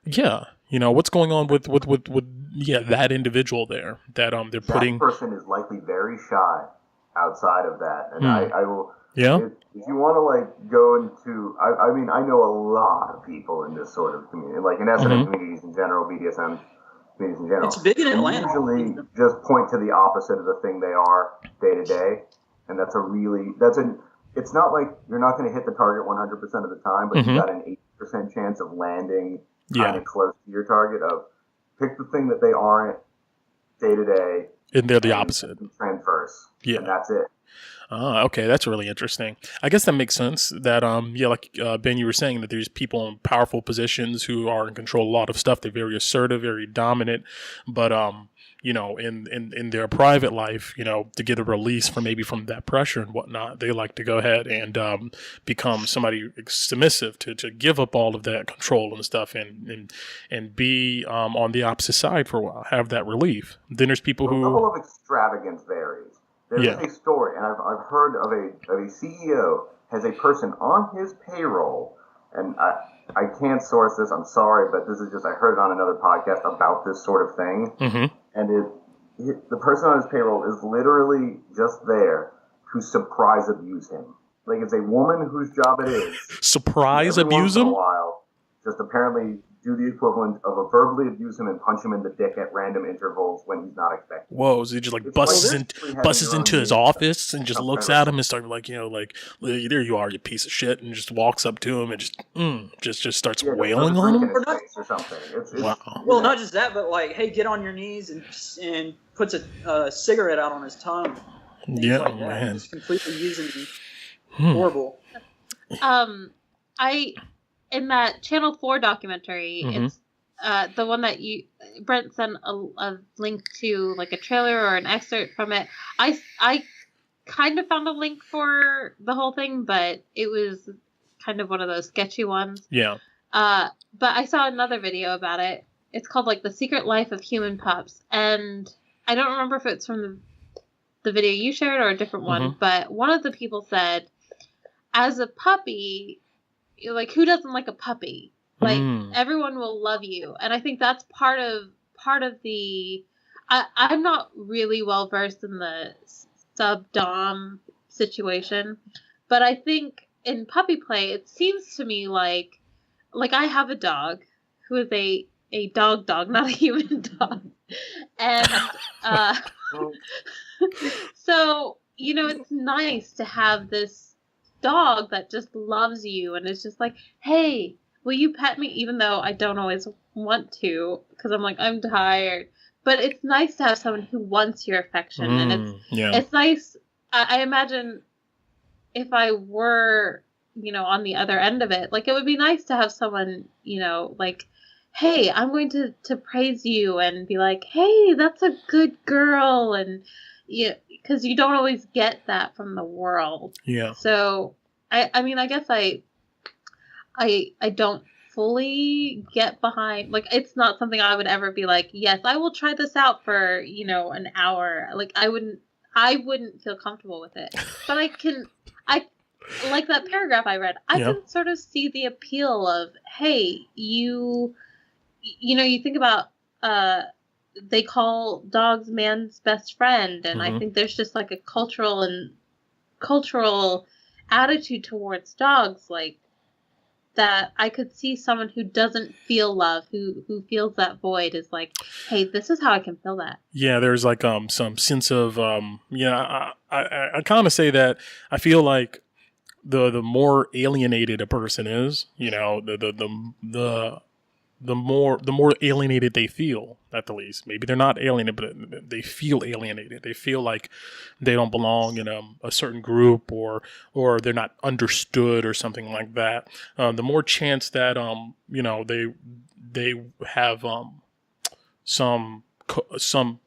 Yeah, what's going on with that individual there that they're putting. That person is likely very shy outside of that, and I will. Yeah. If you want to go into, I mean, I know a lot of people in this sort of community, like in S&M communities in general, BDSM communities in general. It's big in Atlanta. Usually, just point to the opposite of the thing they are day to day, and it's not like you're not going to hit the target 100% of the time, but you got an 80% chance of landing kind of close to your target. Of pick the thing that they aren't day to day, and they're the opposite. Transverse, and that's it. Okay, that's really interesting. I guess that makes sense that, Ben, you were saying that there's people in powerful positions who are in control of a lot of stuff. They're very assertive, very dominant, but, in their private life, to get a release from that pressure and whatnot, they like to go ahead and, become somebody submissive to give up all of that control and stuff and be, on the opposite side for a while, have that relief. Then there's people who... The level of extravagance varies. There's a story, and I've heard of a CEO has a person on his payroll, and I can't source this, I'm sorry, but this is just, I heard it on another podcast about this sort of thing, and the person on his payroll is literally just there to surprise abuse him. Like, it's a woman whose job it is. Surprise abuse him? Every once in a while, just apparently do the equivalent of a verbally abuse him and punch him in the dick at random intervals when he's not expecting. Whoa, so he just busts into his office and just looks at him and starts there you are, you piece of shit, and just walks up to him and just starts wailing on him? Or something. Wow. Well, not just that, but hey, get on your knees and puts a cigarette out on his tongue. Yeah, man. Just completely using him. Horrible. In that Channel 4 documentary, it's the one that Brent sent a link to, like a trailer or an excerpt from it. I kind of found a link for the whole thing, but it was kind of one of those sketchy ones. Yeah. But I saw another video about it. It's called The Secret Life of Human Pups, and I don't remember if it's from the video you shared or a different one, but one of the people said, as a puppy, who doesn't like a puppy? Everyone will love you. And I think that's part of the... I'm not really well versed in the sub-dom situation, but I think in puppy play, it seems to me like I have a dog who is a dog, not a human dog. And so, it's nice to have this dog that just loves you and is just like, hey, will you pet me? Even though I don't always want to, because I'm like, I'm tired. But it's nice to have someone who wants your affection, and it's nice. I imagine if I were, on the other end of it, like, it would be nice to have someone, like, hey, I'm going to praise you and be like, hey, that's a good girl, and because you don't always get that from the world. Yeah. So I mean, I guess I don't fully get behind, like, it's not something I would ever be like, yes, I will try this out for, an hour. Like, I wouldn't feel comfortable with it. But I like that paragraph I read, I can sort of see the appeal of, hey, you think about, they call dogs man's best friend. And I think there's just like a cultural attitude towards dogs, like, that I could see someone who doesn't feel love, who feels that void, is like, hey, this is how I can fill that. Yeah, there's like some sense of I kind of say that I feel like the more alienated a person is, the more alienated they feel, at the least. Maybe they're not alienated, but they feel alienated. They feel like they don't belong in a certain group, or they're not understood or something like that. The more chance that they have some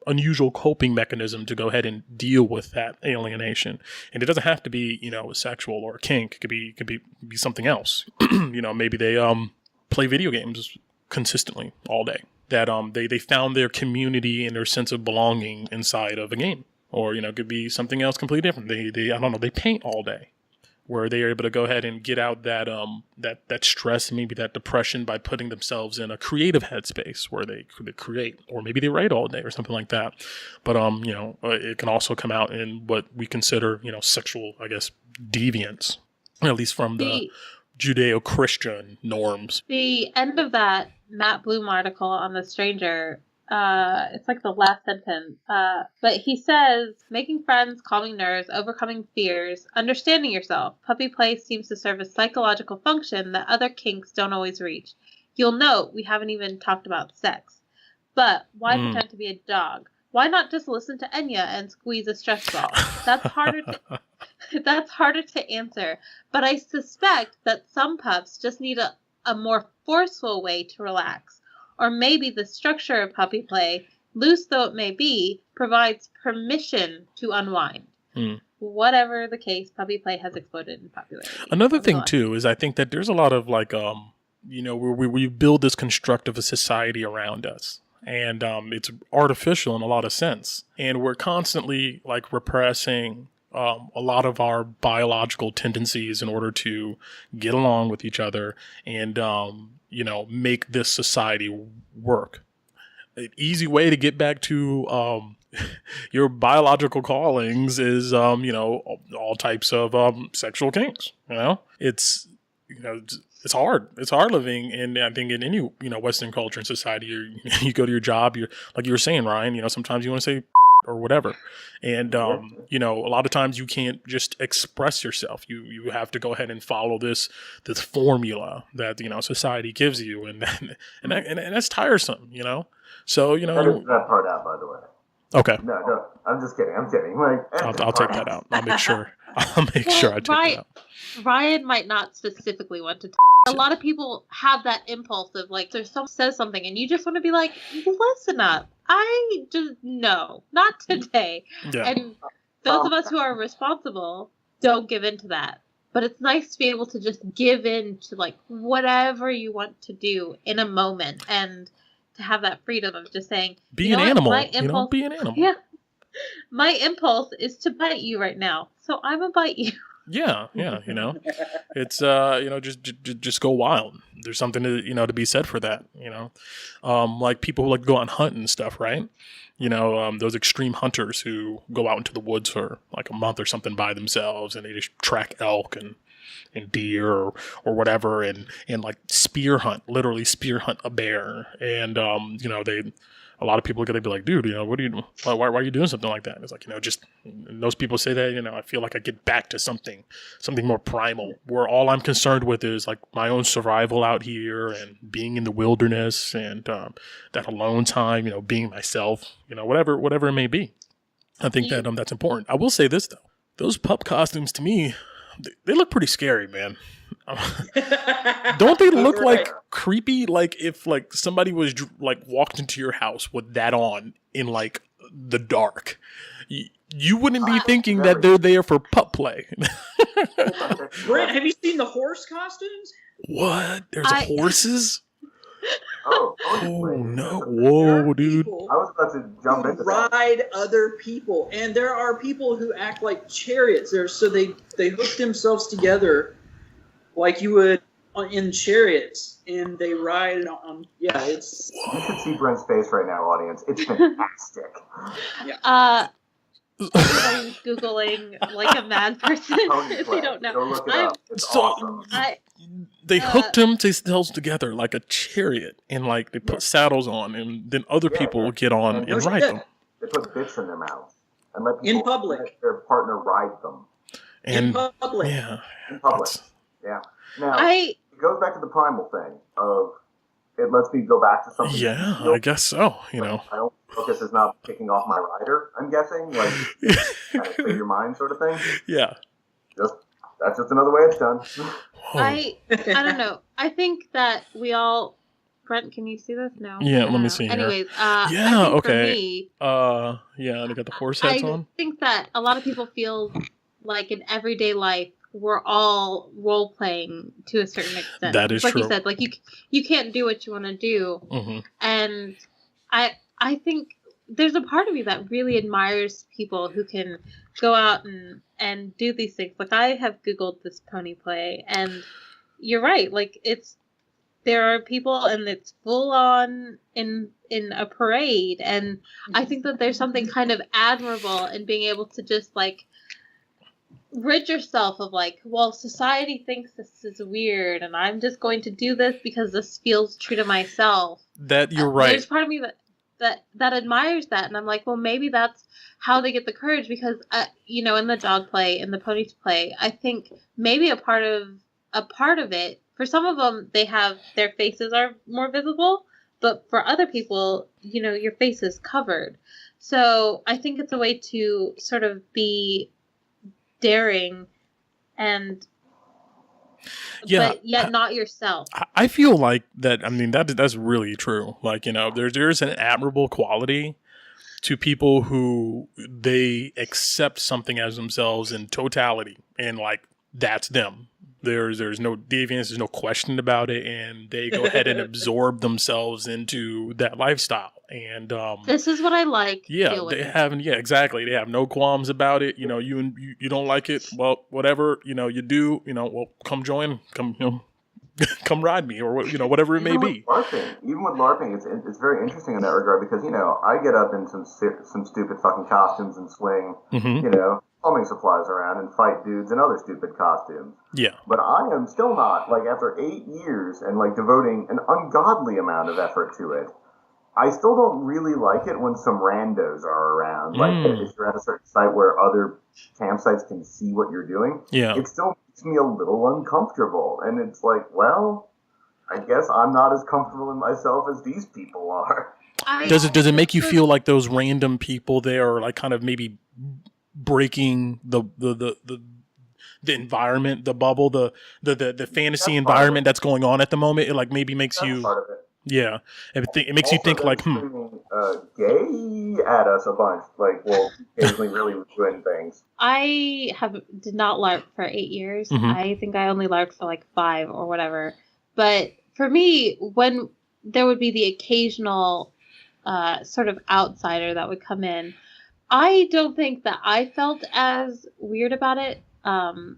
unusual coping mechanism to go ahead and deal with that alienation. And it doesn't have to be, a sexual or a kink. It could be something else. Maybe they play video games consistently all day. That they found their community and their sense of belonging inside of a game. Or, it could be something else completely different. They I don't know, they paint all day, where they are able to go ahead and get out that stress, maybe that depression, by putting themselves in a creative headspace where they could create, or maybe they write all day or something like that. But it can also come out in what we consider, sexual, I guess, deviance, at least from the Judeo-Christian norms. The end of that Matt Bloom article on The Stranger, it's like the last sentence, but he says, making friends, calming nerves, overcoming fears, understanding yourself. Puppy play seems to serve a psychological function that other kinks don't always reach. You'll note we haven't even talked about sex. But why pretend to be a dog? Why not just listen to Enya and squeeze a stress ball? That's harder to answer. But I suspect that some pups just need a more forceful way to relax. Or maybe the structure of puppy play, loose though it may be, provides permission to unwind. Whatever the case, puppy play has exploded in popularity. Another thing, too, is I think that there's a lot of, like, where we build this construct of a society around us. And it's artificial in a lot of sense. And we're constantly, like, repressing a lot of our biological tendencies in order to get along with each other and, make this society work. An easy way to get back to your biological callings is, all types of sexual kinks. It's hard. It's hard living, and I think in any Western culture and society, you go to your job. You're like you were saying, Ryan. Sometimes you want to say or whatever, and a lot of times you can't just express yourself. You have to go ahead and follow this formula that society gives you, and that's tiresome. So edit that part out, by the way. Okay. No, I'm just kidding. I'm kidding. Like, I'll take that out. I'll make sure. I take that out. Ryan might not specifically want to. A lot of people have that impulse of, like, there's someone says something and you just want to be like, listen up. I just no, not today. Yeah. And those of us who are responsible don't give in to that. But it's nice to be able to just give in to, like, whatever you want to do in a moment, and to have that freedom of just saying, be an animal. Be an animal. Yeah. My impulse is to bite you right now, so I'm gonna bite you. Yeah, it's just go wild. There's something to be said for that. Like people who like to go on hunt and stuff, right? Those extreme hunters who go out into the woods for like a month or something by themselves, and they just track elk and deer or whatever, and like literally spear hunt a bear, and they a lot of people are going to be like, dude, what are you, why are you doing something like that? And it's like, just, and those people say that, I feel like I get back to something more primal, where all I'm concerned with is like my own survival out here and being in the wilderness and that alone time, being myself, whatever it may be. I think that that's important. I will say this though, those pup costumes to me, they look pretty scary, man. Don't they look like creepy? Like if like somebody was like walked into your house with that on in like the dark, you wouldn't be thinking that they're there for pup play. Brent, have you seen the horse costumes? What? There's horses? Oh no! Whoa, dude! I was about to jump into ride other people, and there are people who act like chariots. So they hook themselves together like you would in chariots, and they ride on. Yeah, it's. You should see Brent's face right now, audience. It's fantastic. Yeah. Everybody's Googling like a mad person if you don't know. Go look it up. It's awesome. They hooked themselves together like a chariot, and like they put saddles on, and then other people will get on and ride them. They put bits in their mouths and let people in public. Let their partner ride them. And, in public. Yeah. In public. Yeah. Now it goes back to the primal thing of it lets me go back to something. Yeah, I guess so. I don't focus is not kicking off my rider. I'm guessing like kind of clear your mind sort of thing. Yeah. That's just another way it's done. I don't know. I think that we all. Brent, can you see this? No. Yeah, let me see. Anyways, yeah, okay. For me, yeah, they got the horse hats on. I think that a lot of people feel like in everyday life we're all role playing to a certain extent. That is like true. You said, like you can't do what you want to do, and I think there's a part of me that really admires people who can go out and do these things. Like I have Googled this pony play, and you're right. Like there are people, and it's full on in a parade, and I think that there's something kind of admirable in being able to just like rid yourself of like, well, society thinks this is weird, and I'm just going to do this because this feels true to myself. That you're right. There's part of me that admires that, and I'm like, well, maybe that's how they get the courage, because in the dog play, in the ponies play, I think maybe a part of it, for some of them, they have their faces are more visible, but for other people, your face is covered. So I think it's a way to sort of be daring and but yet not yourself. I feel like that. I mean, that's really true. Like, there's an admirable quality to people who they accept something as themselves in totality, and like that's them. There's no deviance, there's no question about it, and they go ahead and absorb themselves into that lifestyle. And this is what I like. Yeah, they have. Yeah, exactly. They have no qualms about it. You don't like it. Well, whatever. You do. Well, come join. Come. Come ride me, or whatever it may be. Even with LARPing, it's very interesting in that regard because I get up in some stupid fucking costumes and swing plumbing supplies around and fight dudes in other stupid costumes. Yeah. But I am still not, like, after 8 years and, like, devoting an ungodly amount of effort to it, I still don't really like it when some randos are around. Like, if you're at a certain site where other campsites can see what you're doing, it still makes me a little uncomfortable. And it's like, well, I guess I'm not as comfortable in myself as these people are. Does it make you feel like those random people there are, like, kind of maybe breaking the environment, the bubble, the fantasy environment that's going on at the moment? It like maybe makes you, yeah, it makes you think like, gay at us a bunch. Like, well, occasionally really doing things. I did not LARP for 8 years. I think I only LARPed for like 5 or whatever. But for me, when there would be the occasional sort of outsider that would come in, I don't think that I felt as weird about it.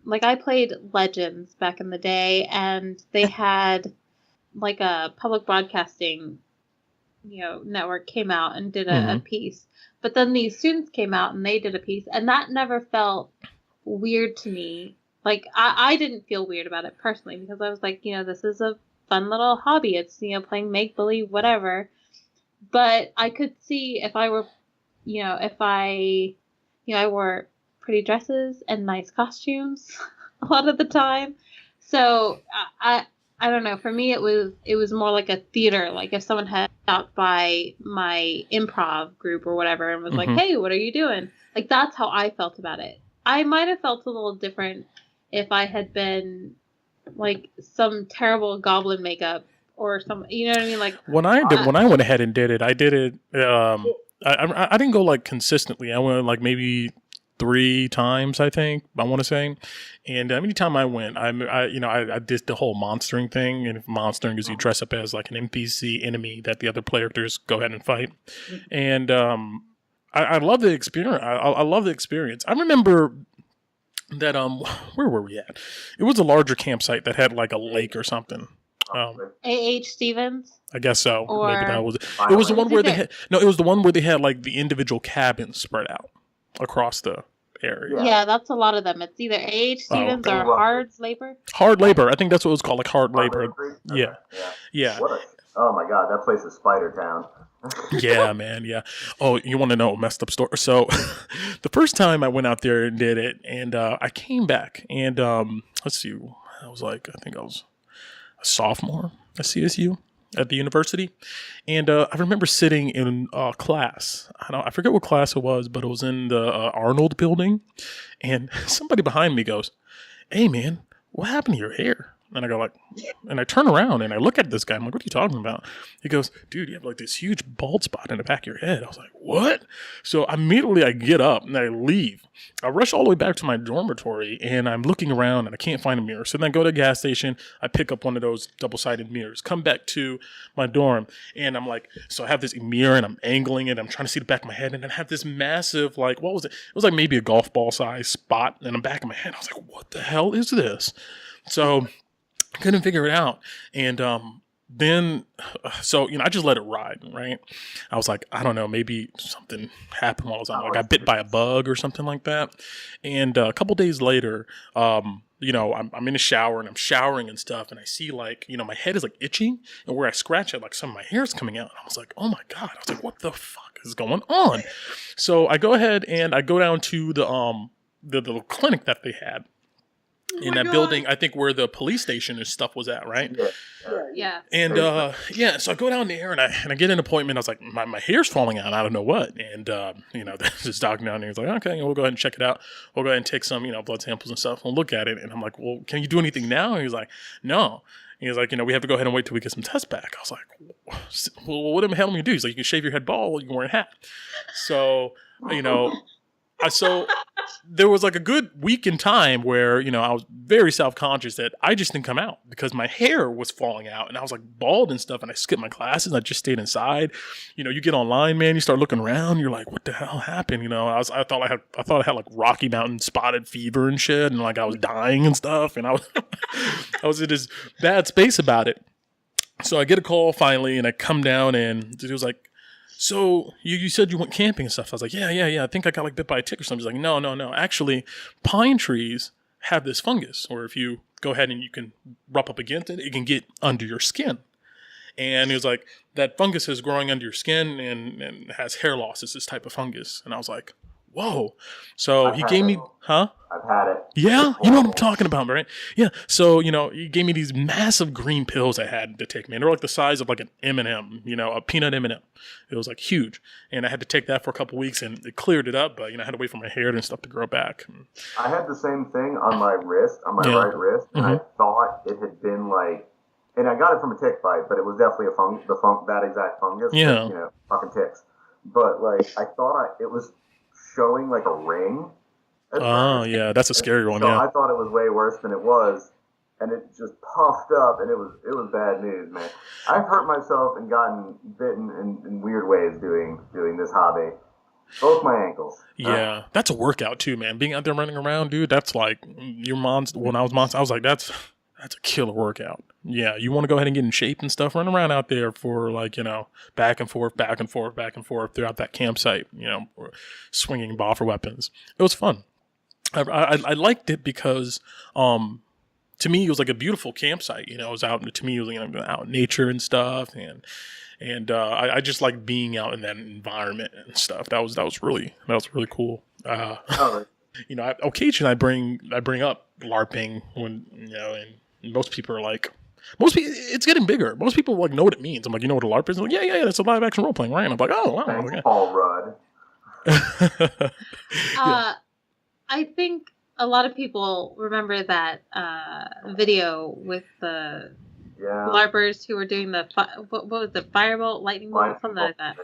Like I played Legends back in the day, and they had like a public broadcasting, network came out and did a piece. But then these students came out and they did a piece, and that never felt weird to me. Like I didn't feel weird about it personally, because I was like, this is a fun little hobby. It's, playing make-believe, whatever. But I could see if I were, I wore pretty dresses and nice costumes a lot of the time. So I don't know. For me, it was more like a theater. Like if someone had stopped by my improv group or whatever and was like, "Hey, what are you doing?" Like that's how I felt about it. I might have felt a little different if I had been like some terrible goblin makeup or some, you know what I mean? Like when I went ahead and did it, I did it. I didn't go like consistently. I went like maybe 3 times, I think, I want to say. And any time I went, I did the whole monstering thing. And monstering is you dress up as like an NPC enemy that the other players go ahead and fight. And I love the experience. I love the experience. I remember that where were we at? It was a larger campsite that had like a lake or something. A.H. Stevens? I guess so. Or maybe that was it. It was the one where it was the one where they had like the individual cabins spread out across the area. Yeah, that's a lot of them. It's either A.H. Stevens or Hard Labor. Hard Labor. I think that's what it was called, like Hard Labor. Yeah. Oh my God, that place is Spider Town. Yeah, man. Yeah. Oh, you want to know a messed up story? So, the first time I went out there and did it, and I came back, and let's see, I think I was a sophomore at CSU at the university, and I remember sitting in class. I forget what class it was, but it was in the Arnold building, and somebody behind me goes, "Hey, man, what happened to your hair?" And I go like, and I turn around and I look at this guy. I'm like, "What are you talking about?" He goes, "Dude, you have like this huge bald spot in the back of your head." I was like, "What?" So immediately I get up and I leave. I rush all the way back to my dormitory and I'm looking around and I can't find a mirror. So then I go to a gas station. I pick up one of those double-sided mirrors, come back to my dorm. And I'm like, so I have this mirror and I'm angling it. I'm trying to see the back of my head. And then I have this massive, like, what was it? It was like maybe a golf ball size spot in the back of my head. I was like, what the hell is this? So I couldn't figure it out. And then, I just let it ride, right? I was like, I don't know, maybe something happened while I was on. I got bit by a bug or something like that. And a couple days later, I'm in the shower and I'm showering and stuff. And I see like, my head is like itching. And where I scratch it, like some of my hair is coming out. And I was like, oh my God. I was like, what the fuck is going on? So I go ahead and I go down to the clinic that they had. In that building, I think where the police station and stuff was at, right? Yeah. And so I go down there and I get an appointment. I was like, my hair's falling out. I don't know what. And there's this doctor down there. He's like, okay, we'll go ahead and check it out. We'll go ahead and take some blood samples and stuff. We'll look at it. And I'm like, well, can you do anything now? And he's like, no. And he's like, we have to go ahead and wait till we get some tests back. I was like, well, what the hell do you do? He's like, you can shave your head bald. You can wear a hat. So so there was like a good week in time where, I was very self-conscious that I just didn't come out because my hair was falling out and I was like bald and stuff and I skipped my classes. I just stayed inside. You get online, man, you start looking around. You're like, what the hell happened? I thought I had like Rocky Mountain spotted fever and shit. And like I was dying and stuff. And I was in this bad space about it. So I get a call finally and I come down and it was like, so you said you went camping and stuff. I was like, yeah. I think I got like bit by a tick or something. He's like, no. Actually, pine trees have this fungus, or if you go ahead and you can rub up against it, it can get under your skin. And he was like, that fungus is growing under your skin and has hair loss. It's this type of fungus. And I was like, whoa. So he gave me, I've had it. Yeah, you know what I'm talking about, right? Yeah. So, he gave me these massive green pills I had to take, man. They're like the size of like an M&M, a peanut M&M. It was like huge. And I had to take that for a couple weeks and it cleared it up, but I had to wait for my hair and stuff to grow back. I had the same thing on my wrist, on my right wrist, and I thought it had been like, and I got it from a tick bite, but it was definitely that exact fungus. Yeah. Fucking ticks. But like, I thought it was showing like a ring. Oh, yeah, that's a scary one, so yeah. I thought it was way worse than it was, and it just puffed up, and it was bad news, man. I've hurt myself and gotten bitten in weird ways doing this hobby. Both my ankles. Yeah, that's a workout too, man. Being out there running around, dude, that's like your monster. When I was monster, I was like, that's a killer workout. Yeah, you want to go ahead and get in shape and stuff, run around out there for like, back and forth throughout that campsite, swinging boffer weapons. It was fun. I liked it because to me, it was like a beautiful campsite. You know, it was out, to me, it was, you know, out in nature and stuff. And I just like being out in that environment and stuff. That was really cool. You know, occasionally I bring up LARPing when, you know, and most people are like, it's getting bigger. Most people like know what it means. I'm like, you know what a LARP is? I'm like, yeah, that's a live action role playing, right? And I'm like, oh, wow. Thanks, Okay. Paul Rudd. Yeah. I think a lot of people remember that video with the LARPers who were doing the what was it, firebolt, lightning bolt, something like that.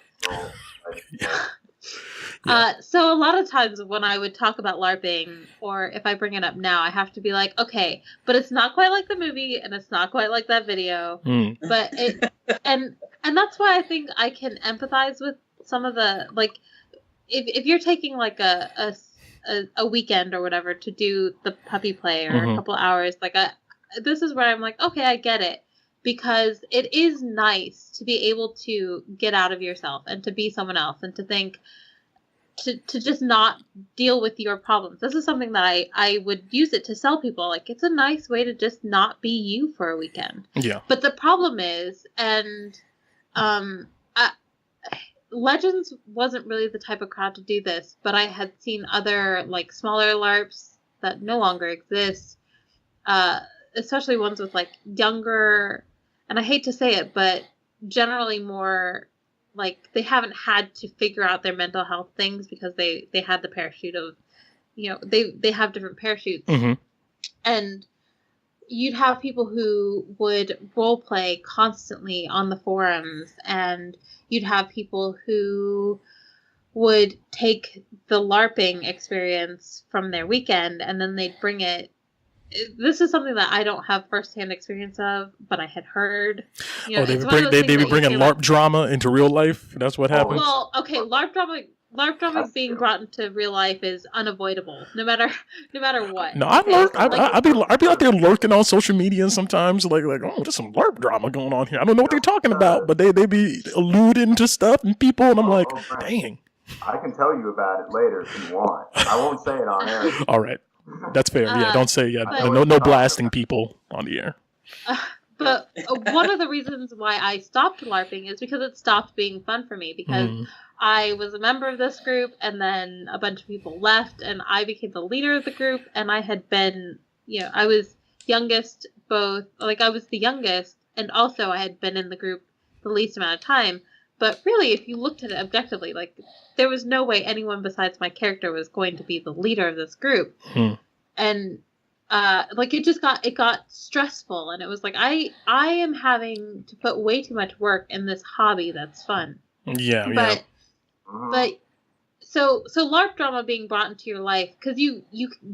So a lot of times when I would talk about LARPing, or if I bring it up now, I have to be like, okay, but it's not quite like the movie, and it's not quite like that video. But it, and that's why I think I can empathize with some of the, like, if you're taking like a weekend or whatever to do the puppy play or a couple hours, like this is where I'm like, okay, I get it. Because it is nice to be able to get out of yourself and to be someone else and to think, to just not deal with your problems. This is something that I would use it to sell people. Like, it's a nice way to just not be you for a weekend. Yeah. But the problem is, and Legends wasn't really the type of crowd to do this, but I had seen other, like, smaller LARPs that no longer exist, especially ones with, like, younger, and I hate to say it, but generally more, like, they haven't had to figure out their mental health things because they had the parachute of, you know, they have different parachutes. And you'd have people who would role play constantly on the forums, and you'd have people who would take the LARPing experience from their weekend and then they'd bring it. This is something that I don't have firsthand experience of, but I had heard. You know, they be bringing LARP drama into real life. That's what happens. Well, okay, LARP drama being brought into real life is unavoidable, no matter what. No, I'd be out there lurking on social media and sometimes like oh, there's some LARP drama going on here. I don't know what they're talking about, but they be alluding to stuff and people, and I'm like, dang. I can tell you about it later if you want. I won't say it on air. All right. That's fair. Yeah, don't say no blasting people on the air. But one of the reasons why I stopped LARPing is because it stopped being fun for me. Because I was a member of this group, and then a bunch of people left, and I became the leader of the group. And I had been, you know, I was youngest, both, like I was the youngest, and also I had been in the group the least amount of time. But really, if you looked at it objectively, like, there was no way anyone besides my character was going to be the leader of this group. And, like, it got stressful, and it was like, I am having to put way too much work in this hobby that's fun. But so LARP drama being brought into your life, because you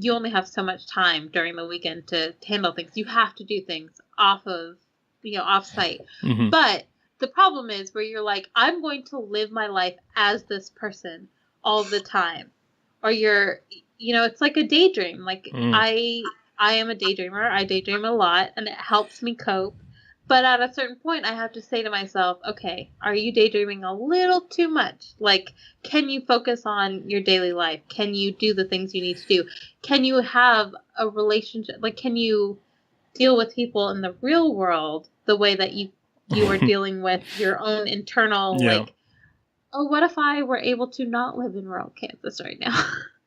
only have so much time during the weekend to handle things. You have to do things off site. But the problem is where you're like, I'm going to live my life as this person all the time. Or it's like a daydream. Like, I am a daydreamer. I daydream a lot, and it helps me cope. But at a certain point, I have to say to myself, okay, are you daydreaming a little too much? Like, can you focus on your daily life? Can you do the things you need to do? Can you have a relationship? Like, can you deal with people in the real world the way that you are dealing with your own internal, like, oh, what if I were able to not live in rural Kansas right now?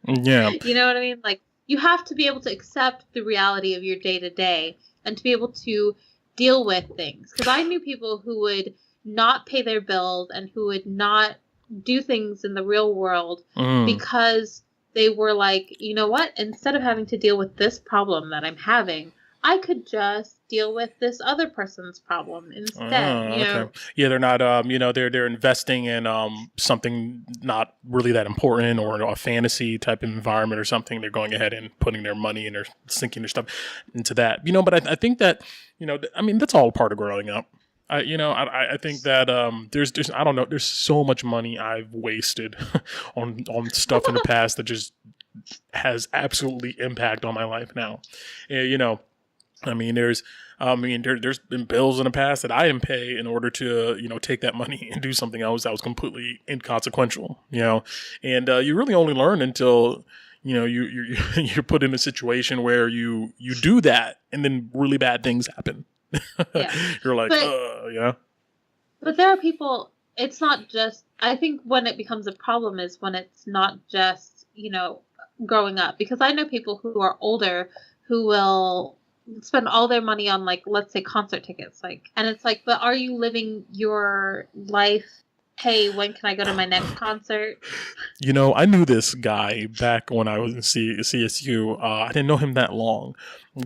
You know what I mean? Like, you have to be able to accept the reality of your day-to-day and to be able to deal with things. Because I knew people who would not pay their bills and who would not do things in the real world because they were like, you know what? Instead of having to deal with this problem that I'm having, I could just deal with this other person's problem instead. You know? Yeah, they're not, they're investing in something not really that important, or a fantasy type of environment or something. They're going ahead and putting their money and they're sinking their stuff into that. But I think that, that's all part of growing up. I think that there's I don't know, there's so much money I've wasted on stuff in the past that just has absolutely impact on my life now. There's been bills in the past that I didn't pay in order to, take that money and do something else that was completely inconsequential, and you really only learn until, you're put in a situation where you do that and then really bad things happen. Yeah. You're like, But there are people, it's not just, I think when it becomes a problem is when it's not just, growing up. Because I know people who are older who will spend all their money on, like, let's say concert tickets. And it's like, but are you living your life? Hey, when can I go to my next concert? I knew this guy back when I was in CSU. I didn't know him that long,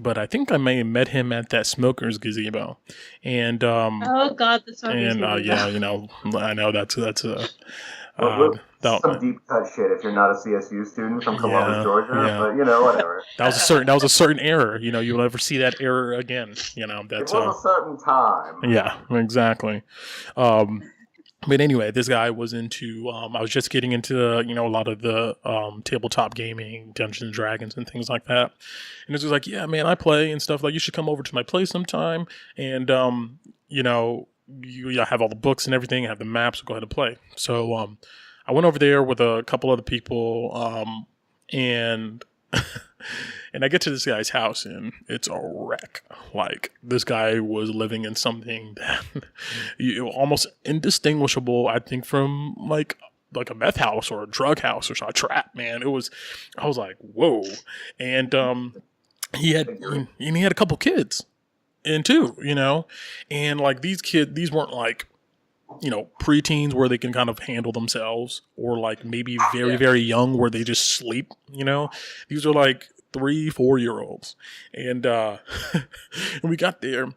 but I think I may have met him at that smokers gazebo. And oh God, the smokers gazebo. I know that's some deep cut shit if you're not a CSU student from Columbus, Georgia. Yeah. But whatever. That was a certain error. You'll never see that error again. That's it was a certain time. Yeah, exactly. But anyway, this guy was into, I was just getting into, a lot of the tabletop gaming, Dungeons and Dragons and things like that. And it was like, yeah, man, I play and stuff. Like, you should come over to my place sometime. And, you have all the books and everything, have the maps, so go ahead and play. So I went over there with a couple other people, and... And I get to this guy's house and it's a wreck. Like, this guy was living in something that almost indistinguishable, I think, from like a meth house or a drug house or a trap, man. I was like, whoa. And he had a couple kids in too, and like these weren't like, preteens where they can kind of handle themselves, or like maybe very, very young where they just sleep, These are like 3-4-year-olds. And and we got there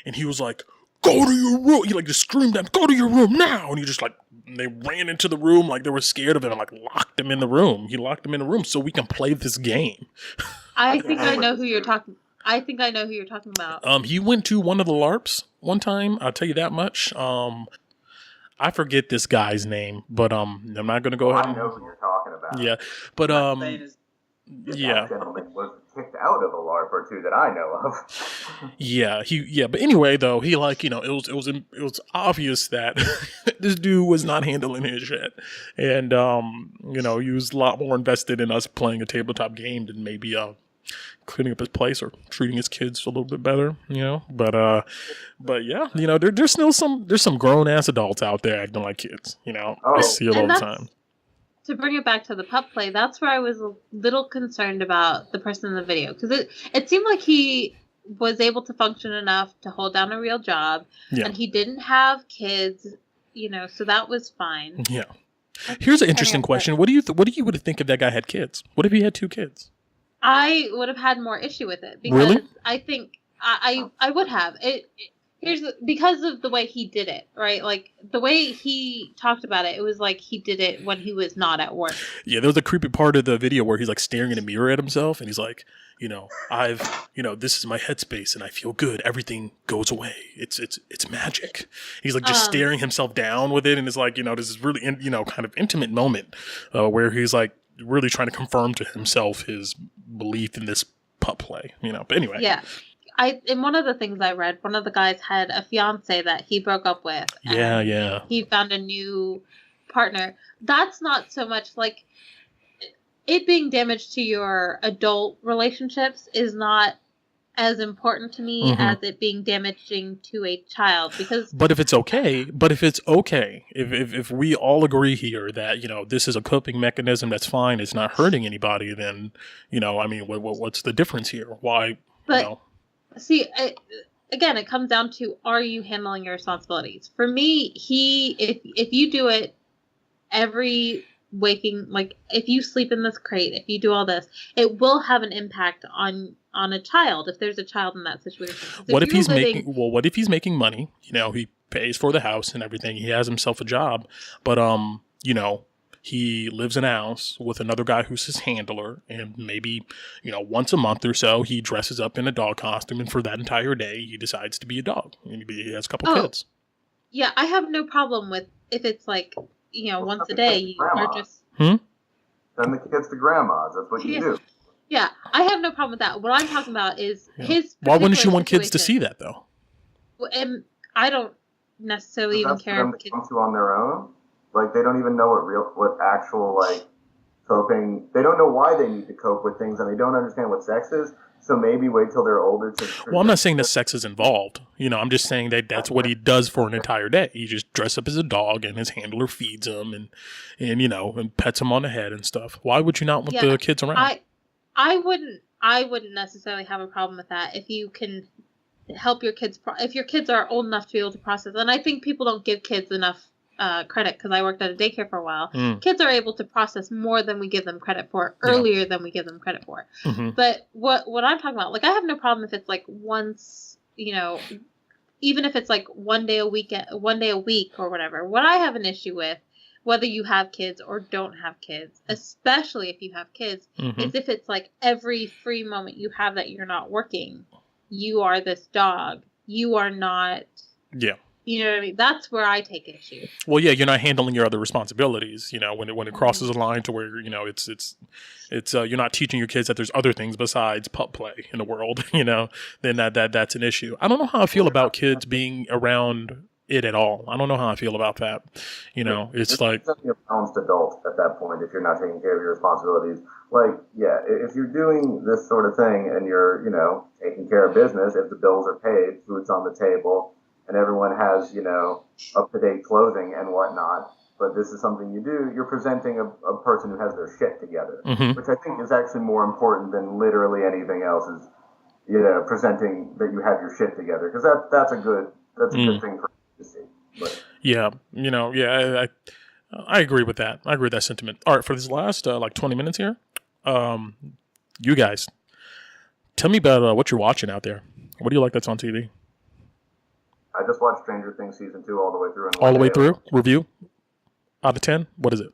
and he was like, go to your room. He like just screamed at him, go to your room now. And he just like, they ran into the room like they were scared of him and like locked him in the room. He locked him in the room so we can play this game. I think I know who you're talking about. He went to one of the LARPs one time. I'll tell you that much. I forget this guy's name, but I'm not going to go ahead. I know who you're talking about. Yeah, but that gentleman was kicked out of a LARP or two that I know of. But anyway, though, he like, it was obvious that this dude was not handling his shit, and he was a lot more invested in us playing a tabletop game than maybe cleaning up his place or treating his kids a little bit better, but yeah, there's still some grown ass adults out there acting like kids, I see it all the time. To bring it back to the Pup-Play, that's where I was a little concerned about the person in the video, because it seemed like he was able to function enough to hold down a real job, and he didn't have kids, so that was fine. Yeah. Here's an interesting question. What do you would think if that guy had kids? What if he had 2 kids? I would have had more issue with it, because really? I think I would have. Because of the way he did it, right? Like, the way he talked about it, it was like he did it when he was not at work. Yeah, there was a creepy part of the video where he's like staring in a mirror at himself, and he's like, this is my headspace, and I feel good. Everything goes away. It's magic. He's like just staring himself down with it, and it's like, this is really, kind of intimate moment where he's like really trying to confirm to himself his belief in this pup play, But anyway. Yeah. In one of the things I read, one of the guys had a fiance that he broke up with. Yeah. He found a new partner. That's not so much like it being damage to your adult relationships is not as important to me as it being damaging to a child, because. But if it's okay, if we all agree here that this is a coping mechanism that's fine, it's not hurting anybody, then what's the difference here? Why? But. See, again, it comes down to, are you handling your responsibilities? For me, if you do it every waking, like if you sleep in this crate, if you do all this, it will have an impact on a child if there's a child in that situation. What if he's making money? He pays for the house and everything. He has himself a job, but he lives in a house with another guy who's his handler, and maybe, once a month or so, he dresses up in a dog costume, and for that entire day, he decides to be a dog. And he has a couple kids. Yeah, I have no problem with if it's like, once a day, you are just... Send the kids to grandma's. That's what you do. Yeah, I have no problem with that. What I'm talking about is his... Why wouldn't you want kids to see that, though? And I don't necessarily even care if kids come to on their own. Like, they don't even know what actual, like, coping. They don't know why they need to cope with things, and they don't understand what sex is. So maybe wait till they're older to. Well, I'm not saying that sex is involved. I'm just saying that that's what he does for an entire day. He just dresses up as a dog, and his handler feeds him, and pets him on the head and stuff. Why would you not want the kids around? I wouldn't necessarily have a problem with that if you can help your kids. If your kids are old enough to be able to process, and I think people don't give kids enough credit, because I worked at a daycare for a while. Kids are able to process more than we give them credit for, earlier than we give them credit for. But what I'm talking about, like, I have no problem if it's like once, even if it's like one day a week or whatever. What I have an issue with, whether you have kids or don't have kids, especially if you have kids, is if it's like every free moment you have that you're not working, you are this dog. You are not. Yeah. You know what I mean? That's where I take issue. Well, yeah, you're not handling your other responsibilities. When it crosses a line to where it's you're not teaching your kids that there's other things besides Pup-Play in the world. Then that's an issue. I don't know how I feel about kids being around it at all. I don't know how I feel about that. It's like you're a balanced adult at that point if you're not taking care of your responsibilities. Like, yeah, if you're doing this sort of thing and you're taking care of business, if the bills are paid, food's on the table, and everyone has, up-to-date clothing and whatnot, but this is something you do, you're presenting a person who has their shit together, which I think is actually more important than literally anything else, is, presenting that you have your shit together, because that's a good thing for you to see. But. Yeah, I agree with that. I agree with that sentiment. All right, for this last, 20 minutes here, you guys, tell me about what you're watching out there. What do you like that's on TV? I just watched Stranger Things season 2 all the way through. All the way through? Review? Out of 10? What is it?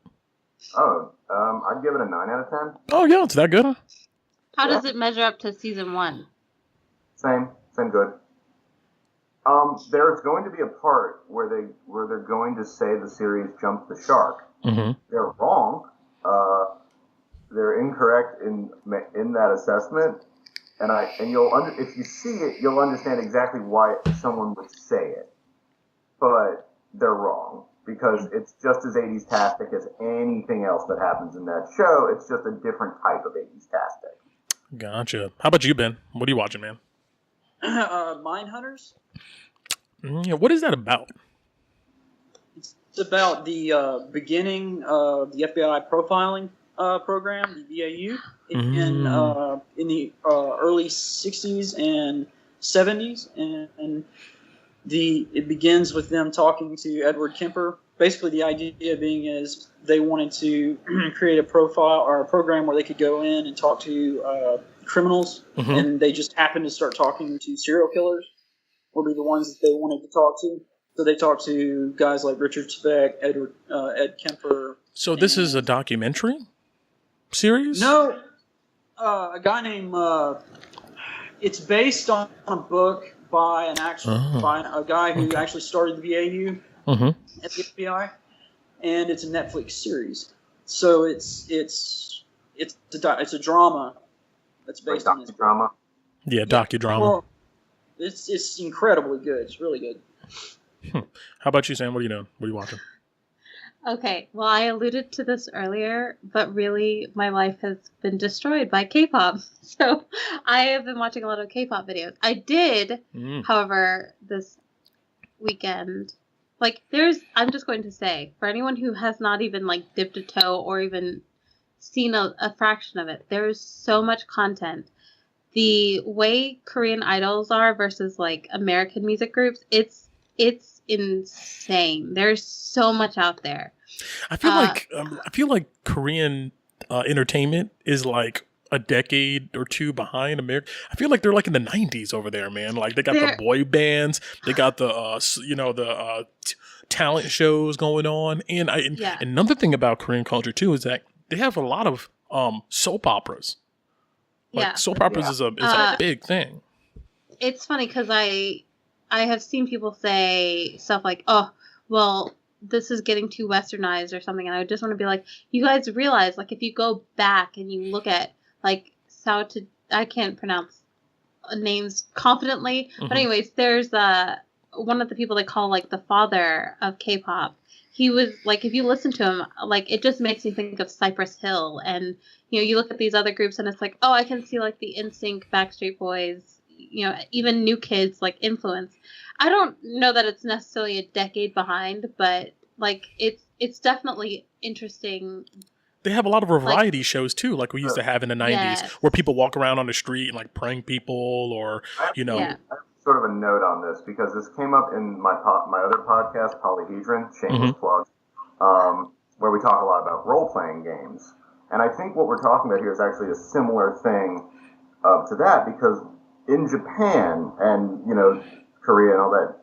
Oh, I'd give it a 9 out of 10. Oh, yeah, it's that good, huh? How does it measure up to season 1? Same good. There's going to be a part where they're going to say the series jumped the shark. They're wrong. They're incorrect in that assessment. And if you see it, you'll understand exactly why someone would say it. But they're wrong, because it's just as 80s-tastic as anything else that happens in that show. It's just a different type of 80s-tastic. Gotcha. How about you, Ben? What are you watching, man? Mindhunters. Yeah, what is that about? It's about the beginning of the FBI profiling program, the BAU, in the early 60s and 70s, and it begins with them talking to Edward Kemper. Basically, the idea being is they wanted to create a profile or a program where they could go in and talk to criminals, and they just happened to start talking to serial killers. Will be the ones that they wanted to talk to. So they talked to guys like Richard Speck, Ed Kemper. So this is a documentary series? No, a guy named. It's based on a book by a guy who actually started the BAU at the FBI, and it's a Netflix series. So it's a drama that's based on this drama. Yeah, docudrama. Well, it's incredibly good. It's really good. How about you, Sam? What are you doing? What are you watching? Okay, well, I alluded to this earlier, but really, my life has been destroyed by K-pop. So I have been watching a lot of K-pop videos. I did, however, this weekend, I'm just going to say, for anyone who has not even, dipped a toe or even seen a fraction of it, there's so much content. The way Korean idols are versus, American music groups, it's insane. There's so much out there. I feel like Korean entertainment is a decade or two behind America. I feel like they're in the 90s over there, man. They got the boy bands, they got the talent shows going on, and another thing about Korean culture too is that they have a lot of soap operas. Soap operas is a big thing. It's funny because I have seen people say stuff like, "Oh, well, this is getting too westernized" or something, and I just want to be like, you guys realize, if you go back and you look at, I can't pronounce names confidently, but anyways, there's one of the people they call like the father of K-pop. He was like, if you listen to him, like it just makes me think of Cypress Hill, and you look at these other groups and it's like, oh, I can see like the NSYNC, Backstreet Boys, even New Kids like influence. I don't know that it's necessarily a decade behind, but like it's definitely interesting. They have a lot of variety shows too, like we used to have in the 90s, Yes. where people walk around on the street and like prank people, or Yeah. I have sort of a note on this because this came up in my other podcast, Polyhedron, shameless plug, where we talk a lot about role-playing games. And I think what we're talking about here is actually a similar thing to that, because in Japan and Korea and all that,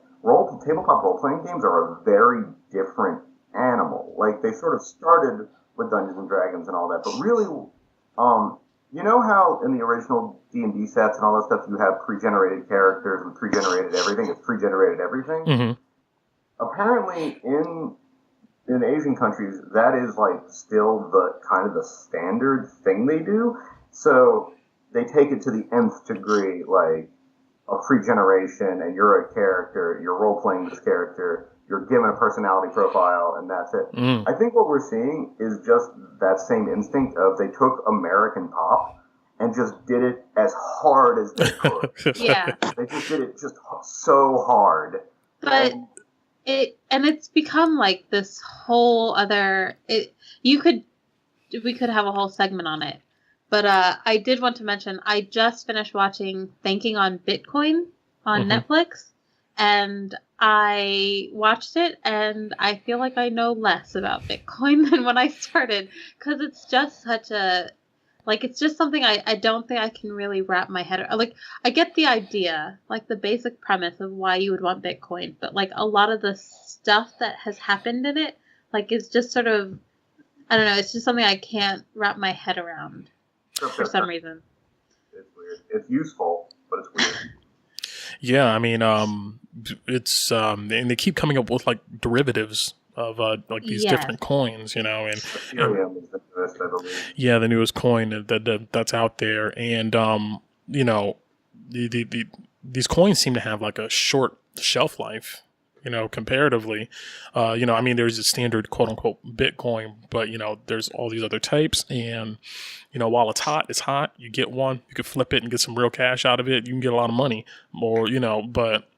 tabletop role-playing games are a very different animal. Like, they sort of started with Dungeons and Dragons and all that, but really, you know how in the original D&D sets and all that stuff you have pre-generated characters and pre-generated everything? It's pre-generated everything. Mm-hmm. Apparently, in Asian countries, that is like still the kind of the standard thing they do. So they take it to the nth degree, like a pre-generation, and you're a character, you're role-playing this character, you're given a personality profile, and that's it. I think what we're seeing is just that same instinct of they took American pop and just did it as hard as they could. Yeah. They just did it just so hard. But it's become like this whole other. We could have a whole segment on it. But I did want to mention, I just finished watching Thinking on Bitcoin on Netflix, and I watched it, and I feel like I know less about Bitcoin than when I started, because it's just such a, like, it's just something I don't think I can really wrap my head around. Like, I get the idea, like, the basic premise of why you would want Bitcoin, but, like, a lot of the stuff that has happened in it, like, is just sort of, I don't know, it's just something I can't wrap my head around. For some reason. It's weird. It's useful, but it's weird. Yeah, I mean, it's and they keep coming up with like derivatives of like these different coins, and Ethereum is the newest, I believe. Yeah, the newest coin that's out there, and these coins seem to have like a short shelf life. Comparatively, I mean, there's a standard quote unquote Bitcoin, but there's all these other types, and while it's hot, you get one, you can flip it and get some real cash out of it. You can get a lot of money, or but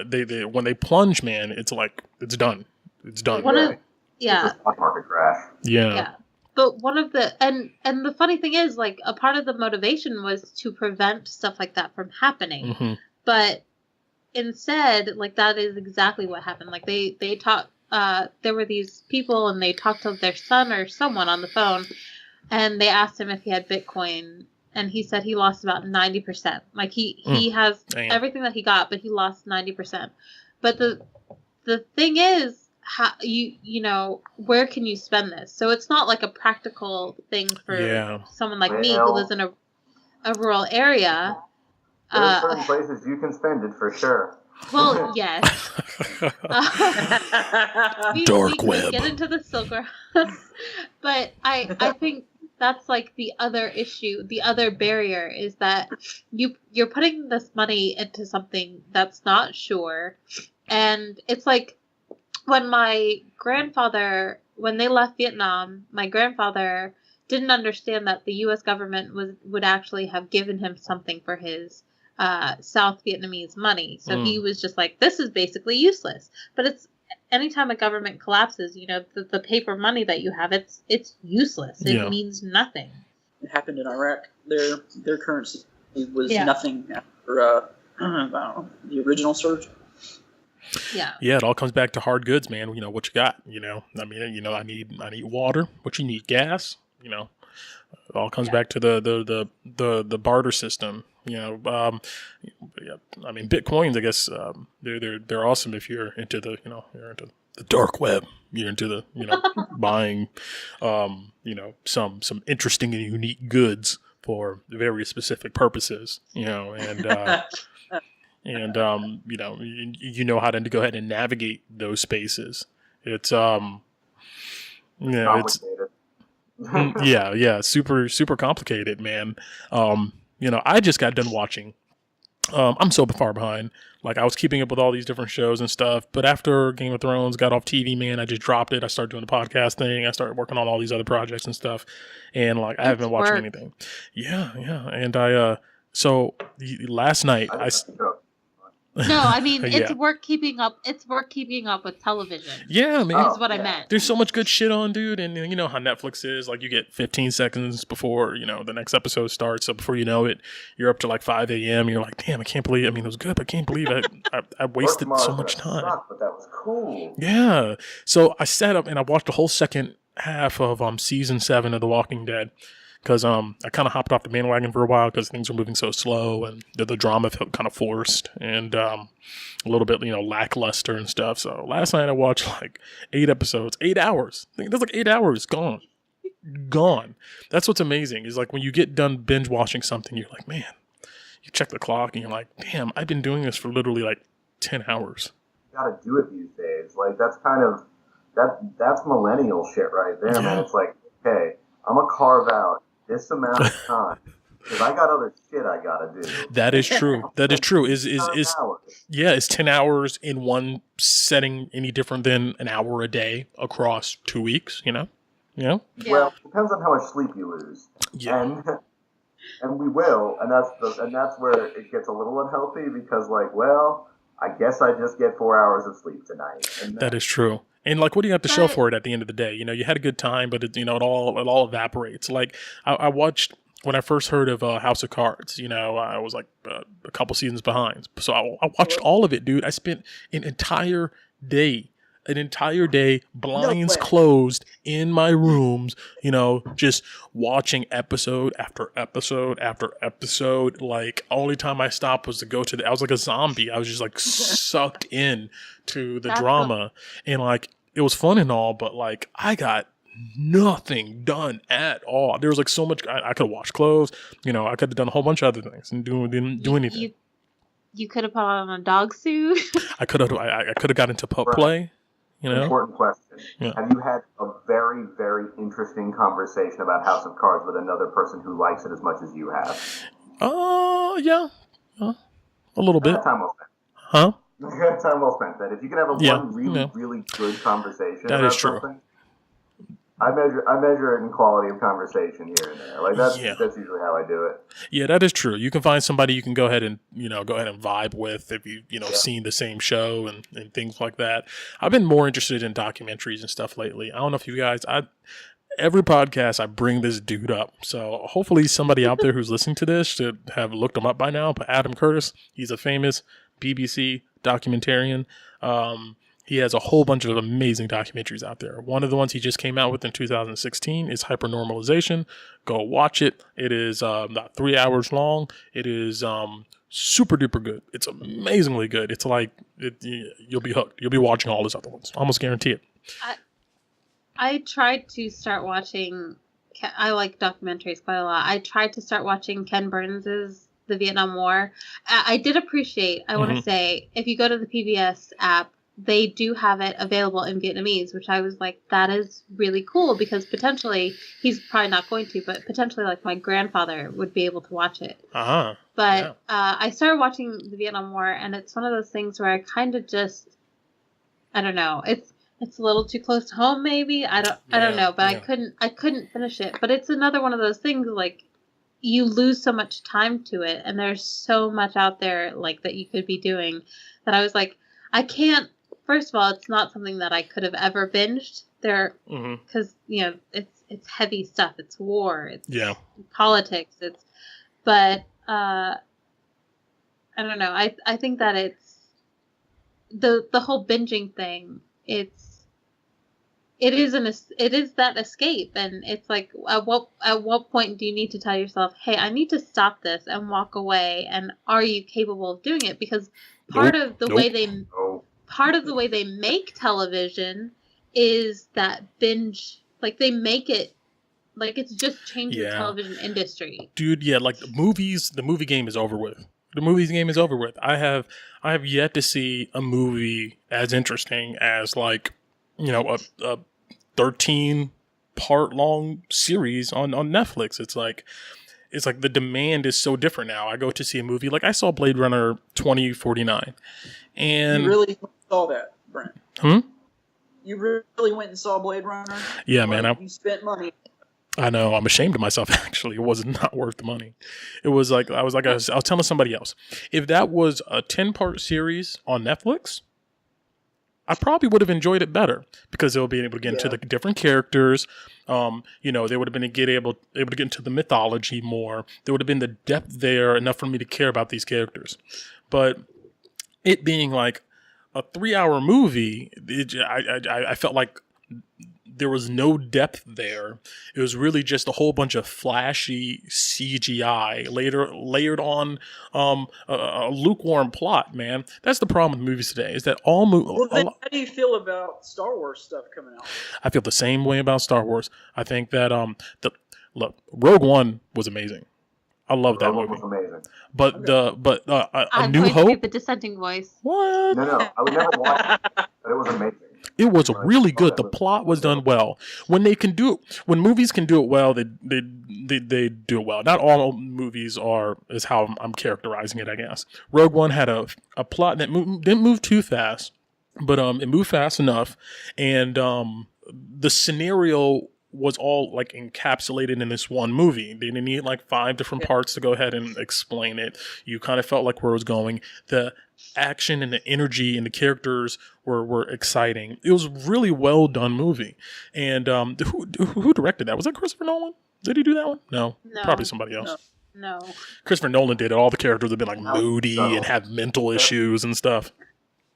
they when they plunge, man, it's like it's done. It's done. It's a stock market crash. Yeah. But one of the and the funny thing is, like, a part of the motivation was to prevent stuff like that from happening, but instead, like, that is exactly what happened. Like, they talked, there were these people, and they talked to their son or someone on the phone, and they asked him if he had Bitcoin, and he said he lost about 90%. Like, he has everything that he got, but he lost 90%. But the thing is, how where can you spend this? So it's not like a practical thing for someone like me who lives in a rural area. There are certain places you can spend it for sure. Well, yes. Dark we web. Get into the Silk Road. But I think that's like the other issue, the other barrier is that you're putting this money into something that's not sure. And it's like when when they left Vietnam, my grandfather didn't understand that the U.S. government would actually have given him something for his South Vietnamese money. So he was just like, this is basically useless. But it's anytime a government collapses, the paper money that you have, it's useless. It means nothing. It happened in Iraq. Their currency was nothing after the original surge. Yeah. Yeah, it all comes back to hard goods, man. What you got, I mean, I need water. What you need, gas, it all comes back to the barter system. I mean, Bitcoins, I guess, they're awesome if you're into the, you're into the dark web. You're into the, buying, some interesting and unique goods for very specific purposes, and how to go ahead and navigate those spaces. It's, it's, super, super complicated, man. I just got done watching I'm so far behind. Like, I was keeping up with all these different shows and stuff, but after Game of Thrones got off TV, man, I just dropped it. I started doing the podcast thing. I started working on all these other projects and stuff, and like, I haven't been watching anything. Yeah, and last night No, I mean, Yeah. it's worth keeping up. It's worth keeping up with television. Yeah, man. Is what I meant. There's so much good shit on, dude. And you know how Netflix is. Like, you get 15 seconds before, you know, the next episode starts. So before you know it, you're up to like 5 a.m. You're like, damn, I can't believe, I mean, it was good, but I can't believe I wasted so much time. But that was cool. Yeah. So I sat up and I watched the whole second half of season 7 of The Walking Dead. Because I kind of hopped off the bandwagon for a while because things were moving so slow and the drama felt kind of forced and a little bit, you know, lackluster and stuff. So last night I watched like 8 episodes, 8 hours. I think that's like 8 hours gone. That's what's amazing is like when you get done binge watching something, you're like, man, you check the clock and you're like, damn, I've been doing this for literally like 10 hours. You gotta do it these days. Like, that's kind of, that's millennial shit right there, man. It's like, okay, I'm gonna carve out this amount of time because I got other shit I gotta do. That is true. That is true. Is 10 hours in one setting any different than an hour a day across 2 weeks? You know. Yeah. Well, it depends on how much sleep you lose. Yeah. And we will, and that's where it gets a little unhealthy because, like, well, I guess I just get 4 hours of sleep tonight. And that is true. And like, what do you have to show for it at the end of the day? You know, you had a good time, but it all evaporates. Like, I watched when I first heard of House of Cards. You know, I was like a couple seasons behind, so I watched all of it, dude. I spent an entire day, blinds closed in my rooms. You know, just watching episode after episode after episode. Like, only time I stopped was to go to I was like a zombie. I was just like sucked in to the drama, and like, it was fun and all, but like, I got nothing done at all. There was like so much. I could have washed clothes, you know, I could have done a whole bunch of other things and didn't do anything. You could have put on a dog suit. I could have got into Pup-Play, you know. Important question. Yeah. Have you had a very, very interesting conversation about House of Cards with another person who likes it as much as you have? Yeah. A little bit. Time well spent. Huh? Time well spent. That if you can have really good conversation that about is true. Something, I measure it in quality of conversation here and there. Like, that's usually how I do it. Yeah, that is true. You can find somebody you can go ahead and vibe with if you've seen the same show and things like that. I've been more interested in documentaries and stuff lately. I don't know if you guys, every podcast I bring this dude up. So hopefully somebody out there who's listening to this should have looked him up by now. But Adam Curtis, he's a famous BBC documentarian. He has a whole bunch of amazing documentaries out there. One of the ones he just came out with in 2016 is Hypernormalization. Go watch it. It is about 3 hours long. It is super duper good. It's amazingly good. It's like you'll be hooked. You'll be watching all his other ones. Almost guarantee it. I tried to start watching. I like documentaries quite a lot. I tried to start watching Ken Burns's The Vietnam War. I did appreciate. I want to say, if you go to the PBS app, they do have it available in Vietnamese, which I was like, that is really cool because potentially, he's probably not going to, but potentially like my grandfather would be able to watch it. But I started watching the Vietnam War, and it's one of those things where I kind of just, I don't know, it's a little too close to home maybe. I don't know, but I couldn't finish it. But it's another one of those things like you lose so much time to it, and there's so much out there like that you could be doing that I was like, I can't. First of all, it's not something that I could have ever binged there because, it's heavy stuff. It's war. It's politics. But I don't know. I think that it's the whole binging thing. It is that escape. And it's like, at what point do you need to tell yourself, hey, I need to stop this and walk away. And are you capable of doing it? Because part of the way they make television is that binge, like they make it like it's just changed the television industry. Dude, like the movie game is over with. The movie game is over with. I have yet to see a movie as interesting as like, a 13 part long series on Netflix. It's like it's like the demand is so different now. I go to see a movie, like I saw Blade Runner 2049, and You really saw that, Brent? Hmm? You really went and saw Blade Runner? Yeah, man. You spent money. I know. I'm ashamed of myself. Actually, it was not worth the money. It was like I was telling somebody else, if that was a 10-part series on Netflix, I probably would have enjoyed it better because they would be able to get into the different characters. You know, they would have been able to get into the mythology more. There would have been the depth there enough for me to care about these characters. But it being like a 3-hour movie, I felt like there was no depth there. It was really just a whole bunch of flashy CGI layered on a lukewarm plot, man. That's the problem with movies today, is that all Well, then how do you feel about Star Wars stuff coming out? I feel the same way about Star Wars. I think that look, Rogue One was amazing. I love that movie. Was amazing. But A New going to be Hope. the dissenting voice. What? No, I would never watch it, but it was amazing. It was really good. The plot was done well. When movies can do it well, they do it well. Not all movies is how I'm characterizing it, I guess. Rogue One had a plot that didn't move too fast, but it moved fast enough, and the scenario was all like encapsulated in this one movie. They didn't need like 5 different parts to go ahead and explain it. You kind of felt like where it was going. The action and the energy and the characters were exciting. It was a really well done movie. And who directed that? Was that Christopher Nolan? Did he do that one? No. Probably somebody else. No. Christopher Nolan did it. All the characters have been like moody and have mental issues and stuff.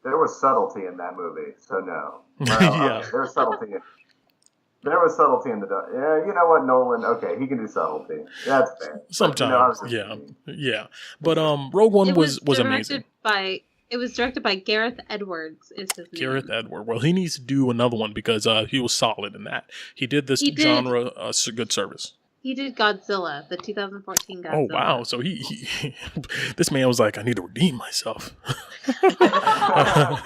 There was subtlety in that movie, so no. Well, Yeah. There was subtlety in the... Yeah, you know what, Nolan? Okay, he can do subtlety. That's fair. Sometimes, but, yeah. But Rogue One was amazing. It was directed by Gareth Edwards. Is his name? Gareth Edwards. Well, he needs to do another one because he was solid in that. He did this genre a good service. He did Godzilla, the 2014 Godzilla. Oh wow! So he this man was like, I need to redeem myself. I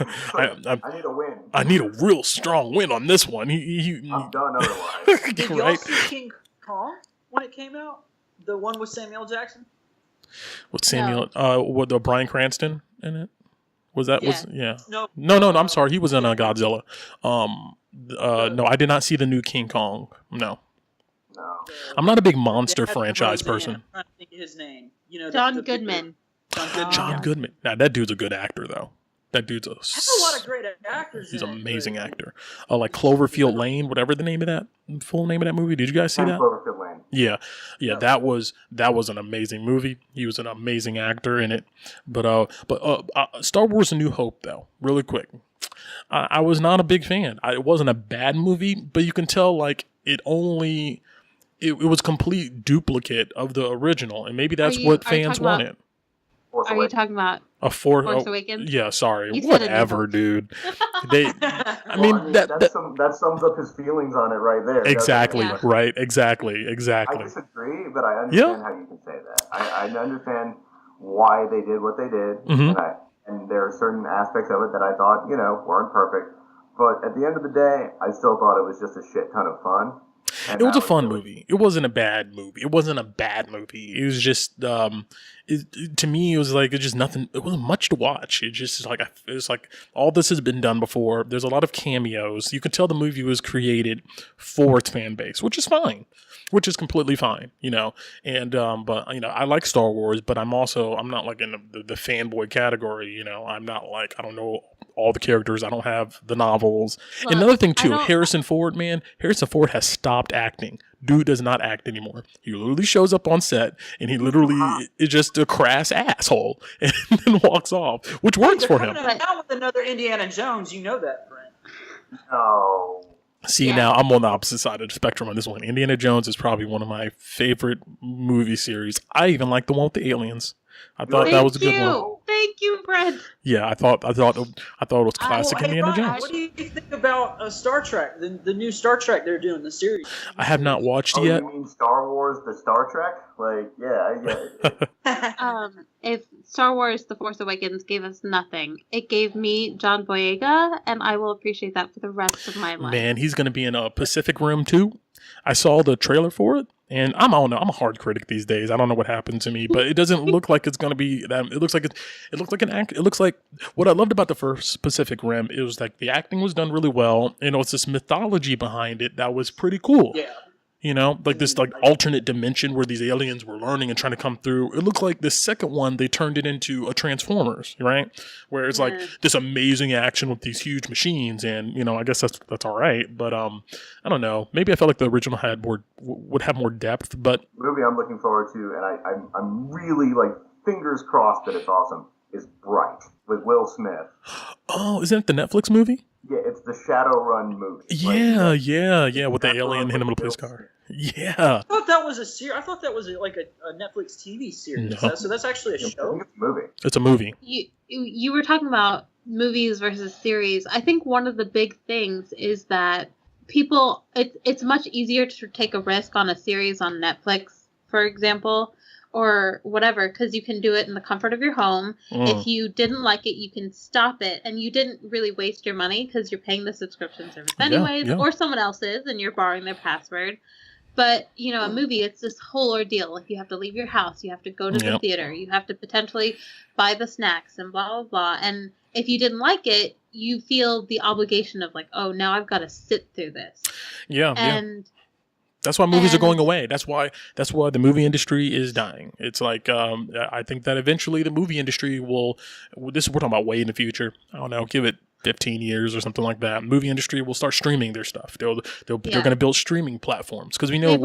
need a win. I need a real strong win on this one. I'm done otherwise. Did y'all see King Kong when it came out? The one with Samuel Jackson? With Samuel, with the Bryan Cranston in it? Was that No. No, I'm sorry. He was in Godzilla. No, I did not see the new King Kong. No. I'm not a big monster franchise person. I'm trying to think of his name. You know, John Goodman. John Goodman. Now that dude's a good actor, though. That dude's That's a lot of great actors. He's an amazing actor. Like Cloverfield Lane, whatever the name of that full name of that movie. Did you guys see that? Cloverfield Lane. Yeah. That was an amazing movie. He was an amazing actor in it. But Star Wars: A New Hope, though, really quick. I was not a big fan. It wasn't a bad movie, but you can tell like it was complete duplicate of the original, and maybe that's what fans wanted. Are you talking about Force Awakens? Yeah, sorry. You Whatever, dude. That sums up his feelings on it right there. Exactly, Yeah. right? Exactly. I disagree, but I understand how you can say that. I understand why they did what they did, and there are certain aspects of it that I thought, weren't perfect. But at the end of the day, I still thought it was just a shit ton of fun. It was a fun movie. It wasn't a bad movie. It wasn't a bad movie. It was just, to me, it was like, it's just nothing. It wasn't much to watch. It's like all this has been done before. There's a lot of cameos. You could tell the movie was created for its fan base, which is fine. Which is completely fine, and, but, I like Star Wars, but I'm not like in the fanboy category, I'm not like, I don't know all the characters. I don't have the novels. Look, another thing too, Harrison Ford has stopped acting. Dude does not act anymore. He literally shows up on set and he literally is just a crass asshole and then walks off, which works for him. Now with another Indiana Jones, you know that, Brent. No. See, now I'm on the opposite side of the spectrum on this one. Indiana Jones is probably one of my favorite movie series. I even like the one with the aliens. I thought that was a good one. Thank you, Brent. Yeah, I thought it was classic Indiana Jones. What do you think about Star Trek? The new Star Trek they're doing, the series. I have not watched it yet. You mean Star Wars, the Star Trek? Like, yeah, I get it. If Star Wars: The Force Awakens gave us nothing, it gave me John Boyega, and I will appreciate that for the rest of my life. Man, he's going to be in Pacific Rim too. I saw the trailer for it, And I don't know. I'm a hard critic these days. I don't know what happened to me, but it doesn't look like it's going to be that. It looks like it looks like an act. It looks like what I loved about the first Pacific Rim. It was like the acting was done really well. You know, it's this mythology behind it that was pretty cool. Yeah. You know, like this like alternate dimension where these aliens were learning and trying to come through. It looks like the second one, they turned it into a Transformers, right? Where it's like this amazing action with these huge machines. And, you know, I guess that's all right. But I don't know. Maybe I felt like the original had would have more depth. But the movie I'm looking forward to, and I'm really like fingers crossed that it's awesome, is Bright with Will Smith. Oh, isn't it the Netflix movie? Yeah, it's the Shadowrun movie. Yeah, with the alien hitting him in a police car. Yeah. I thought that was a series. I thought that was like a Netflix TV series. No. So that's actually a show. I think it's a movie. It's a movie. You were talking about movies versus series. I think one of the big things is that people, it's much easier to take a risk on a series on Netflix, for example, or whatever, because you can do it in the comfort of your home. If you didn't like it, you can stop it, and you didn't really waste your money because you're paying the subscription service anyways, or someone else is, and you're borrowing their password. But, you know, a movie, it's this whole ordeal. Like, you have to leave your house, you have to go to the theater, you have to potentially buy the snacks and blah, blah, blah. And if you didn't like it, you feel the obligation of like, oh, now I've got to sit through this. And that's why movies are going away. That's why the movie industry is dying. It's like I think that eventually the movie industry will. We're talking about way in the future. I don't know. Give it 15 years or something like that. Movie industry will start streaming their stuff. They're going to build streaming platforms because we know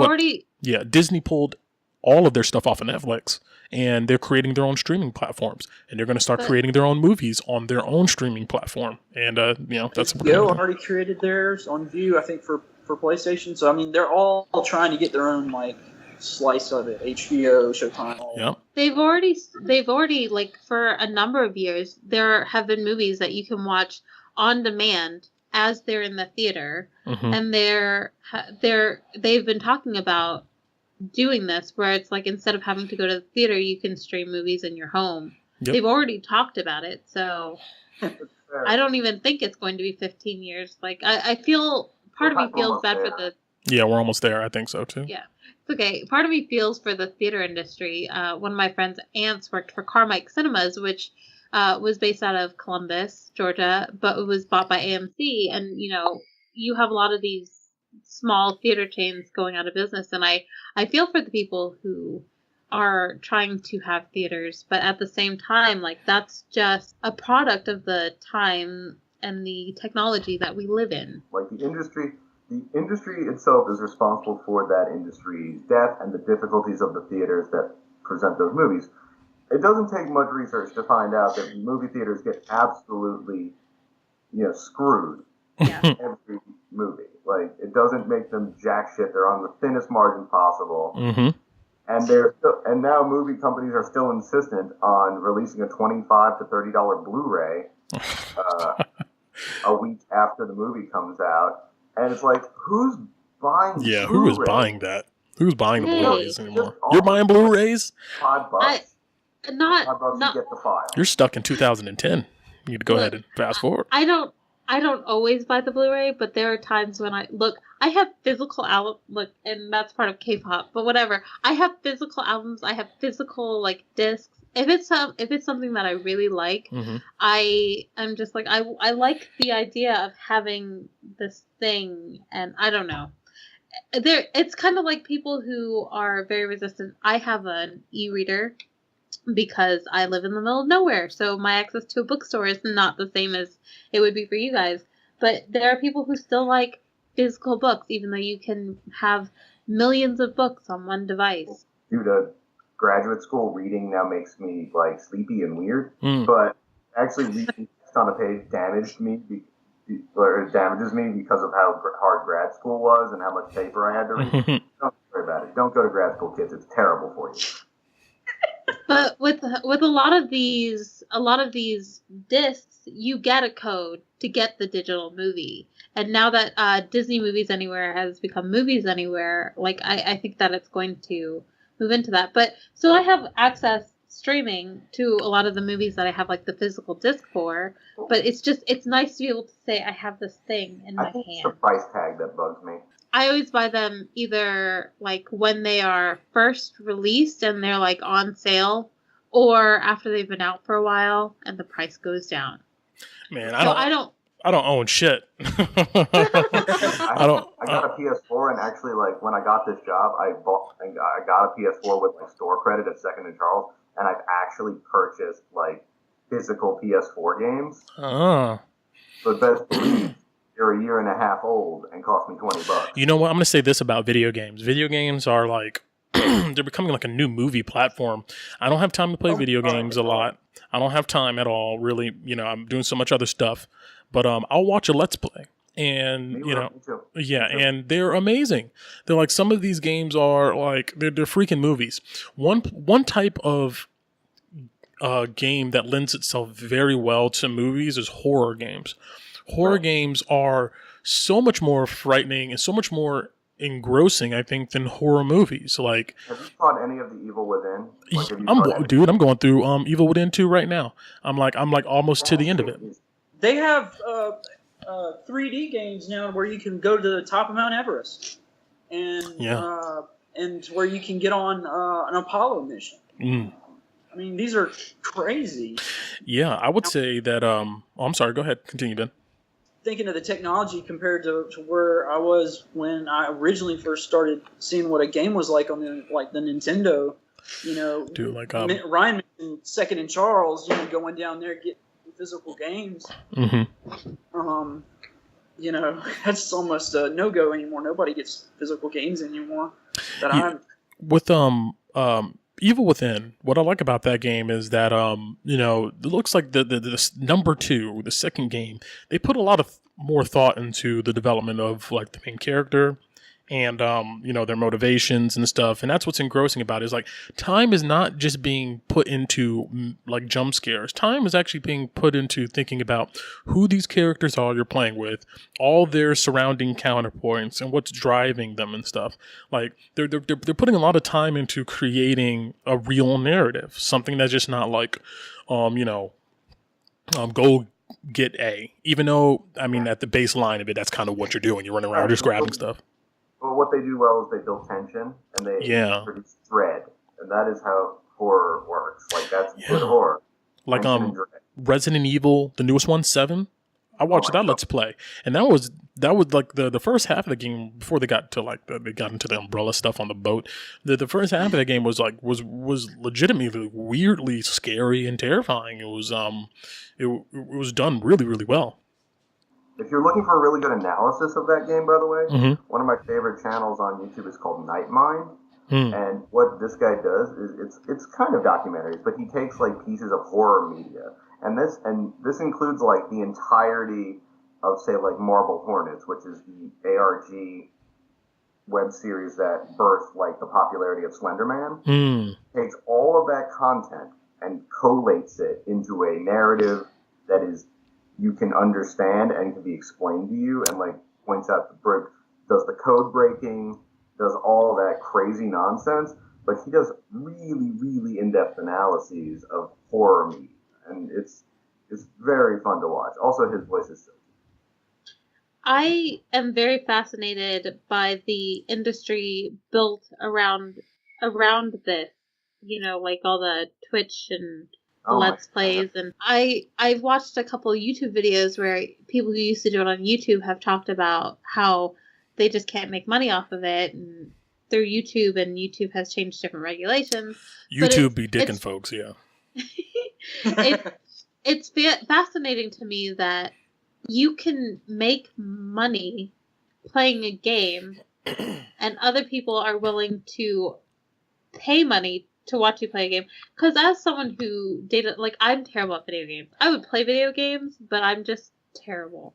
Disney pulled all of their stuff off of Netflix, and they're creating their own streaming platforms, and they're going to start creating their own movies on their own streaming platform. And you know, that's already created theirs on View, I think, for PlayStation. So I mean, they're all trying to get their own like slice of it. HBO, Showtime. Yeah. They've already like for a number of years there have been movies that you can watch on demand as they're in the theater, and they've been talking about doing this where it's like instead of having to go to the theater, you can stream movies in your home. They've already talked about it, so I don't even think it's going to be 15 years. Like I feel. Part of me feels bad for the... Yeah, we're almost there. I think so, too. Yeah. It's okay. Part of me feels for the theater industry. One of my friend's aunts worked for Carmike Cinemas, which was based out of Columbus, Georgia, but it was bought by AMC. And, you know, you have a lot of these small theater chains going out of business. And I feel for the people who are trying to have theaters. But at the same time, like, that's just a product of the time and the technology that we live in. Like the industry itself is responsible for that industry's death and the difficulties of the theaters that present those movies. It doesn't take much research to find out that movie theaters get absolutely, screwed every movie. Like, it doesn't make them jack shit. They're on the thinnest margin possible. And now movie companies are still insistent on releasing a $25 to $30 Blu-ray a week after the movie comes out, and it's like, who's buying? Yeah, who is buying that? Who's buying the Blu-rays anymore? You're buying Blu-rays? $5. $5 to get the file. You're stuck in 2010. You need to go ahead and fast forward. I don't always buy the Blu-ray, but there are times when I have physical albums, and that's part of K-pop, but whatever. I have physical albums. I have physical discs. If it's something that I really like, I'm just like, I like the idea of having this thing, and I don't know. It's kind of like people who are very resistant. I have an e-reader because I live in the middle of nowhere, so my access to a bookstore is not the same as it would be for you guys. But there are people who still like physical books, even though you can have millions of books on one device. Dude, graduate school reading now makes me sleepy and weird, but actually reading on a page damages me because of how hard grad school was and how much paper I had to read. Don't worry about it. Don't go to grad school, kids. It's terrible for you. But with a lot of these discs, you get a code to get the digital movie. And now that Disney Movies Anywhere has become Movies Anywhere, I think that it's going to move into that. But so I have access streaming to a lot of the movies that I have the physical disc for, but it's nice to be able to say I have this thing in my hand. It's the price tag that bugs me. I always buy them either like when they are first released and they're like on sale, or after they've been out for a while and the price goes down. Man, I don't own shit. I got a PS4, and actually, like when I got this job, I got a PS4 with like store credit at Second and Charles, and I've actually purchased like physical PS4 games. But best believe they're a year and a half old and cost me $20. You know what? I'm going to say this about video games. Video games are like they're becoming like a new movie platform. I don't have time to play video games a lot. I don't have time at all, really. You know, I'm doing so much other stuff. But I'll watch a Let's Play. And, you know, yeah, and they're amazing. They're like, some of these games are like, they're freaking movies. One type of game that lends itself very well to movies is horror games. Horror games are so much more frightening and so much more engrossing, I think, than horror movies. Like, have you fought any of the Evil Within? Like, I'm going through Evil Within 2 right now. I'm like almost to the end of it. They have 3D games now where you can go to the top of Mount Everest, and where you can get on an Apollo mission. I mean, these are crazy. Yeah, I would say that. I'm sorry. Go ahead. Continue, Ben. Thinking of the technology compared to where I was when I originally first started seeing what a game was like on the Nintendo. You know, dude, like Ryan mentioned Second and Charles. You know, going down there getting physical games. You know, that's almost a no-go anymore. Nobody gets physical games anymore. With Evil Within, what I like about that game is that you know, it looks like the number 2, the second game, they put a lot of more thought into the development of like the main character and you know, their motivations and stuff. And that's what's engrossing about it, is like, time is not just being put into like jump scares. Time is actually being put into thinking about who these characters are you're playing with, all their surrounding counterpoints, and what's driving them and stuff. Like, they're putting a lot of time into creating a real narrative, something that's just not like you know, go get A. Even though, I mean, at the baseline of it, that's kind of what you're doing. You're running around just grabbing stuff. Well, what they do well is they build tension, and they produce dread, and that is how horror works. Like, that's good horror. Like Resident Evil, the newest one, 7. I watched that Let's Play, and that was like the first half of the game before they got to like they got into the umbrella stuff on the boat. The first half of the game was legitimately weirdly scary and terrifying. It was done really, really well. If you're looking for a really good analysis of that game, by the way, one of my favorite channels on YouTube is called Nightmind. And what this guy does is it's kind of documentaries, but he takes like pieces of horror media, and this includes like the entirety of, say, like Marble Hornets, which is the ARG web series that birthed like the popularity of Slender Man. Takes all of that content and collates it into a narrative that is, you can understand and can be explained to you, and like points out does the code breaking, does all that crazy nonsense, but he does really, really in-depth analyses of horror media, and it's very fun to watch. Also, his voice is silky. I am very fascinated by the industry built around this. You know, like all the Twitch and Let's Plays, and I've watched a couple of YouTube videos where people who used to do it on YouTube have talked about how they just can't make money off of it, and through YouTube, and YouTube has changed different regulations. YouTube be dicking folks, yeah. It's fascinating to me that you can make money playing a game, and other people are willing to pay money to watch you play a game. Because as someone who I'm terrible at video games. I would play video games, but I'm just terrible.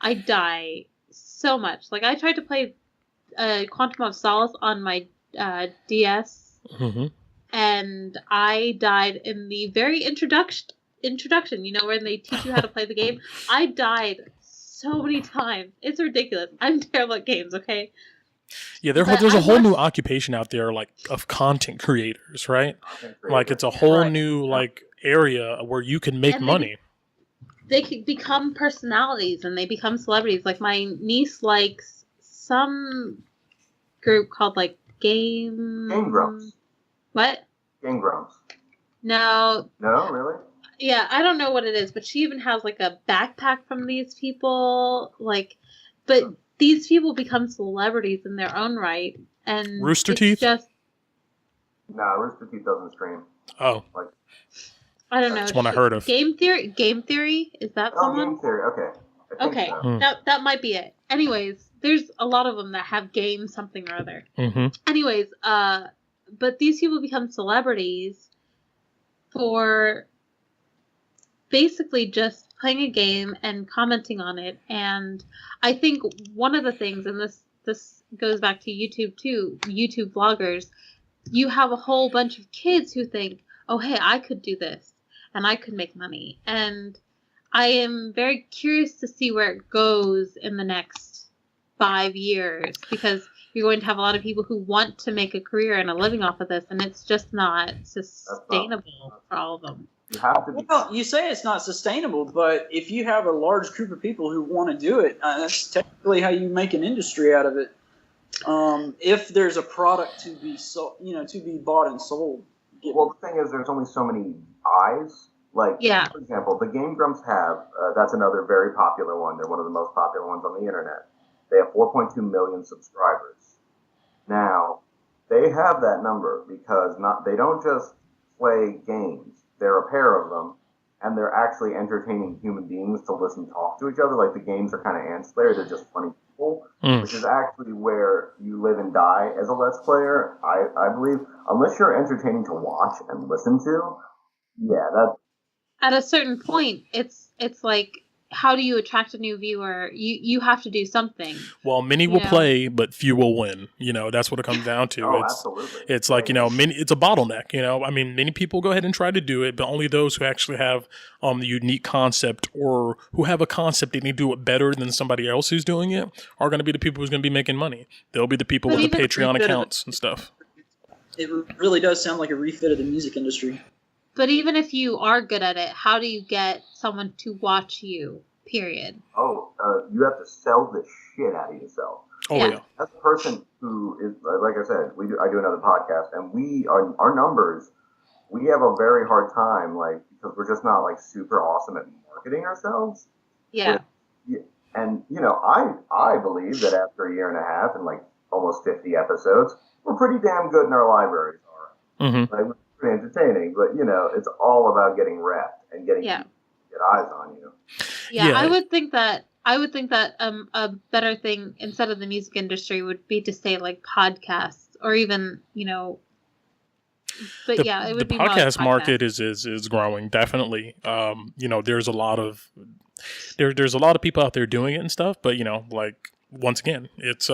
I die so much. Like, I tried to play Quantum of Solace on my DS, and I died in the very introduction, you know, when they teach you how to play the game. I died so many times. It's ridiculous. I'm terrible at games, okay? Yeah, there's a whole new occupation out there, like, of content creators, right? Like, it's a whole new like area where you can make money. They can become personalities, and they become celebrities. Like, my niece likes some group called like Game Grumps. What? Game Grumps. No. No, really? Yeah, I don't know what it is, but she even has like a backpack from these people. Like, but these people become celebrities in their own right, and Rooster Teeth. Nah, Rooster Teeth doesn't stream. Oh, Like, I don't know. that's one I heard of. Game Theory. Is that someone? Game Theory. Okay. I think so. That might be it. Anyways, there's a lot of them that have game something or other. Mm-hmm. Anyways, but these people become celebrities for basically just playing a game and commenting on it. And I think one of the things, and this goes back to YouTube too, YouTube vloggers, you have a whole bunch of kids who think, oh, hey, I could do this and I could make money. And I am very curious to see where it goes in the next 5 years, because you're going to have a lot of people who want to make a career and a living off of this, and it's just not sustainable for all of them. You have to be. Well, you say it's not sustainable, but if you have a large group of people who want to do it, that's technically how you make an industry out of it. If there's a product to be sold, to be bought and sold. Well, the thing is, there's only so many eyes. Like, for example, the Game Grumps have, that's another very popular one. They're one of the most popular ones on the internet. They have 4.2 million subscribers. Now, they have that number because they don't just play games. There are a pair of them, and they're actually entertaining human beings to listen talk to each other. Like, the games are kind of ancillary. They're just funny people, which is actually where you live and die as a Let's Player, I believe. Unless you're entertaining to watch and listen to, that's... At a certain point, it's like, how do you attract a new viewer? You have to do something. Well, many will play, but few will win. That's what it comes down to. Absolutely. It's like, it's a bottleneck. I mean, many people go ahead and try to do it, but only those who actually have the unique concept, or who have a concept that they do it better than somebody else who's doing it, are going to be the people who's going to be making money. They'll be the people with the Patreon accounts and stuff. It really does sound like a refit of the music industry. But even if you are good at it, how do you get someone to watch you, period? You have to sell the shit out of yourself. Oh, yeah. As a person who is, like I said, I do another podcast, and our numbers, we have a very hard time, like, because we're just not, like, super awesome at marketing ourselves. Yeah. And, I believe that after a year and a half and, like, almost 50 episodes, we're pretty damn good in our libraries, all right? Mm-hmm. Like, entertaining, but it's all about getting repped and getting get eyes on you. I would think that a better thing instead of the music industry would be to say like podcasts, or even but it would be the podcast more market is growing, definitely. There's a lot of there's a lot of people out there doing it and stuff, but like, once again, it's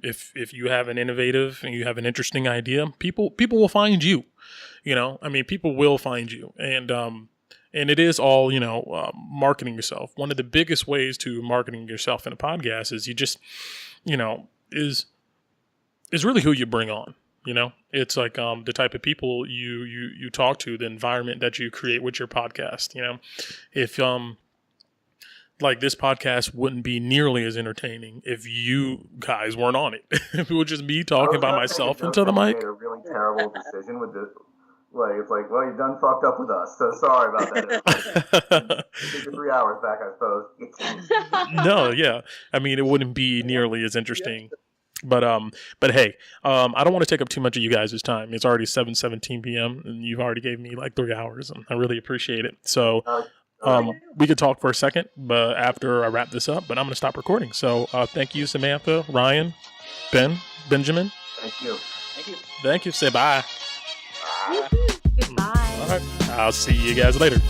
if you have an innovative and you have an interesting idea, people will find you. People will find you, and it is all marketing yourself. One of the biggest ways to marketing yourself in a podcast is you just is really who you bring on. It's like the type of people you talk to, the environment that you create with your podcast. If like, this podcast wouldn't be nearly as entertaining if you guys weren't on it. If it would just be talking by myself into the mic. Made a really terrible decision with this. Like, it's like, well, you done fucked up with us, so sorry about that. Take your 3 hours back, I suppose. No, yeah. I mean, it wouldn't be nearly as interesting. But hey, I don't want to take up too much of you guys' time. It's already 7:17 p.m. and you've already gave me like 3 hours, and I really appreciate it. So we could talk for a second, but after I wrap this up, but I'm going to stop recording. So thank you, Samantha, Ryan, Benjamin. Thank you. Thank you. Say bye. Goodbye. All right. I'll see you guys later.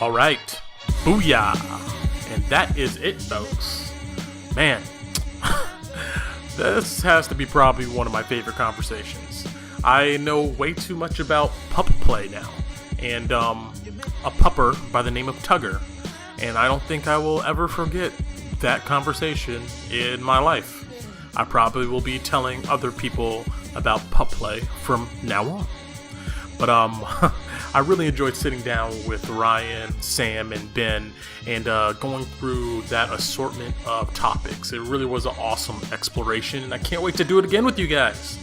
All right. Booyah. And that is it, folks. Man. This has to be probably one of my favorite conversations. I know way too much about Pup-Play now, and a pupper by the name of Tugger, and I don't think I will ever forget that conversation in my life. I probably will be telling other people about Pup-Play from now on. But I really enjoyed sitting down with Ryan, Sam, and Ben and going through that assortment of topics. It really was an awesome exploration, and I can't wait to do it again with you guys.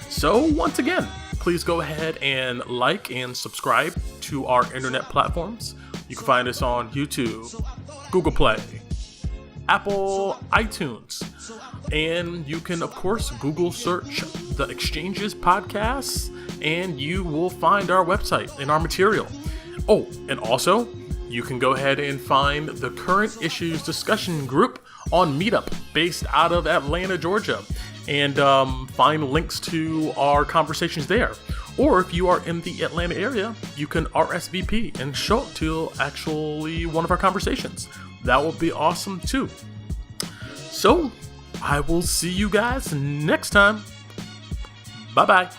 So once again, please go ahead and like and subscribe to our internet platforms. You can find us on YouTube, Google Play, Apple iTunes, and you can, of course, Google search The Exchanges Podcasts, and you will find our website and our material. Oh, and also, you can go ahead and find the Current Issues discussion group on Meetup, based out of Atlanta, Georgia, and find links to our conversations there. Or if you are in the Atlanta area, you can RSVP and show up to actually one of our conversations. That will be awesome too. So, I will see you guys next time. Bye-bye.